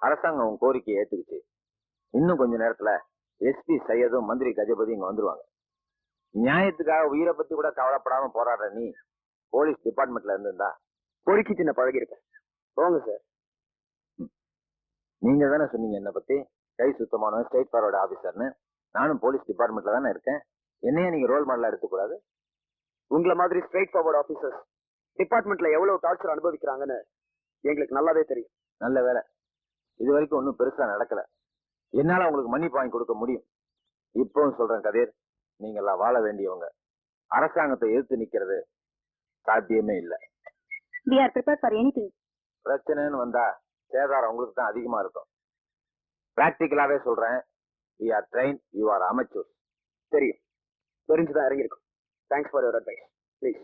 அரசாங்கம் உன் கோரிக்கையை ஏத்துக்குச்சு. இன்னும் கொஞ்ச நேரத்துல எஸ்பி சையதும் மந்திரி கஜபதி இங்க வந்துருவாங்க. நியாயத்துக்காக உயிரை பத்தி கூட கவலைப்படாம போராடுற நீ போலீஸ் டிபார்ட்மெண்ட்ல இருந்திருந்தா பொறுக்கி சின்ன பழகி இருப்பேன். போங்க சார். நீங்க தானே சொன்னீங்க என்ன பத்தி கை சுத்தமானவன் ஸ்டேட் ஃபார்வர்டு ஆபீசர்னு. நானும் போலீஸ் டிபார்ட்மெண்ட்ல தானே இருக்கேன். என்னைய நீங்க ரோல் மாடலா எடுத்துக்கூடாது? உங்களை மாதிரி ஸ்ட்ரெயிட் ஃபார்வர்ட் ஆபீசர்ஸ் டிபார்ட்மெண்ட்ல எவ்வளவு டார்ச்சர் அனுபவிக்கிறாங்கன்னு எங்களுக்கு நல்லாவே தெரியும். நல்ல வேலை, இது வரைக்கும் ஒன்றும் பெருசா நடக்கல. என்னால உங்களுக்கு மன்னிப்பு வாங்கி கொடுக்க முடியும். இப்பவும் சொல்றேன் கதிர், நீங்க எல்லாம் வாழ வேண்டியவங்க. அரசாங்கத்தை எதிர்த்து நிக்கிறது சாத்தியமே இல்லை. We are prepared for anything. பிரச்சனைன்னு வந்தா சேதாரம் உங்களுக்கு தான் அதிகமா இருக்கும். பிராக்டிக்கலாவே சொல்றேன், we are trained, you are amateurs. தெரியும், தெரிஞ்சுதான் இறங்கியிருக்கும். Thanks for your advice. Please.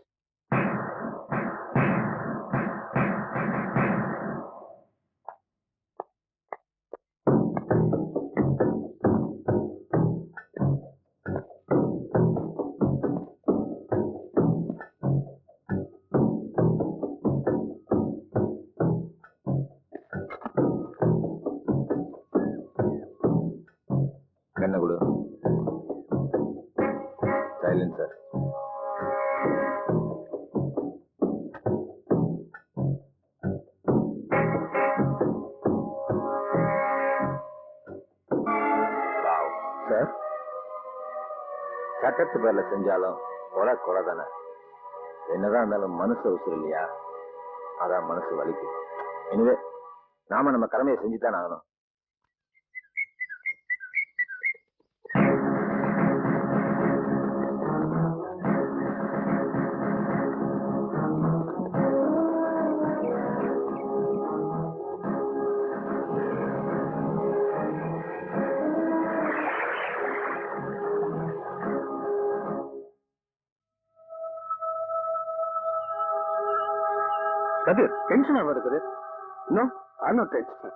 என்ன கொடு. சைலன்சர். சார், சட்டத்து பேர்ல செஞ்சாலும் கொலை கொலை தானே. என்னதான் இருந்தாலும் மனசு உசுறு இல்லையா? அதான் மனசு வலிக்குது. எனவே நாம நம்ம கடமையை செஞ்சுதான் ஆகணும். கதிர் டென்ஷன் ஆகாது Kathir. No, I'm not tension.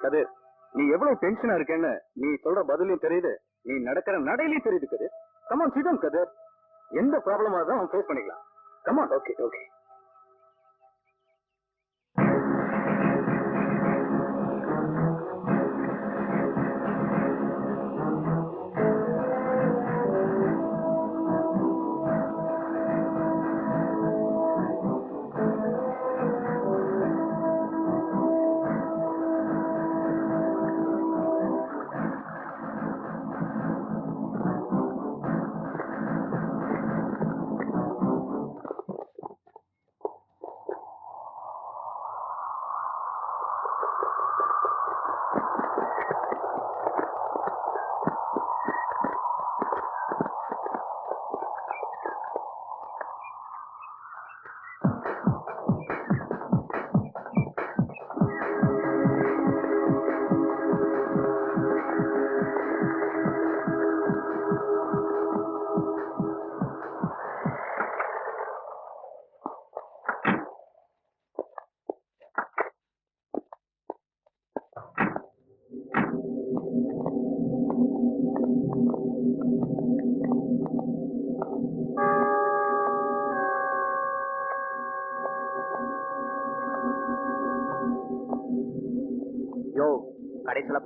Kathir, நீ எவ்வளவு டென்ஷனா இருக்கேன்னு நீ சொல்ற பதிலையும் தெரியுது, நீ நடக்கிற நடையிலையும் தெரியுது கதிர். கமான் சிதம் கதிர், எந்த ப்ராப்ளமா தான் அவன் ஃபேஸ் பண்ணிக்கலாம். கமான். Okay okay.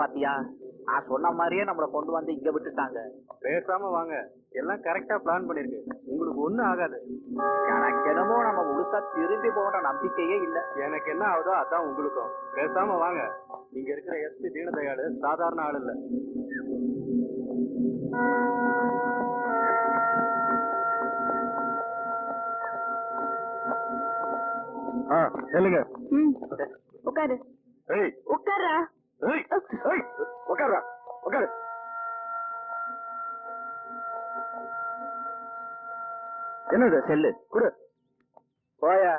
பாத்தியா? நான் சொன்ன மாதிரியே நம்மள கொண்டு வந்து இங்க விட்டுட்டாங்க. பேசாம வாங்க, எல்லாம் கரெக்டா பிளான் பண்ணிருக்கு. உங்களுக்கு ஒண்ணும் ஆகாது. எனக்கு என்னமோ நம்ம முழுசா திரும்பி போகிற நம்பிக்கையே இல்ல. எனக்கு என்ன ஆகுதோ அதான் உங்களுக்கும். பேசாம வாங்க. இங்க இருக்கிற எஸ்பி தீனதயாளு சாதாரண ஆள் இல்ல. சொல்லுங்க. உட்காரு ஏய் உட்காரா. ஏய் ஏய் உட்கார்றா உட்காரு. என்னது செல்லு குடு. போயா.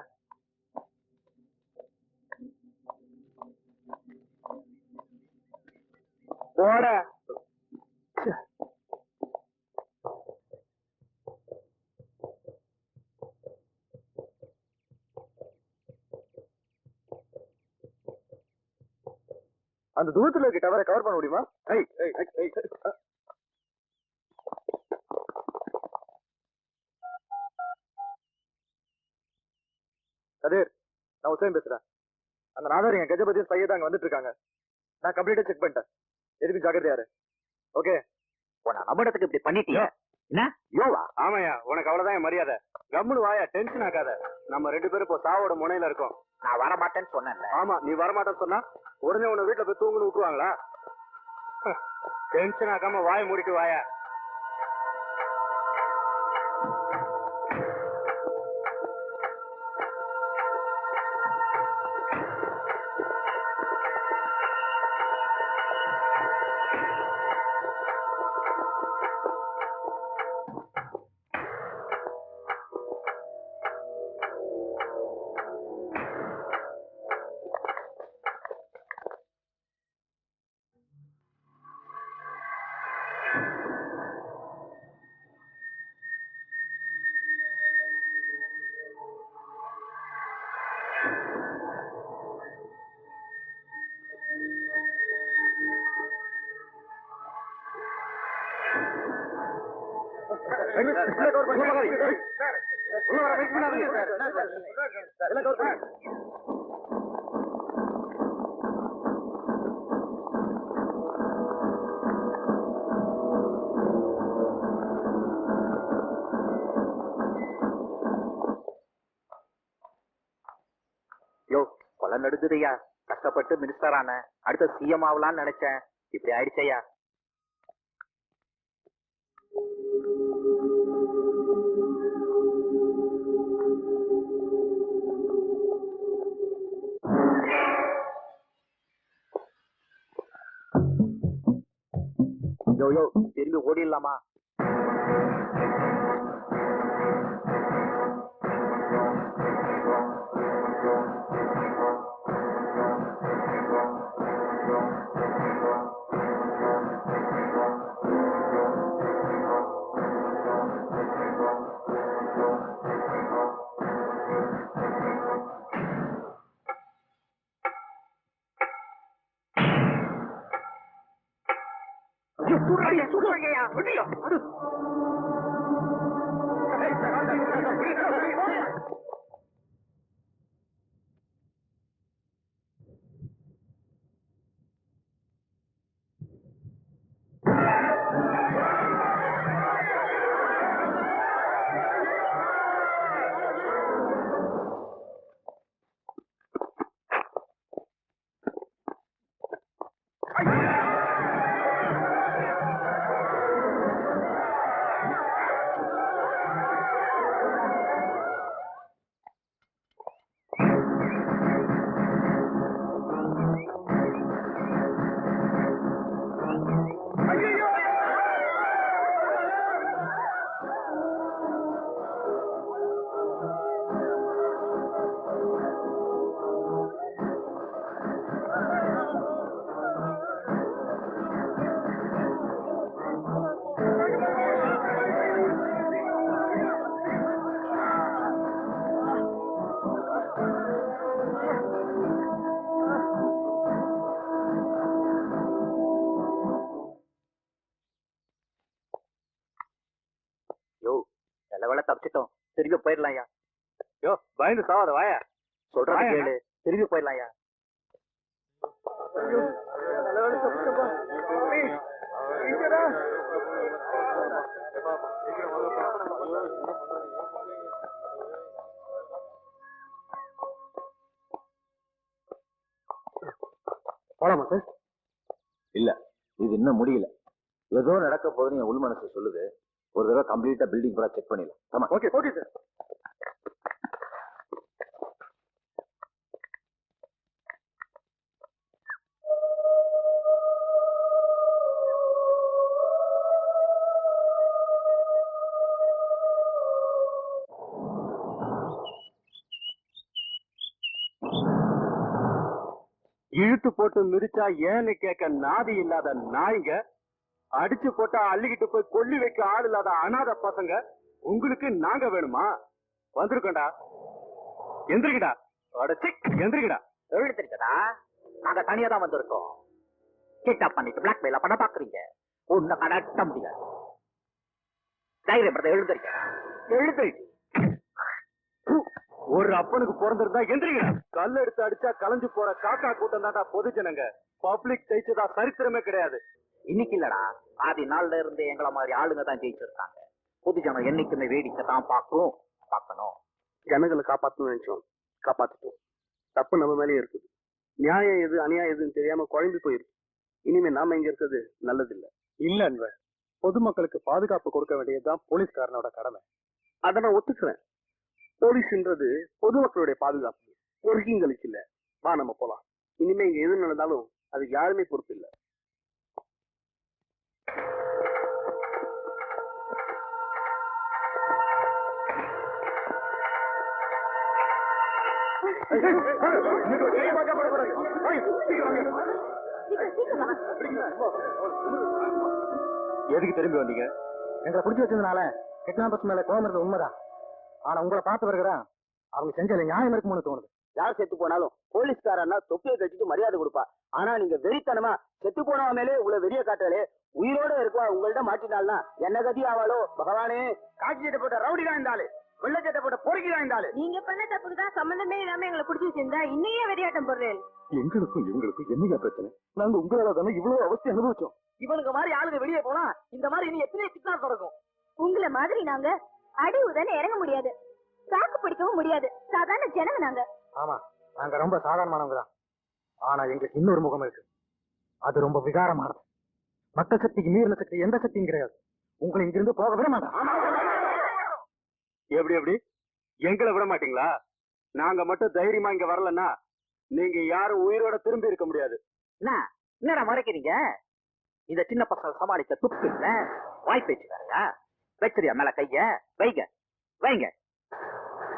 போட. அந்த தூரத்துல இருக்க டவரை கவர் பண்ண முடியுமா? ஏய் ஏய் ஏய் கதிர், நான் உசேன் பேசுறேன். அந்த நாதாரிங்க கஜபதியும் சையதா அங்க வந்துட்டு இருக்காங்க. நான் கம்ப்ளீட்டா செக் பண்ணிட்டேன். எதுக்கு ஜாக்கிரதையாரு. ஓகே. உன நம்மடத்துக்கு இப்படி பண்ணிட்டியா? என்ன யோவா? ஆமாயா, உனக்கு அவ்வளவுதான் என் மரியாதை. கம்முனு வாயா, டென்ஷன் ஆகாத. நம்ம 2 பேரும் இப்போ சாவோட முனையில இருக்கோம். நான் வர மாட்டேன்னு சொன்னேன்ல. ஆமா, நீ வரமாட்டேன்னு சொன்னா உடனே உன்னை வீட்டுல போய் தூங்குன்னு விட்டுருவாங்களா? டென்ஷன் ஆகாம வாய மூடிட்டு வாயா. யோ கொலை நடுக்குதையா. கஷ்டப்பட்டு மினிஸ்டர் ஆன, அடுத்த சிஎம் ஆகலான்னு நினைச்சேன். இப்படி ஆயிடுச்சையா. யோ யோ திரும்பி ஓடிடலாமா? தப்பிச்சிட்டோம். திரும்பி போயிடலாம்யா. யோ பயந்து சாவாத வாயா. சொல்றத கேளு, திரும்பி போயிடலாம்யா. நல்ல வேலை தப்பிச்சோம். போலாமா சார்? இல்ல, இது இன்னும் முடியல. ஏதோ நடக்க போகுதுன்னு என் உள் மனசு சொல்லுது. ஒரு தடவை கம்ப்ளீட்டா பில்டிங் பூரா செக் பண்ணிடலாம். ஆமா. Okay okay sir. இழுத்து போட்டு மிதிச்சா ஏன்னு கேட்க நாதி இல்லாத நாய்ங்க, அடிச்சு போட்டா அள்ளிக்கிட்டு போய் கொல்லி வைக்க ஆள் இல்லாத அனாதை பசங்க, உங்களுக்கு நாங்க வேணுமா? வந்திருக்கோண்டா, எந்திரிக்கடா. அடச்சி எந்திரிக்கடா. எழுதிருக்கதா? நாங்க தனியா தான் வந்திருக்கோம். கிட்னாப் பண்ணிட்டு பிளாக்மெயில பண்ண பாக்குறீங்க. உன்னை கடட்ட முடியாது. தைரியம் எழுந்திருக்க. எழுந்திருக்கு. ஒரு அப்பனுக்கு பிறந்திருந்தா எந்திரிக்கடா. கல் எடுத்து அடிச்சா கலைஞ்சு போற காக்கா கூட்டம் தான்டா பொது ஜனங்க. பப்ளிக் ஜெயிச்சதா சரித்திரமே கிடையாது. இன்னைக்கு இல்லடா, ஆதி நாள்ல இருந்து எங்களை மாதிரி ஆளுங்க தான் ஜெயிச்சிருக்காங்க. பொது ஜனம் என்னைக்குமே வேடிக்கை தான் பார்க்கணும். ஜனங்களை காப்பாத்தணும்னு நினைச்சோம், காப்பாத்திட்டோம். தப்பு நம்ம மேலேயே இருக்குது. நியாயம் எது அநியாயம் எதுன்னு தெரியாம குழம்பி போயிருக்கு. இனிமே நாம இங்க இருக்கிறது நல்லதில்ல. இல்ல அன்பர், பொதுமக்களுக்கு பாதுகாப்பு கொடுக்க வேண்டியதுதான் போலீஸ்காரனோட கடமை. அதை நான் ஒத்துக்கிறேன். போலீஸ்ன்றது பொதுமக்களுடைய பாதுகாப்பு, ஒர்க்கிங்களுக்கு இல்ல. வா நம்ம போலாம். இனிமே இங்க எது நடந்தாலும் அதுக்கு யாருமே பொறுப்பு இல்லை. எதுக்கு திரும்பி வந்தீங்க? எங்களை பிடிச்சி வச்சதுனால கிட்னாப்பர்ஸ் மேல கோவம் இருந்தது உண்மைதான். ஆனா உங்களை பார்த்து வருகிறேன், அவங்க செஞ்சல நியாயம் இருக்கும்னு தோணுது. யார் செத்து போனாலும் போலீஸ்காரன்னா தொப்பியை கட்டிட்டு மரியாதை கொடுப்பா. ஆனா நீங்க வெறித்தனமா செத்து போனவன் மேலே உங்களை வெறிய காட்டலே. உயிரோட இருக்கா உங்கள்ட்ட மாட்டினால்னா என்ன கதி ஆவாளோ பகவானே. காட்சி சட்டை போட்ட ரவுடி தான் இருந்தாலு, வெள்ள சட்டை போட்ட பொறுக்கி தான் இருந்தாலு. நீங்க பண்ண தப்புக்கு தான் சம்பந்தமே இல்லாம எங்களை பிடிச்சி வச்சிருந்தா இன்னையே வெறியாட்டம் போடுறேன். எங்களுக்கும் இவங்களுக்கும் என்னையா பிரச்சனை? நாங்க உங்களால தானே இவ்வளவு அவஸ்தை அனுபவிச்சோம். இவனுக்கு மாதிரி ஆளுங்க வெளியே போனா இந்த மாதிரி இனி எத்தனை கிட்னாப் நடக்கும்? உங்களை மாதிரி நாங்க அடி உதன இறங்க முடியாது, சாக்கு பிடிக்கவும் முடியாது. சாதாரண ஜனங்க நாங்க. ஆமா, நாங்க ரொம்ப சாதாரணமானவங்க தான். ஆனா எங்களுக்கு இன்னொரு முகம் இருக்கு. அது ரொம்ப விகாரமானது. மத்த சக்திக்கு மீறின சக்தி எந்த சக்தியும் கிடையாது. உங்களை இங்கிருந்து போக விட மாட்டோம். எப்படி எப்படி எங்களை விட மாட்டீங்களா? நாங்க மட்டும் தைரியமா இங்க வரலன்னா நீங்க யாரும் உயிரோட திரும்பி இருக்க முடியாது. என்னடா மறைக்கிறீங்க? இந்த சின்ன பசங்க சமாளிக்க துப்பு இல்ல, வாய்ப்பேச்சு வேறையா? வச்சிரியா மேல கைய வைங்க வைங்க.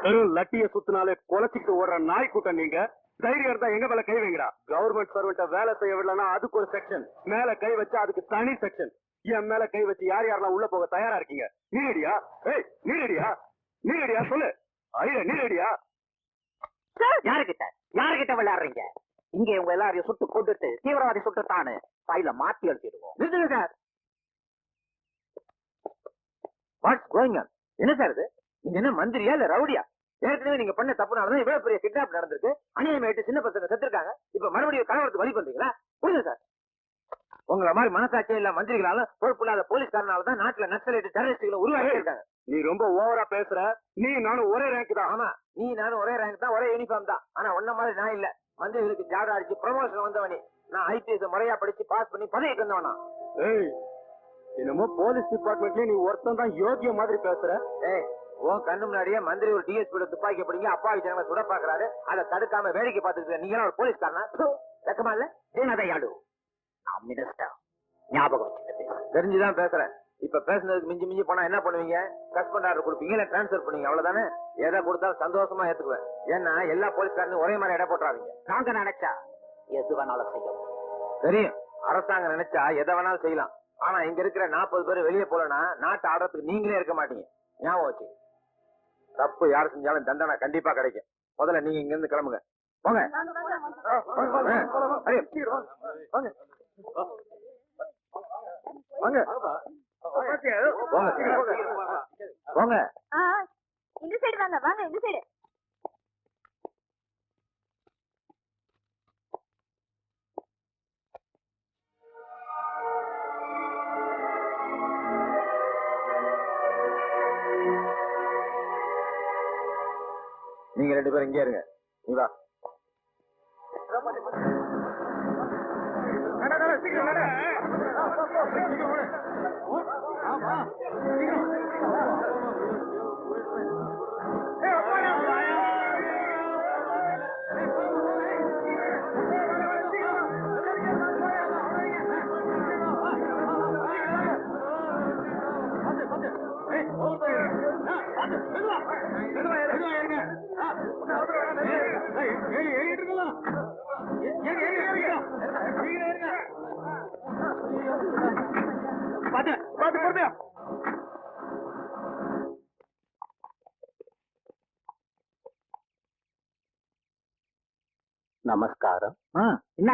வெறும் லட்டிய சுத்தினாலே கொலைச்சிட்டு ஓடுற நாய் கூட்டம் நீங்க. தைரியம் இருந்தா எங்க மேல கை வைங்கடா. கவர்மெண்ட் சர்வெண்ட்ட வேலை செய்ய விடலன்னா அதுக்கு ஒரு செக்ஷன், மேல கை வச்சா அதுக்கு தனி செக்ஷன். என் மேல கை வச்சு யார் யாரெல்லாம் உள்ள போக தயாரா இருக்கீங்க? நீடியா? ஏய் நீடியா? நீடியா சொல்லு. ஐயா நீடியா? யாருகிட்ட விளையாடுறீங்க? இங்க உங்க எல்லாரையும் சுட்டு கொண்டுட்டு தீவிரவாதி சுட்டுத்தானு ஃபைல மாத்தி எழுதிடுவோம். நிறுத்துங்க சார். What's going on? என்ன சார் இது? நீங்க என்ன மந்திரியா இல்ல ரவுடியா? ஏற்கனவே நீங்க பண்ண தப்புனாலதான் இவ்வளவு பெரிய கிட்னாப் நடந்திருக்கு. அநியாயமாயிட்டு சின்ன பசங்க செத்துருக்காங்க. இப்ப மறுபடியும் கலவரத்துக்கு வழி பண்றீங்களா? புரியுது சார். உங்களை மாதிரி மனசாட்சியே இல்ல மந்திரிகளால, பொறுப்பு இல்லாத போலீஸ்காரனாலதான் நாட்டுல நக்சலைட் டெரரிஸ்டுகளை உருவாகி இருக்காங்க. நீ ரொம்ப ஓவரா பேசுற. நீ நானும் ஒரே ரேங்க் தான். ஆமா, நீ நானும் ஒரே ரேங்க் தான், ஒரே யூனிஃபார்ம் தான். ஆனா ஒன்ன மாதிரி நான் இல்ல. மந்திரிகளுக்கு ஜாடா அடிச்சு ப்ரமோஷன் வந்தவனே. நான் ஐபிஎஸ் முறையா படிச்சு பாஸ் பண்ணி பதவிக்கு வந்தவனா. ஏய், என்னமோ போலீஸ் டிபார்ட்மெண்ட்லயே நீ ஒருத்தன் தான் யோகிய மாதிரி பேசுற. ஏய், உன் கண்ணு முன்னாடியே மந்திரி ஒரு டிஎஸ்பி துப்பாக்கி பிடிங்க அப்பாவி ஜனங்களை சுட பாக்குறாரு. அதை தடுக்காம வேடிக்கை பார்த்துட்டு நீங்க ஒரு போலீஸ்காரனா? வெக்கமா இல்ல? ஏனாதை யாடு. நான் மினிஸ்டர், ஞாபகம் வச்சுக்கிட்டு தெரிஞ்சுதான் பேசுறேன். இப்ப பேசுனதுக்கு மிஞ்சி மிஞ்சி போனா என்ன பண்ணுவீங்க? சஸ்பெண்ட் ஆர்டர் கொடுப்பீங்க, இல்ல டிரான்ஸ்பர் பண்ணுவீங்க, அவ்வளவுதானே. எதை கொடுத்தாலும் சந்தோஷமா ஏத்துக்குவேன். ஏன்னா எல்லா போலீஸ்காரனும் ஒரே மாதிரி இடம் போட்டுறாதீங்க. நாங்க நினைச்சா எது வேணாலும் செய்யும். தெரியும், அரசாங்கம் நினைச்சா எதை வேணாலும் செய்யலாம். ஆனா இங்க இருக்கிற 40 பேர் வெளியே போலனா நாட்டை ஆடுறதுக்கு நீங்களே இருக்க மாட்டீங்க. ஞாபகம் வச்சு. தப்பு யார் செஞ்சாலும் தண்டனை கண்டிப்பா கிடைக்கும். முதல்ல நீங்க இங்க இருந்து கிளம்புங்க. போங்க. போங்க. இந்த சைடு வாங்க, வாங்க இந்த சைடு. நீங்க 2 பேரும் இங்கே இருங்க. நீ வா. நமஸ்காரம். என்ன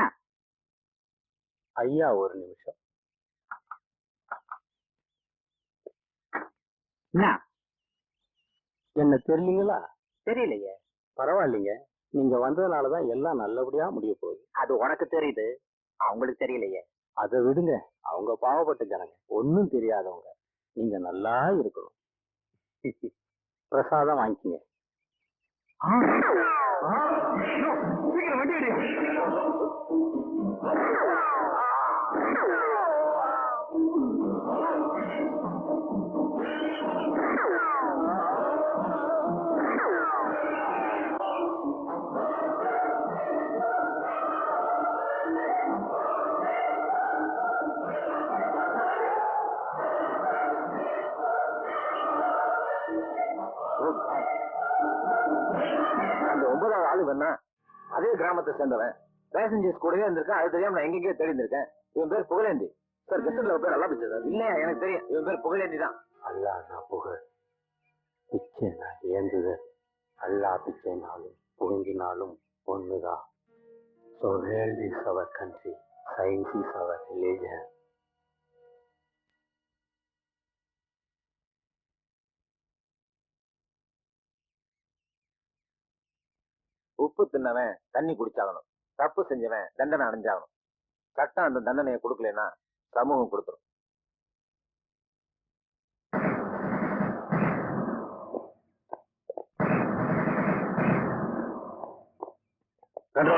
ஐயா ஒரு நிமிஷம். என்ன என்ன தெரியலீங்களா? தெரியலையே. பரவாயில்லைங்க, நீங்க வந்ததுனாலதான் எல்லாம் நல்லபடியா முடிய போகுது. அது உனக்கு தெரியுது, அவங்களுக்கு தெரியலையே. அதை விடுங்க, அவங்க பாவப்பட்ட ஜனங்க, ஒன்னும் தெரியாதவங்க. நீங்க நல்லா இருக்கணும். பிரசாதம் வாங்கிக்கங்க. சீக்கிரம் வண்டி அடி. அந்த 9வது ஆளு வேணா அதே கிராமத்தை சேர்ந்தவன். பேசஞ்சர்ஸ் கூடவே இருந்திருக்கேன். அது தெரியாம நான் எங்கெங்கேயோ தேடி இருந்திருக்கேன். இவன் பேர் புகழேந்தி சார். கெஸ்ட்ல பேர் நல்லா பிடிச்சது சார். இல்லையா, எனக்கு தெரியும். இவன் பேர் புகழேந்தி தான். அல்லா நான் புகழ், பிச்சை நான் ஏந்துதல். அல்லா பிச்சைனாலும் புகங்கினாலும் ஒண்ணுதான். So world is our country, science is our religion. உப்பு தின்னவன் தண்ணி குடிச்சாகணும். தப்பு செஞ்சவன் தண்டனை அடைஞ்சாகணும். சட்டம் அந்த தண்டனையை கொடுக்கலன்னா சமூகம் கொடுத்துரும். கண்டா